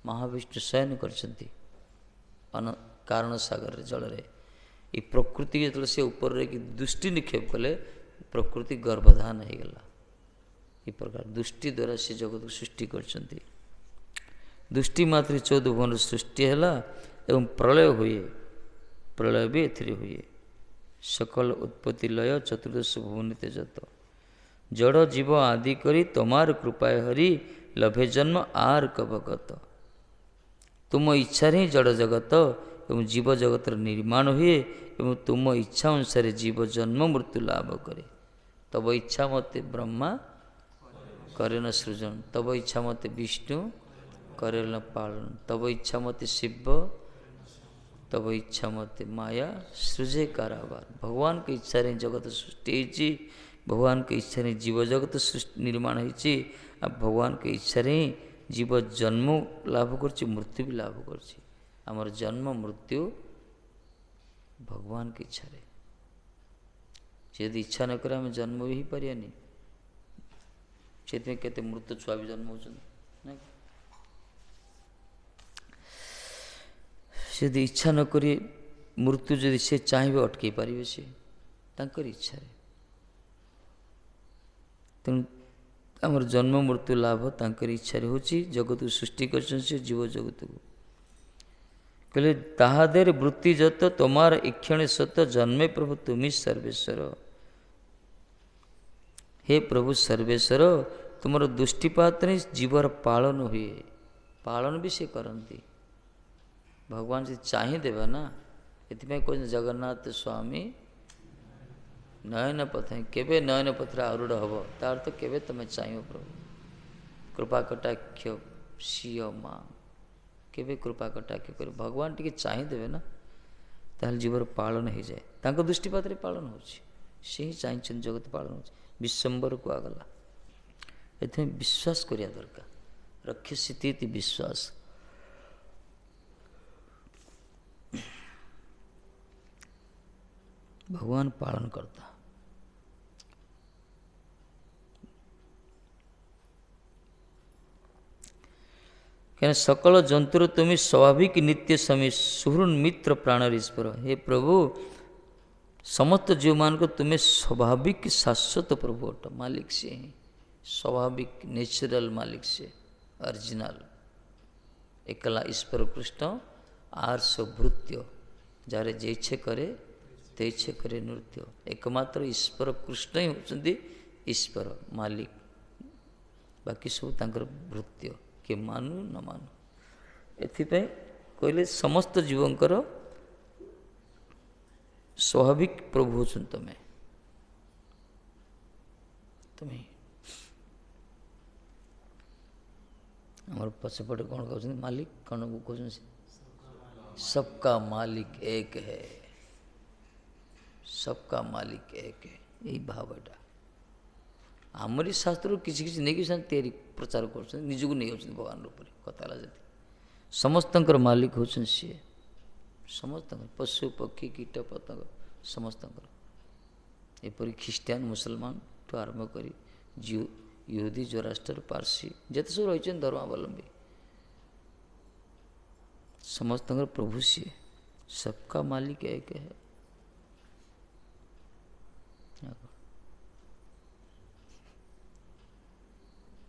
ମହାବିଷ୍ଣୁ ଶୟନ କରିଛନ୍ତି କାରଣ ସାଗରରେ ଜଳରେ। ଏ ପ୍ରକୃତି ଯେତେବେଳେ ସେ ଉପରେ ରହିକି ଦୃଷ୍ଟି ନିକ୍ଷେପ କଲେ, ପ୍ରକୃତି ଗର୍ଭଧାନ ହେଇଗଲା। ଏ ପ୍ରକାର ଦୃଷ୍ଟି ଦ୍ୱାରା ସେ ଜଗତକୁ ସୃଷ୍ଟି କରିଛନ୍ତି। ଦୃଷ୍ଟି ମାତ୍ରେ 14 ଭୁବନର ସୃଷ୍ଟି ହେଲା ଏବଂ ପ୍ରଳୟ ହୁଏ। ପ୍ରଳୟ ବି ଏଥିରେ ହୁଏ। ସକଳ ଉତ୍ପତ୍ତି ଲୟ ଚତୁର୍ଦ୍ଦଶ ଭୁବନ ତେଜତ। ଜଡ଼ ଜୀବ ଆଦି କରି ତମାର କୃପାୟ ହରି ଲଭେ ଜନ୍ମ ଆର କବଗତ। ତୁମ ଇଚ୍ଛାରେ ହିଁ ଜଡ଼ ଜଗତ ଏବଂ ଜୀବ ଜଗତର ନିର୍ମାଣ ହୁଏ ଏବଂ ତୁମ ଇଚ୍ଛା ଅନୁସାରେ ଜୀବ ଜନ୍ମ ମୃତ୍ୟୁ ଲାଭ କରେ। ତବ ଇଚ୍ଛା ମତେ ବ୍ରହ୍ମା କରେନ ସୃଜନ, ତବ ଇଚ୍ଛା ମତେ ବିଷ୍ଣୁ କରେନ ପାଳନ, ତବ ଇଚ୍ଛା ମତେ ଶିବ, ତବ ଇଚ୍ଛା ମତେ ମାୟା ସୃଜେ କାରାବାର। ଭଗବାନଙ୍କ ଇଚ୍ଛାରେ ଜଗତ ସୃଷ୍ଟି ହେଇଛି, ଭଗବାନଙ୍କ ଇଚ୍ଛାରେ ଜୀବ ଜଗତ ନିର୍ମାଣ ହେଇଛି, ଆଉ ଭଗବାନଙ୍କ ଇଚ୍ଛାରେ ହିଁ ଜୀବ ଜନ୍ମ ଲାଭ କରୁଛି, ମୃତ୍ୟୁ ବି ଲାଭ କରୁଛି। ଆମର ଜନ୍ମ ମୃତ୍ୟୁ ଭଗବାନଙ୍କ ଇଚ୍ଛାରେ। ସେ ଯଦି ଇଚ୍ଛା ନ କରେ ଆମେ ଜନ୍ମ ବି ହେଇପାରିବାନି। ସେଥିପାଇଁ କେତେ ମୃତ ଛୁଆ ବି ଜନ୍ମ ହେଉଛନ୍ତି। ସେ ଯଦି ଇଚ୍ଛା ନ କରି ମୃତ୍ୟୁ ଯଦି ସେ ଚାହିଁବେ ଅଟକେଇ ପାରିବେ, ସେ ତାଙ୍କର ଇଚ୍ଛାରେ। ତେଣୁ ଆମର ଜନ୍ମ ମୃତ୍ୟୁ ଲାଭ ତାଙ୍କର ଇଚ୍ଛାରେ ହେଉଛି। ଜଗତକୁ ସୃଷ୍ଟି କରିଛନ୍ତି ସେ ଜୀବ ଜଗତକୁ। କହିଲେ ତାହା ଦେହରେ ବୃତ୍ତି ଯତ ତମାର ଇକ୍ଷଣେ ସତ ଜନ୍ମେ ପ୍ରଭୁ ତୁମି ସର୍ବେଶ୍ୱର। ହେ ପ୍ରଭୁ ସର୍ବେଶ୍ୱର, ତୁମର ଦୃଷ୍ଟିପାତରେ ଜୀବର ପାଳନ ହୁଏ। ପାଳନ ବି ସେ କରନ୍ତି। ଭଗବାନ ଯଦି ଚାହିଁ ଦେବେ ନା, ଏଥିପାଇଁ କହୁଛନ୍ତି ଜଗନ୍ନାଥ ସ୍ୱାମୀ ନୟନ ପଥେ। କେବେ ନୟନ ପଥରେ ଆରୁଢ଼ ହେବ, ତା ଅର୍ଥ କେବେ ତୁମେ ଚାହିଁବ ପ୍ରଭୁ। କୃପା କଟାକ୍ଷ ସିଅ ମା, କେବେ କୃପା କଟାକ୍ଷ କରିବ। ଭଗବାନ ଟିକେ ଚାହିଁଦେବେ ନା, ତାହେଲେ ଜୀବର ପାଳନ ହେଇଯାଏ। ତାଙ୍କ ଦୃଷ୍ଟିପାତରେ ପାଳନ ହେଉଛି। ସେ ହିଁ ଚାହିଁଛନ୍ତି ଜଗତ ପାଳନ ହେଉଛି। ବିଶ୍ୱମ୍ବର କୁହାଗଲା। ଏଥିପାଇଁ ବିଶ୍ୱାସ କରିବା ଦରକାର। ରକ୍ଷସିତି ବିଶ୍ୱାସ। ଭଗବାନ ପାଳନ କର୍ତ୍ତା। କାହିଁକିନା ସକଳ ଜନ୍ତୁର ତୁମେ ସ୍ୱାଭାବିକ ନିତ୍ୟ ସମୀ ସୁହୃନ୍ ମିତ୍ର ପ୍ରାଣର ଈଶ୍ୱର। ହେ ପ୍ରଭୁ, ସମସ୍ତ ଜୀବମାନଙ୍କ ତୁମେ ସ୍ୱାଭାବିକ ଶାଶ୍ୱତ ପ୍ରଭୁ ଅଟ। ମାଲିକ ସିଏ ହିଁ ସ୍ୱାଭାବିକ ନେଚୁରାଲ ମାଲିକ, ସିଏ ଅରିଜିନାଲ ଏକଲା ଈଶ୍ୱର କୃଷ୍ଣ ଆର୍ ସଭୃତ୍ୟ। ଯାହାର ଯେ ଇচ্ছে କରେ તે ଇচ্ছে କରେ ନୃତ୍ୟ। ଏକମାତ୍ର ଈଶ୍ୱର କୃଷ୍ଣ ହିଁ ହେଉଛନ୍ତି ଈଶ୍ୱର ମାଲିକ, ବାକି ସବୁ ତାଙ୍କର ଭୃତ୍ୟ, କିଏ ମାନୁ ନ ମାନୁ। ଏଥିପାଇଁ କହିଲେ ସମସ୍ତ ଜୀବଙ୍କର ସ୍ୱାଭାବିକ ପ୍ରଭୁ ହେଉଛନ୍ତି ତୁମେ। ଆମର ପଛପଟେ କ'ଣ କହୁଛନ୍ତି? ମାଲିକ କ'ଣ କହୁଛନ୍ତି? ସବକା ମାଲିକ ଏକ ହେ, ସବକା ମାଲିକ ଏକ ହେ। ଏଇ ଭାବଟା ଆମରି ଶାସ୍ତ୍ରରୁ କିଛି କିଛି ନେଇକି ସେମାନେ ତିଆରି ପ୍ରଚାର କରୁଛନ୍ତି, ନିଜକୁ ନେଇଯାଉଛନ୍ତି ଭଗବାନ ରୂପରେ। କଥା ହେଲା ଯଦି ସମସ୍ତଙ୍କର ମାଲିକ ହେଉଛନ୍ତି ସିଏ, ସମସ୍ତଙ୍କର ପଶୁ ପକ୍ଷୀ କୀଟ ପତଙ୍ଗ ସମସ୍ତଙ୍କର। ଏପରି ଖ୍ରୀଷ୍ଟିଆନ ମୁସଲମାନଠୁ ଆରମ୍ଭ କରି ୟହୁଦୀ ଜୋରାଷ୍ଟ୍ର ପାର୍ସି ଯେତେ ସବୁ ରହିଛନ୍ତି ଧର୍ମାବଲମ୍ବୀ, ସମସ୍ତଙ୍କର ପ୍ରଭୁ ସିଏ। ସବକା ମାଲିକ ଏକ ହେ।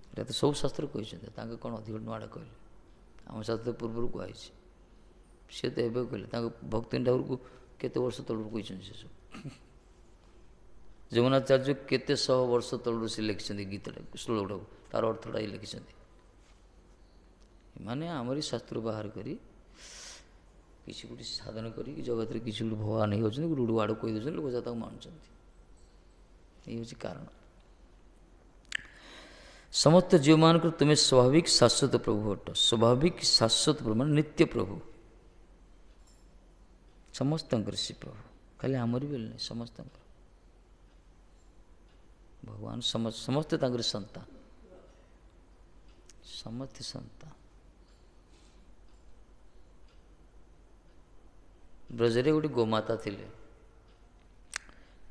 ଏଟା ତ ସବୁ ଶାସ୍ତ୍ର କହିଛନ୍ତି, ତାଙ୍କ କ'ଣ ଅଧିକ ନୂଆଟା କହିଲେ? ଆମ ଶାସ୍ତ୍ର ପୂର୍ବରୁ କୁହାଯାଇଛି। ସେ ତ ଏବେ କହିଲେ, ତାଙ୍କ ଭକ୍ତି ଠାକୁରକୁ କେତେ ବର୍ଷ ତଳରୁ କହିଛନ୍ତି ସେସବୁ। ଯମୁନାଚାର୍ଯ୍ୟ କେତେ ଶହ ବର୍ଷ ତଳରୁ ସେ ଲେଖିଛନ୍ତି ଗୀତଟା, ଶ୍ଲୋକଟାକୁ, ତାର ଅର୍ଥଟା ହିଁ ଲେଖିଛନ୍ତି। ଏମାନେ ଆମରି ଶାସ୍ତ୍ର ବାହାର କରି କିଛି ଗୋଟେ ସାଧନ କରିକି ଜଗତରେ କିଛି ଗୋଟେ ଭଗବାନ ହେଇଯାଉଛନ୍ତି, ଗୋଟେ ଆଡ଼ୁ କହିଦେଉଛନ୍ତି, ଲୋକ ଯା ତାକୁ ମାନୁଛନ୍ତି। ଏଇ ହେଉଛି କାରଣ। ସମସ୍ତ ଜୀବମାନଙ୍କର ତୁମେ ସ୍ୱାଭାବିକ ଶାଶ୍ୱତ ପ୍ରଭୁ ଅଟ। ସ୍ୱାଭାବିକ ଶାଶ୍ୱତ ପ୍ରଭୁ ମାନେ ନିତ୍ୟ ପ୍ରଭୁ। ସମସ୍ତଙ୍କର ସେ ପ୍ରଭୁ, ଖାଲି ଆମରି ବୋଲି ନାହିଁ, ସମସ୍ତଙ୍କର। ଭଗବାନ ସମସ୍ତେ ତାଙ୍କର ସନ୍ତାନ, ସମସ୍ତେ ସନ୍ତାନ। ବ୍ରଜରେ ଗୋଟେ ଗୋମାତା ଥିଲେ,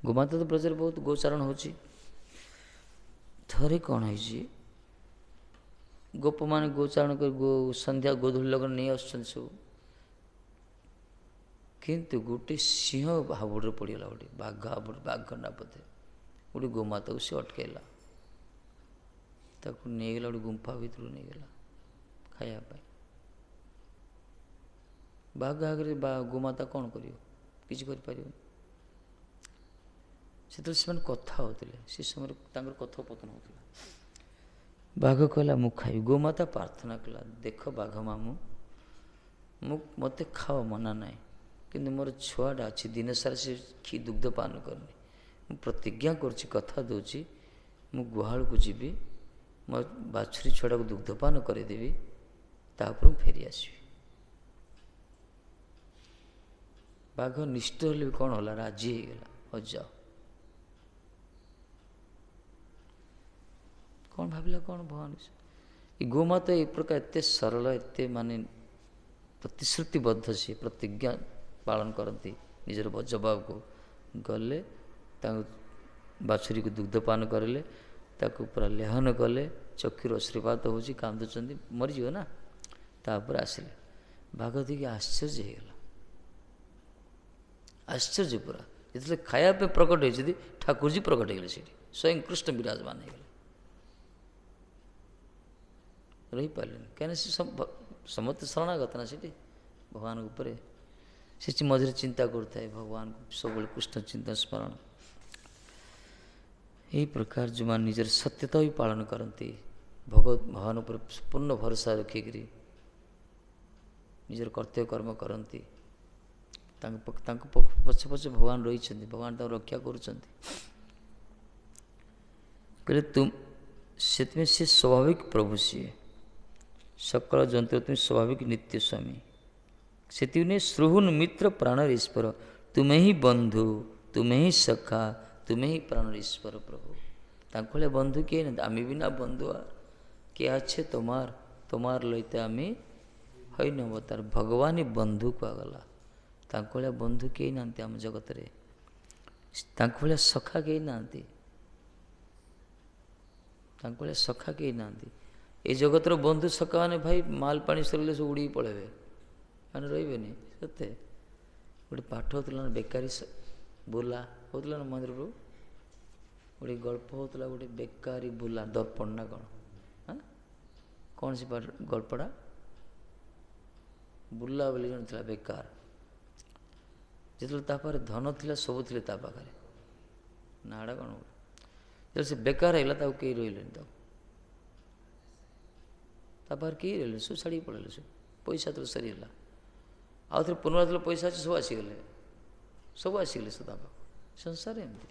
ଗୋମାତା ତ ବ୍ରଜରେ ବହୁତ ଗୋଚାରଣ ହେଉଛି। ଥରେ କ'ଣ ହେଇଛି, ଗୋପମାନେ ଗୋଚାରଣ କରି ସନ୍ଧ୍ୟା ଗୋଧୂଳି ଲଗନ ନେଇ ଆସୁଛନ୍ତି ସବୁ, କିନ୍ତୁ ଗୋଟେ ସିଂହ ହାବୁଡ଼ରେ ପଡ଼ିଗଲା, ଗୋଟେ ବାଘ ହାବୁଡ଼, ବାଘ ନା ବୋଧେ ଗୋଟେ ଗୋମାତାକୁ ସେ ଅଟକାଇଲା, ତାକୁ ନେଇଗଲା ଗୋଟେ ଗୁମ୍ଫା ଭିତରୁ ନେଇଗଲା ଖାଇବା ପାଇଁ। ବାଘ ଆଗରେ ଗୋମାତା କ'ଣ କରିବ? କିଛି କରିପାରିବନି। ସେତେବେଳେ ସେମାନେ କଥା ହେଉଥିଲେ, ସେ ସମୟରେ ତାଙ୍କର କଥୋପକଥନ ହେଉଥିଲା। ବାଘ କହିଲା ମୁଁ ଖାଇବି। ଗୋମାତା ପ୍ରାର୍ଥନା କଲା, ଦେଖ ବାଘ ମାମୁଁ, ମୋତେ ଖାଅ, ମନା ନାହିଁ, କିନ୍ତୁ ମୋର ଛୁଆଟା ଅଛି, ଦିନ ସାରା ସେ ଦୁଗ୍ଧ ପାନ କରିନି। ମୁଁ ପ୍ରତିଜ୍ଞା କରୁଛି, କଥା ଦେଉଛି, ମୁଁ ଗୁହାଳକୁ ଯିବି, ମୋ ବାଛୁରୀ ଛୁଆଟାକୁ ଦୁଗ୍ଧପାନ କରେଇଦେବି, ତାପରେ ମୁଁ ଫେରି ଆସିବି। ବାଘ ନିଷ୍ଠ ହେଲେ ବି କ'ଣ ହେଲା, ରାଜି ହେଇଗଲା, ହଉ ଯାଅ। କ'ଣ ଭାବିଲା, କ'ଣ ଭଗବାନ ଏ ଗୋମାତା ଏ ପ୍ରକାର ଏତେ ସରଳ, ଏତେ ମାନେ ପ୍ରତିଶ୍ରୁତିବଦ୍ଧ, ସିଏ ପ୍ରତିଜ୍ଞା ପାଳନ କରନ୍ତି ନିଜର ଜବାବକୁ। ଗଲେ ତାଙ୍କୁ ବାଛୁରୀକୁ ଦୁଗ୍ଧପାନ କରିଲେ, ତାକୁ ପୁରା ଲେହନ କଲେ, ଚକ୍ଷୁର ଅଶ୍ରୁପାତ ହେଉଛି, କାନ୍ଦୁଛନ୍ତି, ମରିଯିବ ନା। ତାପରେ ଆସିଲେ, ବାଘ ଦେଖି ଆଶ୍ଚର୍ଯ୍ୟ ହେଇଗଲା, ଆଶ୍ଚର୍ଯ୍ୟ ପୁରା। ଯେତେବେଳେ ଖାଇବା ପାଇଁ ପ୍ରକଟ ହେଇଛନ୍ତି, ଠାକୁରଜୀ ପ୍ରକଟ ହେଇଗଲେ ସେଠି, ସ୍ୱୟଂ କୃଷ୍ଣ ବିରାଜମାନ ହେଇଗଲେ। ରହିପାରିଲେନି, କାହିଁକିନା ସେ ସମସ୍ତେ ଶରଣାଗତ ନା ସେଠି ଭଗବାନଙ୍କ ଉପରେ। ସେଠି ମଝିରେ ଚିନ୍ତା କରୁଥାଏ ଭଗବାନଙ୍କୁ, ସବୁବେଳେ କୃଷ୍ଣ ଚିନ୍ତା ସ୍ମରଣ। ଏହି ପ୍ରକାର ଯେଉଁମାନେ ନିଜର ସତ୍ୟତା ବି ପାଳନ କରନ୍ତି, ଭଗବାନ ଉପରେ ପୂର୍ଣ୍ଣ ଭରସା ରଖିକରି ନିଜର କର୍ତ୍ତବ୍ୟ କର୍ମ କରନ୍ତି, ତାଙ୍କ ପଛେ ପଛେ ଭଗବାନ ରହିଛନ୍ତି, ଭଗବାନ ତାଙ୍କୁ ରକ୍ଷା କରୁଛନ୍ତି। କହିଲେ ସେଥିପାଇଁ ସେ ସ୍ୱାଭାବିକ ପ୍ରଭୁ, ସିଏ ସକଳ ଯନ୍ତ୍ର ତୁମେ ସ୍ୱାଭାବିକ ନିତ୍ୟ ସ୍ୱାମୀ। ସେଥିପାଇଁ ନେଇ ଶ୍ରୁହୁନ୍ ମିତ୍ର ପ୍ରାଣର ଈଶ୍ୱର, ତୁମେ ହିଁ ବନ୍ଧୁ, ତୁମେ ହିଁ ସଖା, ତୁମେ ହିଁ ପ୍ରାଣର ଈଶ୍ୱର ପ୍ରଭୁ। ତାଙ୍କ ଭଳିଆ ବନ୍ଧୁ କିଏ ନାହାନ୍ତି, ଆମେ ବିନା ବନ୍ଧୁ କିଏ ଅଛି তোমার, তোমার লইতে আমি হই নবতার। ଭଗବାନ ହିଁ ବନ୍ଧୁ କୁହାଗଲା। ତାଙ୍କ ଭଳିଆ ବନ୍ଧୁ କେହି ନାହାନ୍ତି ଆମ ଜଗତରେ, ତାଙ୍କ ଭଳିଆ ସଖା କେହି ନାହାନ୍ତି, ତାଙ୍କ ଭଳିଆ ସଖା କେହି ନାହାନ୍ତି। ଏ ଜଗତର ବନ୍ଧୁ ସଖା ମାନେ ଭାଇ ମାଲ ପାଣି ସରିଲେ ସବୁ ଉଡ଼ିକି ପଳେଇବେ, ମାନେ ରହିବେନି। ସତେ ଗୋଟେ ପାଠ ହେଉଥିଲା ନା, ବେକାରୀ ବୁଲା ହେଉଥିଲା ନା ମନ୍ଦିରରୁ, ଗୋଟେ ଗଳ୍ପ ହେଉଥିଲା, ଗୋଟେ ବେକାରୀ ବୁଲା ଦର୍ପଣ ନା କ'ଣ, କ'ଣ ସେ ଗଳ୍ପଟା? ବୁଲା ବୋଲି ଜଣେ ଥିଲା ବେକାର, ଯେତେବେଳେ ତା ପାଖରେ ଧନ ଥିଲା, ସବୁ ଥିଲେ ତା ପାଖରେ, ନାଁଟା କ'ଣ? ଯେତେବେଳେ ସେ ବେକାର ହେଇଗଲା, ତାକୁ କେହି ରହିଲେନି, ତା ପାଖରେ କେହି ରହିଲେନି, ସବୁ ଛାଡ଼ିକି ପଳେଇଲେ, ସବୁ ପଇସା ଯେତେବେଳେ ସରିଗଲା, ଆଉ ଥରେ ପୁନର୍ବାର ଯେତେବେଳେ ପଇସା ଅଛି, ସବୁ ଆସିଗଲେ, ସବୁ ଆସିଗଲେ ସେ ତା ପାଖକୁ। ସଂସାର ଏମିତି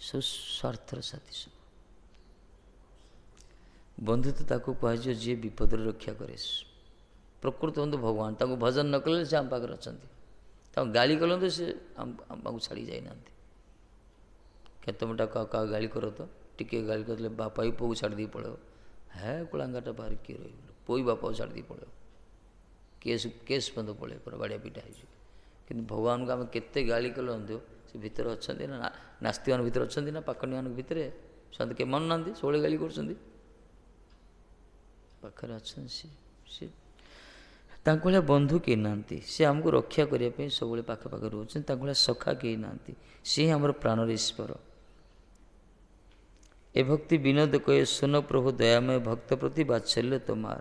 ସବୁ ସ୍ୱାର୍ଥର ସାଥୀ ସବୁ। ବନ୍ଧୁ ତ ତାକୁ କୁହାଯିବ ଯିଏ ବିପଦରେ ରକ୍ଷା କରେ। ପ୍ରକୃତ ବନ୍ଧୁ ଭଗବାନ, ତାଙ୍କୁ ଭଜନ ନ କଲେ ସେ ଆମ ପାଖରେ ଅଛନ୍ତି, ତାଙ୍କୁ ଗାଳି କଲନ୍ତୁ ସେ ଆମକୁ ଛାଡ଼ି ଯାଇନାହାନ୍ତି। କେତେଟା କାହା ଗାଳି କର ତ, ଟିକେ ଗାଳି କରିଦେଲେ ବାପା ବି ପୁଅକୁ ଛାଡ଼ି ଦେଇ ପଳେଇବ, ହେ କୁଳାଙ୍ଗାଟା ବାହାରେ କିଏ ରହିବ, ପୁଅ ବି ବାପାକୁ ଛାଡ଼ି ଦେଇ ପଳେଇବ, କେସ୍ ପର୍ଯ୍ୟନ୍ତ ପଳେଇବ, ପୁରା ବାଡ଼ିଆ ପିଟା ହେଇଯିବ। କିନ୍ତୁ ଭଗବାନଙ୍କୁ ଆମେ କେତେ ଗାଳି କଲନ୍ତୁ, ସେ ଭିତରେ ଅଛନ୍ତି ନା, ନାସ୍ତିମାନ ଭିତରେ ଅଛନ୍ତି ନା, ପାଖଣ୍ଡିମାନଙ୍କ ଭିତରେ, ସେମାନେ କେହି ମାନୁନାହାନ୍ତି, ସବୁବେଳେ ଗାଳି କରୁଛନ୍ତି, ପାଖରେ ଅଛନ୍ତି ସେ। ତାଙ୍କ ଭଳିଆ ବନ୍ଧୁ କେହି ନାହାନ୍ତି, ସେ ଆମକୁ ରକ୍ଷା କରିବା ପାଇଁ ସବୁବେଳେ ପାଖାପାଖି ରହୁଛନ୍ତି। ତାଙ୍କ ଭଳିଆ ସଖା କେହି ନାହାନ୍ତି, ସେ ହିଁ ଆମର ପ୍ରାଣର ଈଶ୍ୱର। ଏ ଭକ୍ତି ବିନୋଦ କହେ ସୁନ ପ୍ରଭୁ ଦୟାମୟ, ଭକ୍ତ ପ୍ରତି ବାତ୍ସଲ୍ୟ ତୋମାର।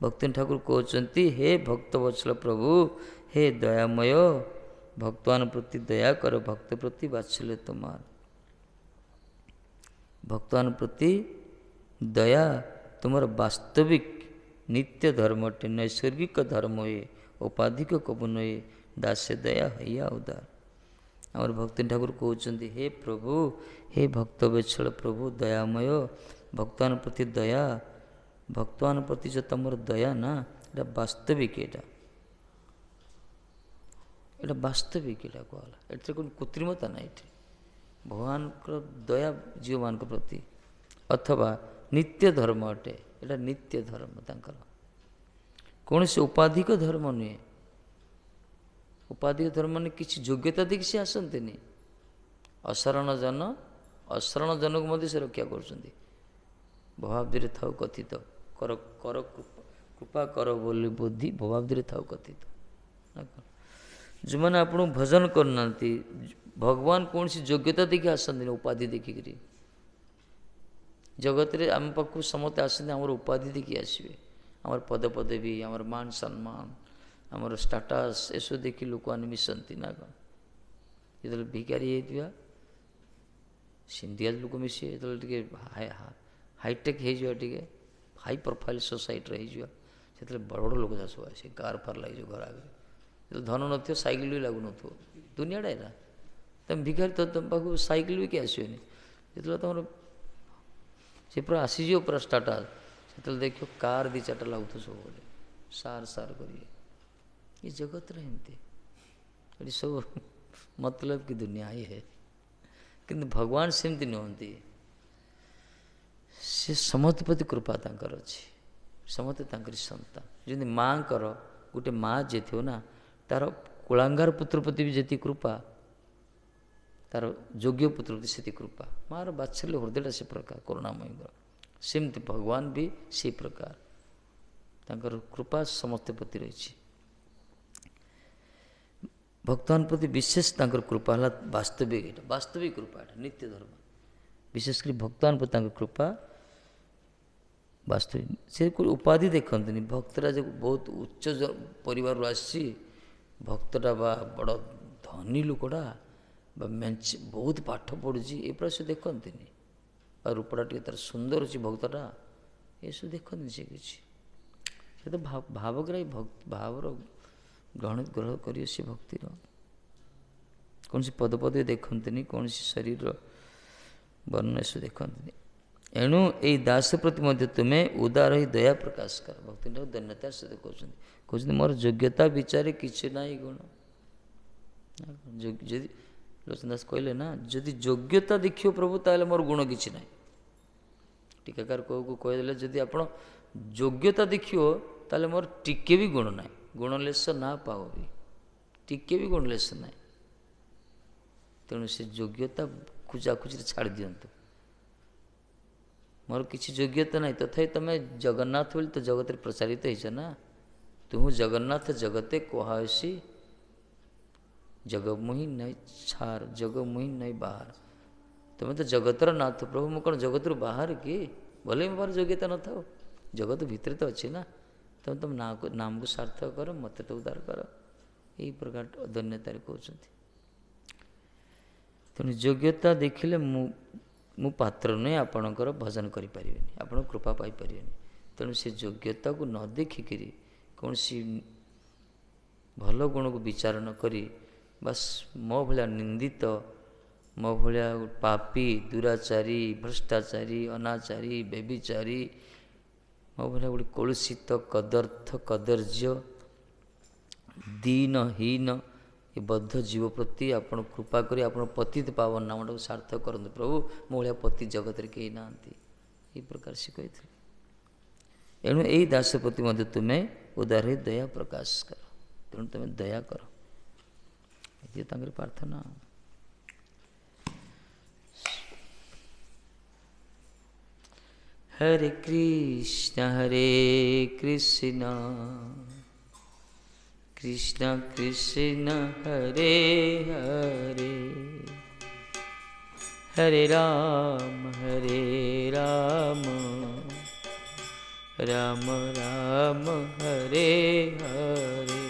ଭକ୍ତି ଠାକୁର କହୁଛନ୍ତି, ହେ ଭକ୍ତ ବତ୍ସଳ ପ୍ରଭୁ, ହେ ଦୟାମୟ, ଭକ୍ତମାନ ପ୍ରତି ଦୟା କର, ଭକ୍ତ ପ୍ରତି ବାତ୍ସଲ୍ୟ ତୋମାର। ଭକ୍ତମାନ ପ୍ରତି ଦୟା ତୁମର ବାସ୍ତବିକ ନିତ୍ୟ ଧର୍ମ ଅଟେ, ନୈସର୍ଗିକ ଧର୍ମ ହୁଏ, ଉପାଧିକ କବୁ ନୁହେଁ, ଦାସ୍ୟ ଦୟା ହଇଆ ଉଦାର। ଆମର ଭକ୍ତି ଠାକୁର କହୁଛନ୍ତି, ହେ ପ୍ରଭୁ, ହେ ଭକ୍ତ ବତ୍ସଳ ପ୍ରଭୁ ଦୟାମୟ, ଭକ୍ତମାନ ପ୍ରତି ଦୟା, ଭକ୍ତମାନ ପ୍ରତି ଯେଉଁ ତୁମର ଦୟା ନା, ଏଇଟା ବାସ୍ତବିକ, ଏଇଟା ବାସ୍ତବିକ, ଏଇଟା କୁହାଗଲା। ଏଥିରେ କ'ଣ କୃତ୍ରିମତା ନାହିଁ। ଏଠି ଭଗବାନଙ୍କର ଦୟା ଜୀବମାନଙ୍କ ପ୍ରତି, ଅଥବା ନିତ୍ୟ ଧର୍ମ ଅଟେ, ଏଇଟା ନିତ୍ୟ ଧର୍ମ ତାଙ୍କର, କୌଣସି ଉପାଧିକ ଧର୍ମ ନୁହେଁ। ଉପାଧିକ ଧର୍ମ ମାନେ କିଛି ଯୋଗ୍ୟତା ଦେଇକି ସେ ଆସନ୍ତିନି। ଅଶରଣ ଜନକୁ ମଧ୍ୟ ସେ ରକ୍ଷା କରୁଛନ୍ତି। ଭବାବ୍ଦୀରେ ଥାଉ କଥିତ କର କର କୃପା କର ବୋଲି ବୁଦ୍ଧି ଭବାବ୍ଦୀରେ ଥାଉ କଥିତ। ଯେଉଁମାନେ ଆପଣଙ୍କୁ ଭଜନ କରୁନାହାନ୍ତି, ଭଗବାନ କୌଣସି ଯୋଗ୍ୟତା ଦେଇକି ଆସନ୍ତିନି, ଉପାଧି ଦେଖିକିରି। ଜଗତରେ ଆମ ପାଖକୁ ସମସ୍ତେ ଆସନ୍ତି ଆମର ଉପାଧି ଦେଇକି ଆସିବେ, ଆମର ପଦପଦବୀ, ଆମର ମାନ ସମ୍ମାନ, ଆମର ଷ୍ଟାଟସ୍, ଏସବୁ ଦେଖି ଲୋକମାନେ ମିଶନ୍ତି ନା କ'ଣ? ଯେତେବେଳେ ଭିକାରୀ ହେଇଥିବା ସିନ୍ଧିଆ ଲୋକ ମିଶିବେ, ଯେତେବେଳେ ଟିକେ ହାଇଟେକ୍ ହେଇଯିବା, ଟିକେ ହାଇ ପ୍ରୋଫାଇଲ୍ ସୋସାଇଟିରେ ହେଇଯିବା, ସେତେବେଳେ ବଡ଼ ବଡ଼ ଲୋକ ସବୁ ଆସିବେ, କାର୍ ଫାର୍ ଲାଗିଯିବ ଘର ଆଗରେ। ଯେତେବେଳେ ଧନ ନଥିବ ସାଇକେଲ ବି ଲାଗୁନଥିବ, ଦୁନିଆଟା ଏଇଟା। ତୁମେ ଭିକାରୀ ତ ତୁମ ପାଖକୁ ସାଇକେଲ ବି କିଏ ଆସିବେନି। ଯେତେବେଳେ ତୁମର ସେ ପୁରା ଆସିଯିବ ପୁରା ଷ୍ଟାଟସ୍, ସେତେବେଳେ ଦେଖିବ କାର୍ 2-4ଟା ଲାଗୁଥିବ ସବୁବେଳେ, ସାର୍ କରିବେ। ଏ ଜଗତରେ ଏମିତି, ଏଠି ସବୁ ମତଲବ କି ଦୁନିଆ ହିଁ ହେ। କିନ୍ତୁ ଭଗବାନ ସେମିତି ନୁହନ୍ତି। ସେ ସମସ୍ତ ପ୍ରତି କୃପା ତାଙ୍କର ଅଛି, ସମସ୍ତେ ତାଙ୍କରି ସନ୍ତାନ। ଯେମିତି ମାଆଙ୍କର, ଗୋଟେ ମା ଯିଏ ଥିବ ନା, ତାର କୁଳାଙ୍ଗାର ପୁତ୍ର ପ୍ରତି ବି ଯେତିକି କୃପା, ତାର ଯୋଗ୍ୟ ପୁତ୍ର ପ୍ରତି ସେତିକି କୃପା। ମାଆର ବାତ୍ସଲ୍ୟ ହୃଦୟଟା ସେ ପ୍ରକାର କରୁଣାମୟଙ୍କର। ସେମିତି ଭଗବାନ ବି ସେଇ ପ୍ରକାର, ତାଙ୍କର କୃପା ସମସ୍ତ ପ୍ରତି ରହିଛି। ଭକ୍ତମାନଙ୍କ ପ୍ରତି ବିଶେଷ ତାଙ୍କର କୃପା ହେଲା ବାସ୍ତବିକ, ଏଇଟା ବାସ୍ତବିକ କୃପା, ଏଇଟା ନିତ୍ୟ ଧର୍ମ। ବିଶେଷ କରି ଭକ୍ତମାନଙ୍କ ପ୍ରତି ତାଙ୍କ କୃପା ବାସ୍ତବିକ। ସେ ଉପାଧି ଦେଖନ୍ତିନି। ଭକ୍ତଟା ଯେ ବହୁତ ଉଚ୍ଚ ପରିବାରରୁ ଆସିଛି, ଭକ୍ତଟା ବା ବଡ଼ ଧନୀ ଲୋକଟା ବା ବହୁତ ପାଠ ପଢ଼ୁଛି, ଏପରା ସେ ଦେଖନ୍ତିନି। ବା ରୂପଟା ଟିକେ ତାର ସୁନ୍ଦର ଅଛି ଭକ୍ତଟା, ଏସବୁ ଦେଖନ୍ତିନି ସେ କିଛି। ସେ ତ ଭାବଗ୍ରାହୀ, ଭାବର ଗ୍ରହଣ କରିବେ ସେ ଭକ୍ତିର। କୌଣସି ପଦପଦବୀ ଦେଖନ୍ତିନି, କୌଣସି ଶରୀର ବର୍ଣ୍ଣ ଏସବୁ ଦେଖନ୍ତିନି। ଏଣୁ ଏଇ ଦାସ ପ୍ରତି ମଧ୍ୟ ତୁମେ ଉଦାର ହିଁ ଦୟା ପ୍ରକାଶ କର। ଭକ୍ତିଟାକୁ ଧନ୍ୟତାର ସହିତ କହୁଛନ୍ତି ମୋର ଯୋଗ୍ୟତା ବିଚାରେ କିଛି ନାହିଁ ଗୁଣ। ଯଦି ଲୋଚନ ଦାସ କହିଲେ ନା, ଯଦି ଯୋଗ୍ୟତା ଦେଖିବ ପ୍ରଭୁ ତାହେଲେ ମୋର ଗୁଣ କିଛି ନାହିଁ। ଟିକାକାର କହୁକୁ କହିଦେଲେ, ଯଦି ଆପଣ ଯୋଗ୍ୟତା ଦେଖିବ ତାହେଲେ ମୋର ଟିକେ ବି ଗୁଣ ନାହିଁ। ଗୁଣଲେଶ ନା ପାଅ ବି, ଟିକେ ବି ଗୁଣଲେଶ ନାହିଁ। ତେଣୁ ସେ ଯୋଗ୍ୟତା ଖୋଜାଖୋଜିରେ ଛାଡ଼ି ଦିଅନ୍ତୁ। ମୋର କିଛି ଯୋଗ୍ୟତା ନାହିଁ, ତଥାପି ତୁମେ ଜଗନ୍ନାଥ ବୋଲି ତ ଜଗତରେ ପ୍ରଚାରିତ ହେଇଛ ନା। ତୁମ ଜଗନ୍ନାଥ ଜଗତେ କୁହାସି, ଜଗମୋହି ନଈ ଛାର, ଜଗମୋହି ନଈ ବାହାର। ତୁମେ ତ ଜଗତର ନାଥ ପ୍ରଭୁ, ମୁଁ କ'ଣ ଜଗତରୁ ବାହାର କି? ଭଲେ ମୋର ଯୋଗ୍ୟତା ନଥାଉ, ଜଗତ ଭିତରେ ତ ଅଛି ନା। ତୁମେ ତୁମ ନାମକୁ ସାର୍ଥକ କର, ମୋତେ ତ ଉଦ୍ଧାର କର। ଏହି ପ୍ରକାର ଧନ୍ୟତାରେ କହୁଛନ୍ତି। ତେଣୁ ଯୋଗ୍ୟତା ଦେଖିଲେ ମୁଁ ପାତ୍ର ନୁହେଁ, ଆପଣଙ୍କର ଭଜନ କରିପାରିବେନି, ଆପଣ କୃପା ପାଇପାରିବେନି। ତେଣୁ ସେ ଯୋଗ୍ୟତାକୁ ନ ଦେଖିକିରି, କୌଣସି ଭଲ ଗୁଣକୁ ବିଚାର ନ କରି, ବାସ୍ ମୋ ଭଳିଆ ନିନ୍ଦିତ, ମୋ ଭଳିଆ ପାପୀ, ଦୁରାଚାରୀ, ଭ୍ରଷ୍ଟାଚାରୀ, ଅନାଚାରୀ, ବ୍ୟଭିଚାରୀ, ମୋ ଭଳିଆ ଗୋଟେ କଳୁଷିତ, କଦର୍ଥ, କଦର୍ଯ୍ୟ, ଦୀନହୀନ ଏ ବଦ୍ଧ ଜୀବ ପ୍ରତି ଆପଣ କୃପା କରି ଆପଣ ପତିତ ପାବନ ନାମଟାକୁ ସାର୍ଥକ କରନ୍ତୁ ପ୍ରଭୁ। ମୋ ଭଳିଆ ପତି ଜଗତରେ କେହି ନାହାନ୍ତି। ଏହି ପ୍ରକାର ସେ କହିଥିଲେ। ଏଣୁ ଏହି ଦାସ ପ୍ରତି ମଧ୍ୟ ତୁମେ ଉଦାର ହୋଇ ଦୟା ପ୍ରକାଶ କର। ତେଣୁ ତୁମେ ଦୟା କର, ଏତିକି ତାଙ୍କର ପ୍ରାର୍ଥନା। ହରେ କୃଷ୍ଣ କୃଷ୍ଣ କୃଷ୍ଣ ହରେ ହରେ, ହରେ ରାମ ରାମ ରାମ ହରେ ହରେ।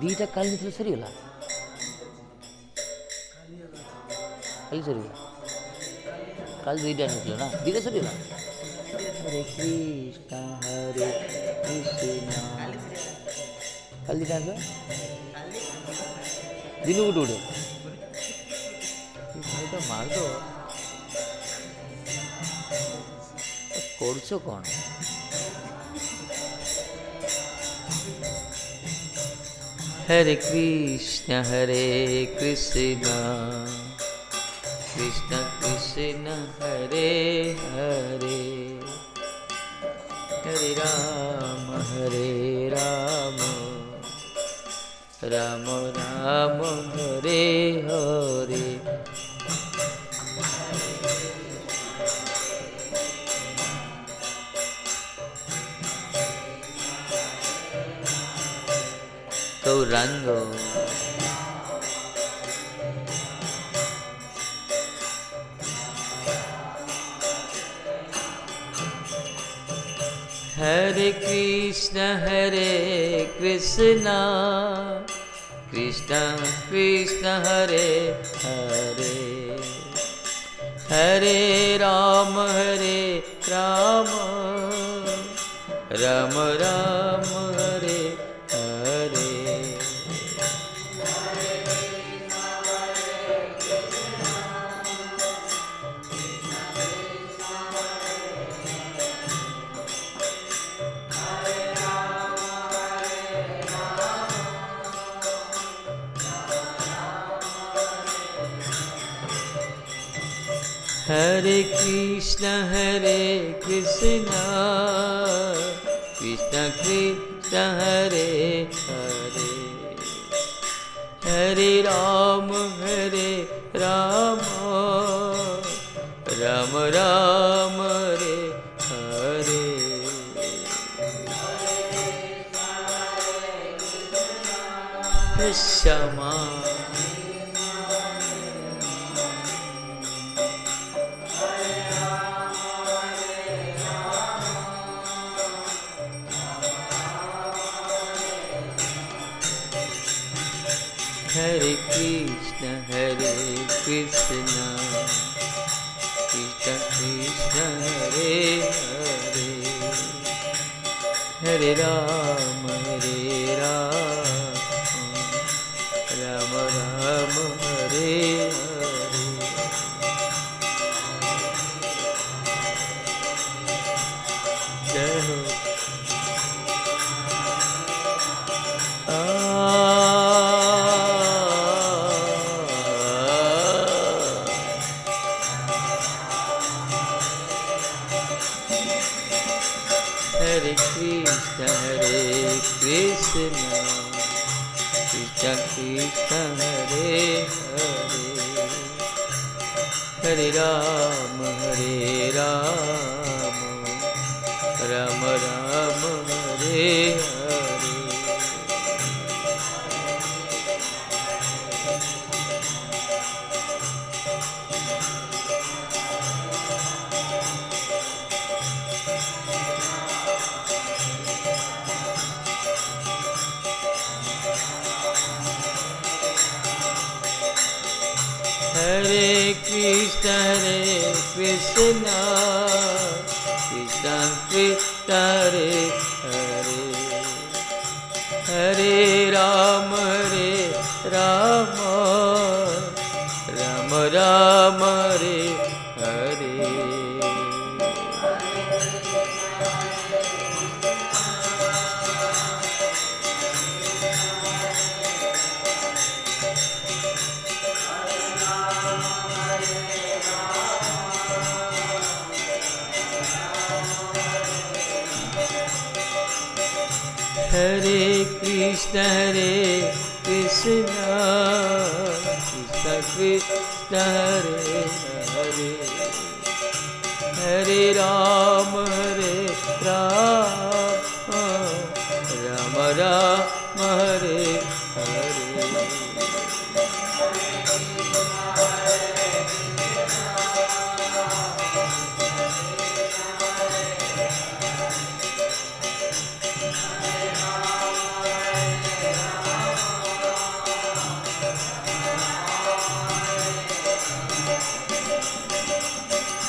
ଦୁଇଟା କାଲି ଯେତେବେଳେ ସରିଗଲା, କାଲି ସରିଗଲା, କାଲି ଦୁଇଟା ନେଇଥିଲା ନା, ଦୁଇଟା ସରିଗଲା। ହରେ କୃଷ୍ଣ ହରେ କୃଷ୍ଣ, କାଲି ଦୁଇଟା ଆସିଲା, ଦିନକୁ ଗୋଟେ ଭାଇଟା ମାରିଦବ। କରୁଛ କ'ଣ? हरे कृष्ण कृष्ण कृष्ण हरे हरे, हरे राम राम राम हरे हरे। गौरांग हरे कृष्ण कृष्ण कृष्ण हरे हरे, हरे राम राम राम हरे हरे। हरे कृष्ण कृष्ण कृष्ण हरे हरे, हरे राम राम राम हरे हरे। क्षमा हरे कृष्ण कृष्ण कृष्ण हरे हरे, हरे राम राम राम हरे हरे। जय हो। हरे कृष्ण कृष्ण हरे हरे, हरे राम राम राम हरे हरे। हरे कृष्ण कृष्ण हरे हरे, हरे राम राम राम हरे हरे। हरे कृष्ण कृष्ण कृष्ण हरे हरे, हरे राम राम राम हरे हरे।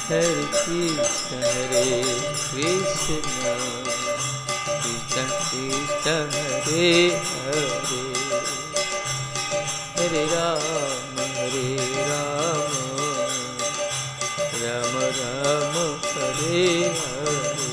हरे कृष्ण कृष्ण कृष्ण हरे हरे, हरे Ram Ram Ram Hare Hare.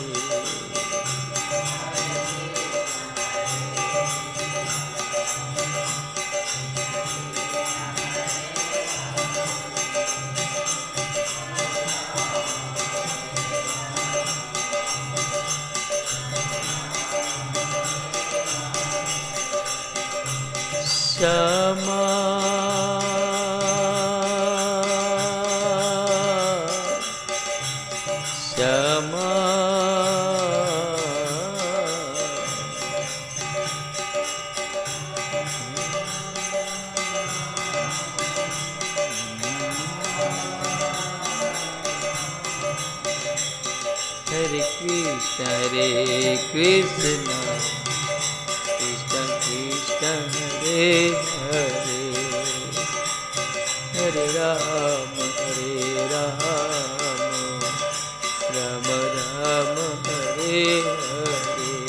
Hare Krishna Krishna Krishna Hare Hare Hare Rama Rama Rama Hare Hare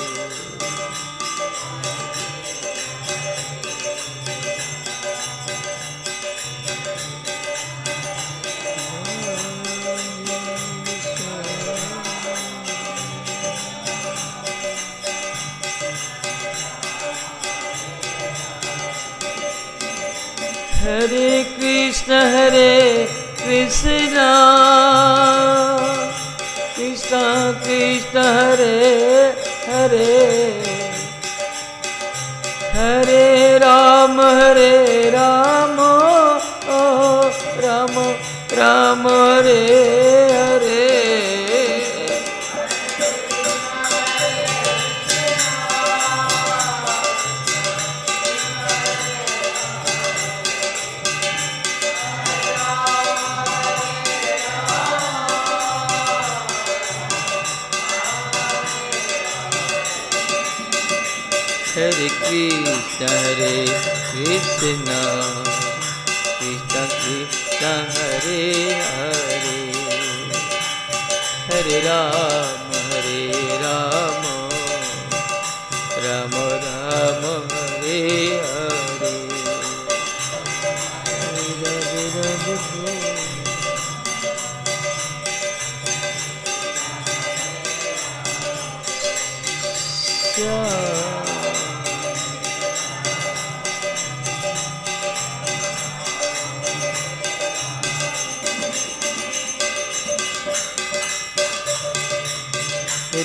Hare Krishna Krishna Krishna Hare Hare Hare Rama Rama Rama Hare Hare Hare Krishna Krishna Krishna Hare Hare Hare Rama Rama Rama Hare Hare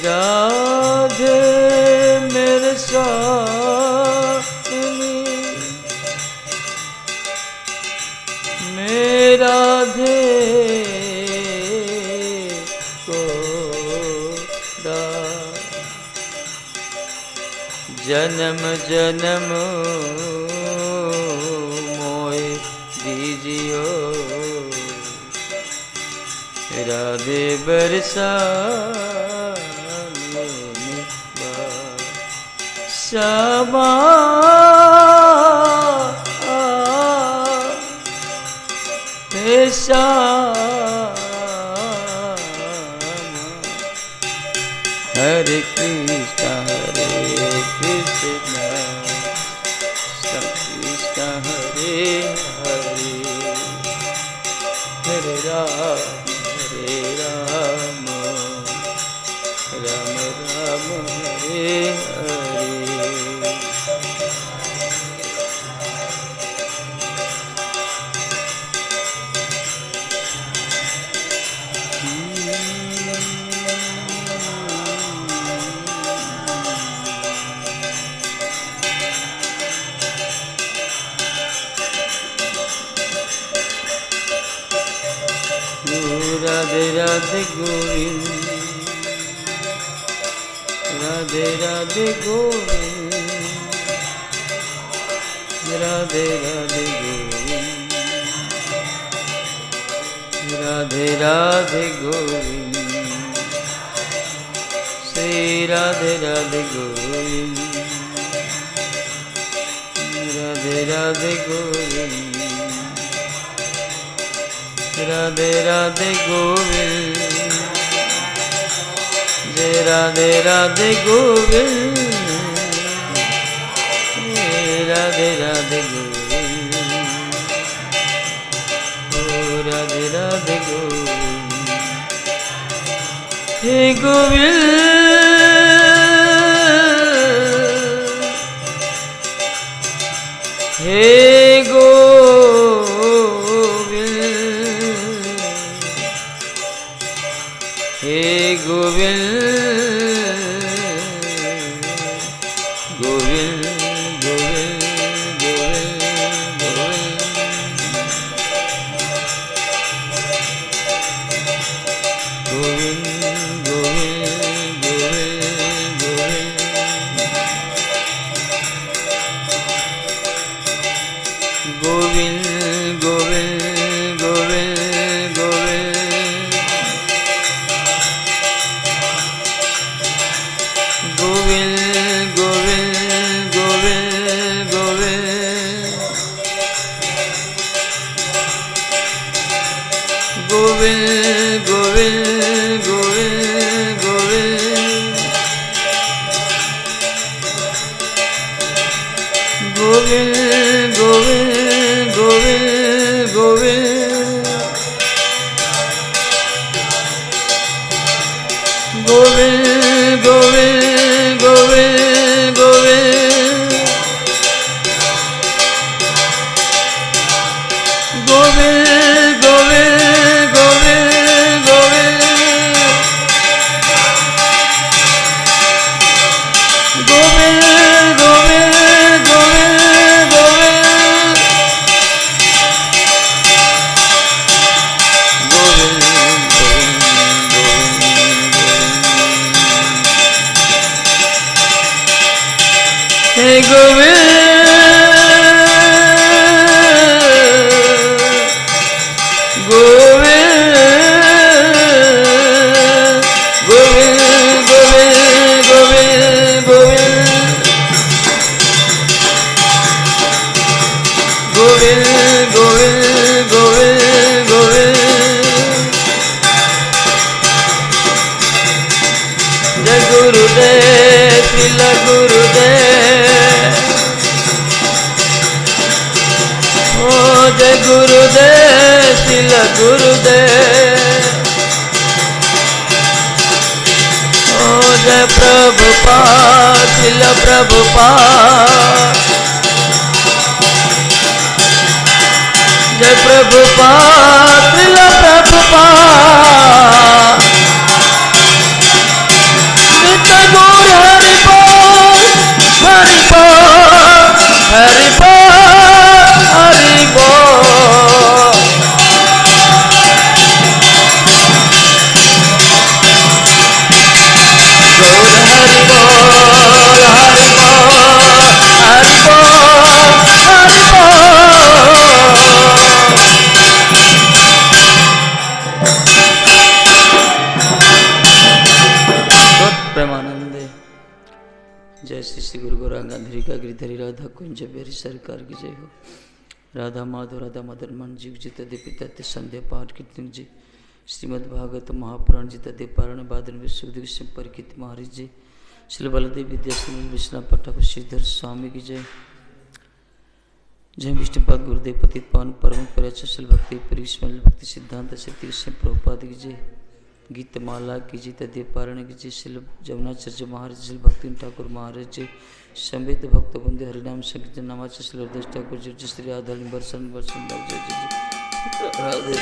Radhe मेरे स्वामी मेरा राधे को जन्म जन्म मोए दीजियो राधे बरसा Shama He Shama Hare Krishna Krishna Krishna Hare Hare Hare Rama Rama Rama Hare Hare Radhe Radhe Govind Radhe Radhe Govind Radhe Radhe Govind Radhe Radhe Govind Shri Radhe Radhe Govind Radhe Radhe Govind Radhe Radhe Govind Jai Radhe Radhe Govind Radhe Radhe Govind Oh Radhe Radhe Govind Hey Govind Hey Govind Hey Govind Govind Govind Govind Govind Govind Govind Govind Govind Govind Govind Govind Govind Govind Govind Govind Govind Govind Govind Govind Govind Govind Govind Govind Govind Govind Hey Govind, Govind, Govind, Govind, Govind, Govind, Govind, Govind, Govind, Govind. Jai Gurudev, Srila Gurudev. Oh, Jai Gurudev, Srila Gurudev. Oh, Jai Prabhupada, Srila Prabhupada. Jai Prabhupada, Srila Prabhupada. Nitya Gaur Hari Bol, Hari Bol, Hari Bol, Hari Bol. Gaur Hari Bol, Hari Bol, Hari Bol, Hari Bol. प्रेमानंदे जय श्री श्री गुरु गौरांग गांधी का गिरधरी राधा कुंज berry सरकार की जय हो। राधा माधव राधा मदन मन जीव जी तदे पिता ते संध्या पाठ कीर्तन जी श्रीमद् भागवत महापुराण जी तदे पारण बादन विश्वदेव सिंह परिकित महाराज जी श्री बलदेव विद्याश्री विश्वनाथ पट्टाभ श्रीधर स्वामी की जय। जय विष्णुपाद गुरुदेव पतित पावन परम परिचय श्री भक्ति परिश्रम भक्ति सिद्धांत शक्ति सिंह प्रभुपाद की जय। गीतमाला की जी तदे पारण की जय। श्री जमुनाचार्य महाराज श्री भक्ति ठाकुर महाराज जी संवेद भक्त बंदे हरिनाम संकीर्तन नामाचार्य श्री हरदास ठाकुर जी श्री आधार वर्षन वर्षन राधे।